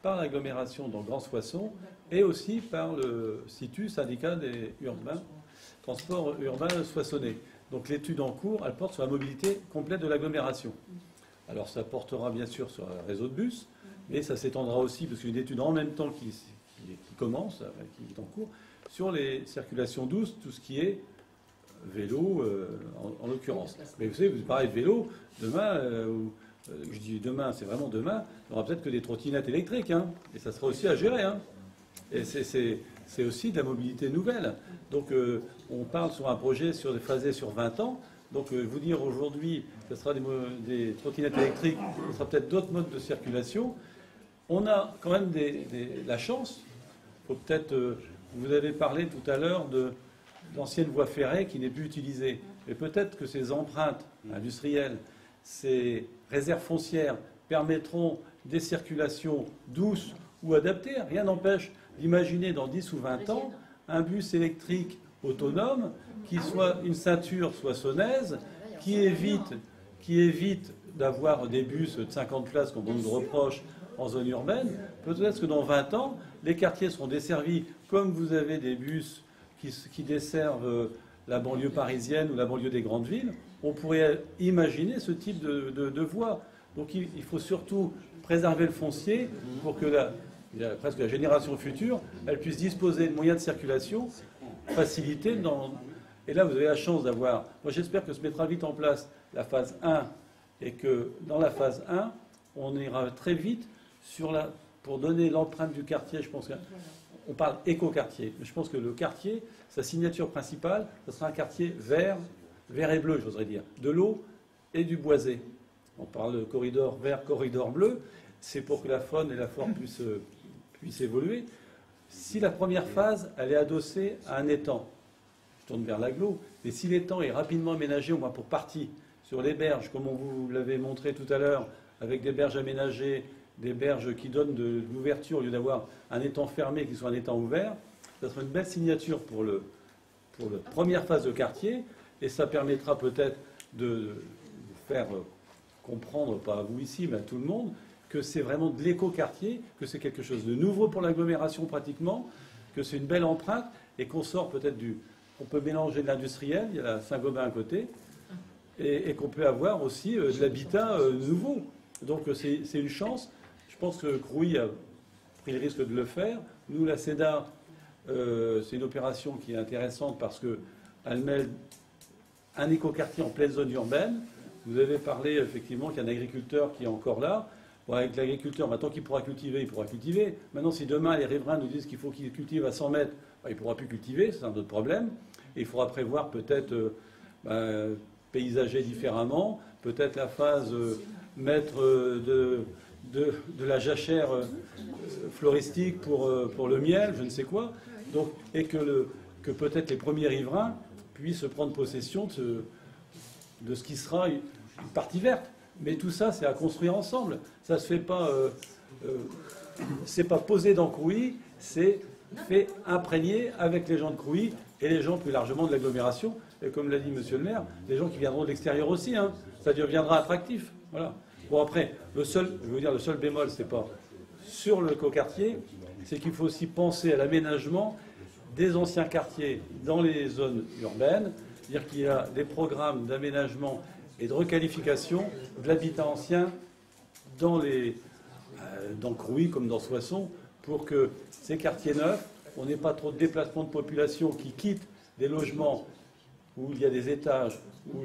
par l'agglomération dans Grand Soissons et aussi par le SITU, syndicat des urbains, transport urbain soissonnais. Donc l'étude en cours, elle porte sur la mobilité complète de l'agglomération. Alors ça portera bien sûr sur un réseau de bus, mais ça s'étendra aussi, parce qu'il y a une étude en même temps qui commence, qui est en cours, sur les circulations douces, tout ce qui est vélo en l'occurrence. Mais vous savez, vous parlez de vélo, demain, je dis demain, c'est vraiment demain, il n'y aura peut-être que des trottinettes électriques, hein, et ça sera aussi à gérer. Hein. Et c'est aussi de la mobilité nouvelle. Donc on parle sur un projet phasé sur 20 ans. Donc vous dire aujourd'hui, ce sera des trottinettes électriques, ce sera peut-être d'autres modes de circulation. On a quand même la chance, faut peut-être, vous avez parlé tout à l'heure de l'ancienne voie ferrée qui n'est plus utilisée. Mais peut-être que ces empreintes industrielles, ces réserves foncières permettront des circulations douces ou adaptées. Rien n'empêche d'imaginer dans 10 ou 20 ans un bus électrique autonome qui soit une ceinture soissonnaise, qui évite d'avoir des bus de 50 places comme on nous reproche en zone urbaine. Peut-être que dans 20 ans, les quartiers seront desservis comme vous avez des bus qui desservent la banlieue parisienne ou la banlieue des grandes villes. On pourrait imaginer ce type de voie. Donc il faut surtout préserver le foncier pour que presque la génération future, elle puisse disposer de moyens de circulation facilités. Et là, vous avez la chance d'avoir... Moi, j'espère que se mettra vite en place la phase 1 et que dans la phase 1, on ira très vite pour donner l'empreinte du quartier. Je pense qu'on parle éco-quartier. Mais je pense que le quartier, sa signature principale, ce sera un quartier vert et bleu, j'oserais dire. De l'eau et du boisé. On parle de corridor vert, corridor bleu. C'est pour que la faune et la flore puissent évoluer. Si la première phase, elle est adossée à un étang, je tourne vers l'agglo, mais si l'étang est rapidement aménagé, au moins pour partie, sur les berges, comme on vous l'avait montré tout à l'heure, avec des berges aménagées, des berges qui donnent de l'ouverture au lieu d'avoir un étang fermé qui soit un étang ouvert, ça sera une belle signature pour la première phase de quartier, et ça permettra peut-être de faire comprendre, pas à vous ici, mais à tout le monde, que c'est vraiment de l'éco-quartier, que c'est quelque chose de nouveau pour l'agglomération pratiquement, que c'est une belle empreinte, et qu'on sort peut-être on peut mélanger de l'industriel, il y a la Saint-Gobain à côté, et qu'on peut avoir aussi de l'habitat nouveau. Donc c'est une chance. Je pense que Crouy a pris le risque de le faire. Nous, la CEDA, c'est une opération qui est intéressante parce qu'elle mêle un écoquartier en pleine zone urbaine. Vous avez parlé effectivement qu'il y a un agriculteur qui est encore là. Bon, avec l'agriculteur, tant qu'il pourra cultiver, il pourra cultiver. Maintenant, si demain les riverains nous disent qu'il faut qu'il cultive à 100 mètres, il ne pourra plus cultiver, c'est un autre problème. Et il faudra prévoir peut-être paysager différemment, peut-être la phase mettre de la jachère floristique pour le miel, je ne sais quoi, donc, et que peut-être les premiers riverains puissent prendre possession de ce qui sera une partie verte. Mais tout ça, c'est à construire ensemble. Ça se fait pas... c'est pas posé dans Crouy, c'est fait imprégner avec les gens de Crouy et les gens plus largement de l'agglomération. Et comme l'a dit Monsieur le maire, les gens qui viendront de l'extérieur aussi. Hein. Ça deviendra attractif. Voilà. Bon après, le seul bémol, c'est pas sur le coquartier, c'est qu'il faut aussi penser à l'aménagement des anciens quartiers dans les zones urbaines, c'est-à-dire qu'il y a des programmes d'aménagement et de requalification de l'habitat ancien dans Crouy comme dans Soissons, pour que ces quartiers neufs, on n'ait pas trop de déplacement de population qui quittent des logements où il y a des étages, où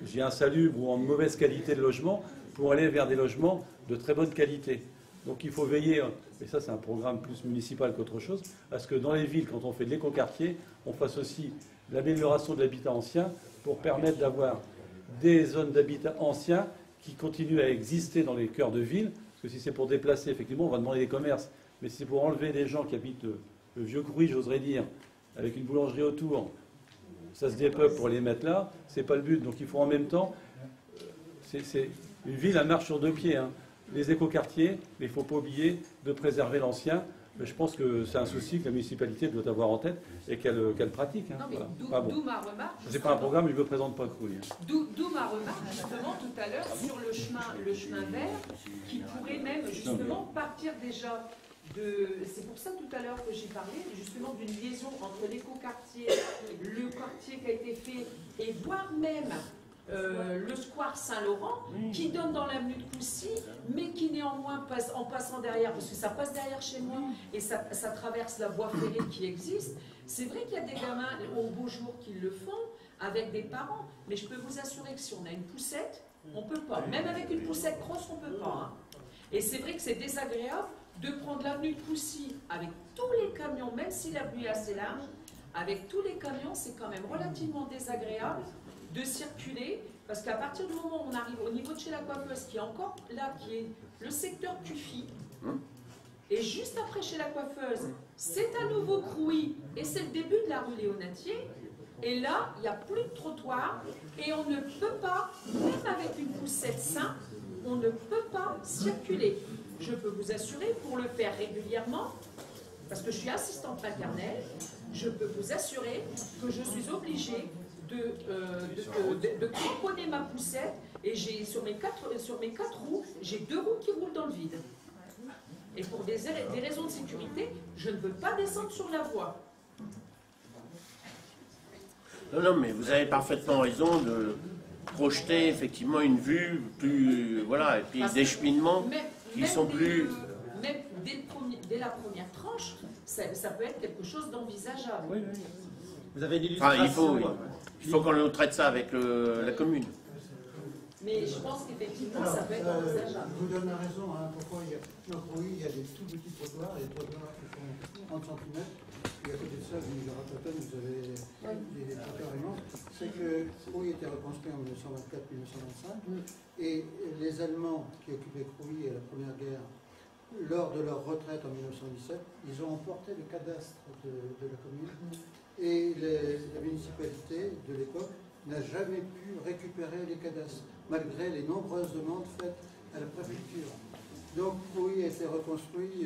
j'ai insalubre ou en mauvaise qualité de logement, pour aller vers des logements de très bonne qualité. Donc il faut veiller, et ça c'est un programme plus municipal qu'autre chose, à ce que dans les villes, quand on fait de l'écoquartier, on fasse aussi l'amélioration de l'habitat ancien pour permettre d'avoir des zones d'habitat ancien qui continuent à exister dans les cœurs de ville. Parce que si c'est pour déplacer, effectivement, on va demander des commerces. Mais si c'est pour enlever des gens qui habitent le vieux Crouy, j'oserais dire, avec une boulangerie autour, ça se dépeuple pour les mettre là, c'est pas le but. Donc il faut en même temps... C'est une ville, elle marche sur deux pieds. Hein. Les écoquartiers, mais il ne faut pas oublier de préserver l'ancien. Mais je pense que c'est un souci que la municipalité doit avoir en tête et qu'elle pratique. Hein. Non, mais voilà. d'où ma remarque. C'est pas un programme, je ne me présente pas Crouy. D'où ma remarque, justement, tout à l'heure, sur le chemin vert, qui pourrait même, justement, partir déjà de... C'est pour ça, tout à l'heure, que j'ai parlé, justement, d'une liaison entre l'écoquartier, le quartier qui a été fait, et voire même... le square Saint-Laurent, qui donne dans l'avenue de Coucy, mais qui néanmoins passe en passant derrière, parce que ça passe derrière chez moi, et ça traverse la voie ferrée qui existe. C'est vrai qu'il y a des gamins au beau jour qui le font, avec des parents, mais je peux vous assurer que si on a une poussette, on ne peut pas. Même avec une poussette crosse, on ne peut pas. Hein. Et c'est vrai que c'est désagréable de prendre l'avenue de Coucy avec tous les camions, même si l'avenue est assez large, avec tous les camions, c'est quand même relativement désagréable de circuler, parce qu'à partir du moment où on arrive au niveau de chez la coiffeuse, qui est encore là, qui est le secteur Cuffy, et juste après chez la coiffeuse, c'est à nouveau Crouy, et c'est le début de la rue Léonatier, et là, il n'y a plus de trottoir, et on ne peut pas, même avec une poussette simple, on ne peut pas circuler. Je peux vous assurer, pour le faire régulièrement, parce que je suis assistante maternelle, je peux vous assurer que je suis obligée de cramponner ma poussette, et j'ai sur mes quatre roues, j'ai 2 roues qui roulent dans le vide. Et pour des raisons de sécurité, je ne veux pas descendre sur la voie. Non, mais vous avez parfaitement raison de projeter effectivement une vue plus... Voilà, et puis des cheminements qui sont plus... Même dès la première tranche, ça peut être quelque chose d'envisageable. Oui. Vous avez l'illustration. Il faut qu'on traite ça avec la commune. Mais je pense qu'effectivement, ça peut être envisageable. Je vous donne la raison. Hein, pourquoi il y a des tout petits trottoirs, des trottoirs qui font 30 cm. Et à côté de ça, vous avez des trottoirs immenses. C'est que Crouy était reconstruit en 1924-1925. Et les Allemands qui occupaient Crouy à la Première Guerre, lors de leur retraite en 1917, ils ont emporté le cadastre de la commune, et la municipalité de l'époque n'a jamais pu récupérer les cadastres, malgré les nombreuses demandes faites à la préfecture. Donc Crouy a été reconstruit,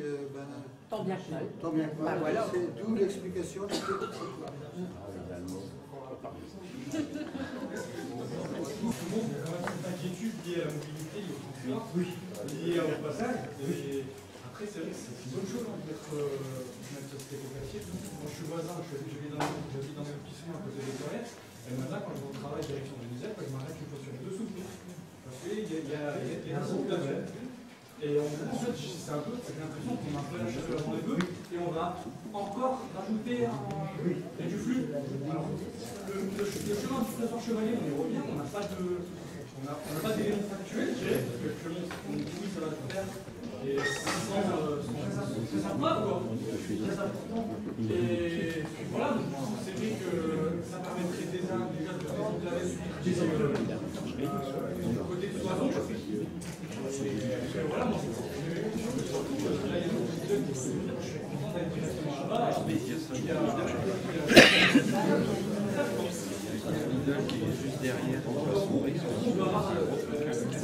tant bien que mal. Tant bien que mal. Voilà. C'est d'où l'explication de ce inquiétude liée à la mobilité, liée au passage. Et après, c'est vrai que c'est une bonne chose d'être cette écoquartier. Moi, je suis voisin, j'habite dans un lotissement à côté des toilettes. Et le matin, quand je vais au travail direction de l'Isère, je m'arrête une fois sur les dessous. Parce qu'il y a un groupe de fait. Et en fait, c'est un peu cette impression qu'on a un peu la chasse avant les bœufs, et on va encore rajouter du flux. Alors, le chemin du Trésor Chevalier, on y revient, on n'a pas d'éléments factuels, je dirais, parce que actuellement, oui, ça va se faire Et 600 sont très importants. Et voilà, donc c'est vrai que ça permettrait déjà de désenclaver du côté de Soissons. Voilà, moi, surtout là, il y a beaucoup de jeunes qui se disent je suis content d'être directement là-bas. Lidl qui est juste derrière, en face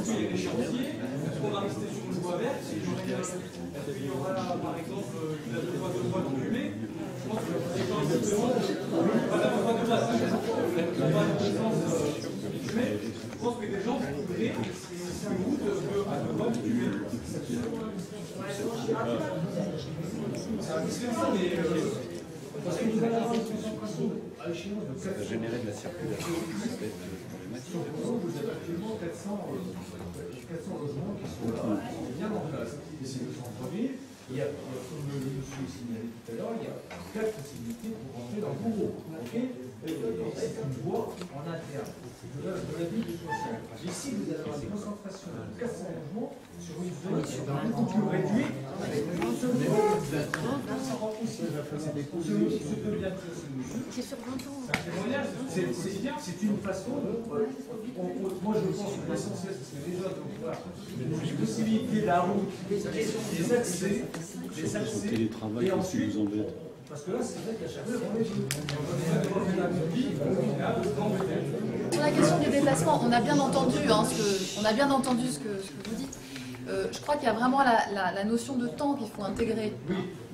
de les chantiers, on va rester sur le bois vert, il y aura par exemple la voie de bois d'enculé. Je pense que c'est pas simplement pas la voie de passage, la voie de présence d'enculé. Je pense que des gens voudraient c'est une route de bois d'enculé. C'est ça, mais parce que nous allons avoir une concentration chez nous. Ça va générer de la circulation, ça va être problématique. Vous avez actuellement 400 logements qui sont bien en place. Et c'est le centre-ville. Il y a, comme le monsieur signalait tout à l'heure, il y a 4 possibilités pour rentrer dans le bourreau. C'est une voie en interne de la ville de Soissons. Ici, vous allez avoir des concentrations de 400 logements sur une zone beaucoup plus réduite, avec une seule voie. C'est sur 20 ans. C'est une façon moi je pense que l'essentiel ce serait déjà de voir les possibilités de la route, des accès, et ensuite, parce que là c'est vrai qu'à chaque fois Sur la question du déplacement, on a bien entendu, ce que vous dites. Je crois qu'il y a vraiment la notion de temps qu'il faut intégrer.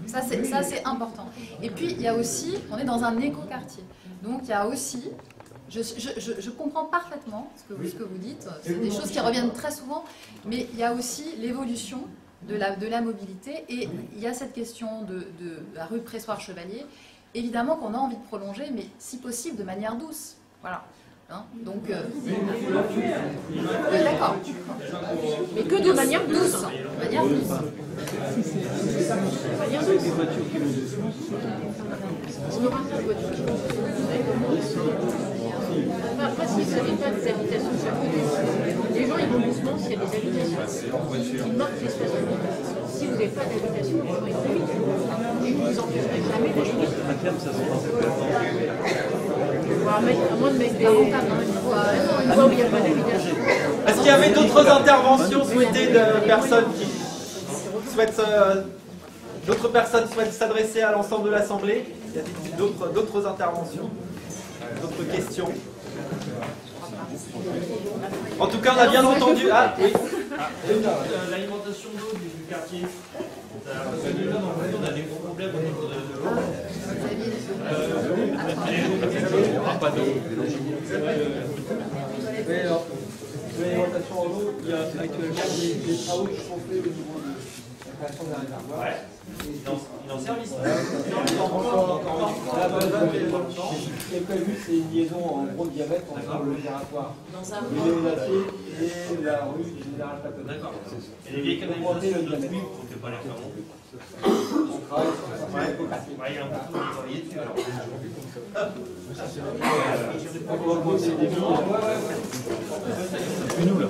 Ça c'est important. Et puis il y a aussi, on est dans un écoquartier. Donc il y a aussi, je comprends parfaitement ce que vous dites, c'est des choses qui reviennent très souvent, mais il y a aussi l'évolution de la mobilité et il y a cette question de la rue Pressoir-Chevalier, évidemment qu'on a envie de prolonger, mais si possible de manière douce. Voilà. Hein, donc, d'accord. Mais que de manière douce. De manière douce. Après, si ce n'est pas des habitations, ça coûte. Les gens, ils vont doucement s'il y a des habitations. Ils marquent les stationnements. Si vous n'avez pas d'habitation, les gens, ils vont vite. Et vous vous empêcherez jamais d'acheter. À terme, ça se passe À moins de mettre des... Une voie où il n'y a pas d'habitation. Est-ce qu'il y avait d'autres interventions souhaitées de personnes qui souhaitent... D'autres personnes souhaitent s'adresser à l'ensemble de l'Assemblée? Y a-t-il d'autres interventions? D'autres questions? En tout cas, on a bien entendu... Ah, oui. L'alimentation d'eau du quartier. Parce que déjà, dans le on a des gros problèmes au niveau de l'eau. Il n'y aura pas d'eau. L'alimentation en eau, il y a actuellement des travaux qui sont faits au niveau de la création d'un réservoir. Il en service. Ce qui est prévu, c'est une liaison en gros diamètre entre le gératoire Léonacier et la rue Général Paton. D'accord. Et les vieilles canalisations de pluie, on ne fait pas les faire non plus. On travaille sur ça. Il y a un peu de travailler dessus alors. On va augmenter les billes. Et nous là.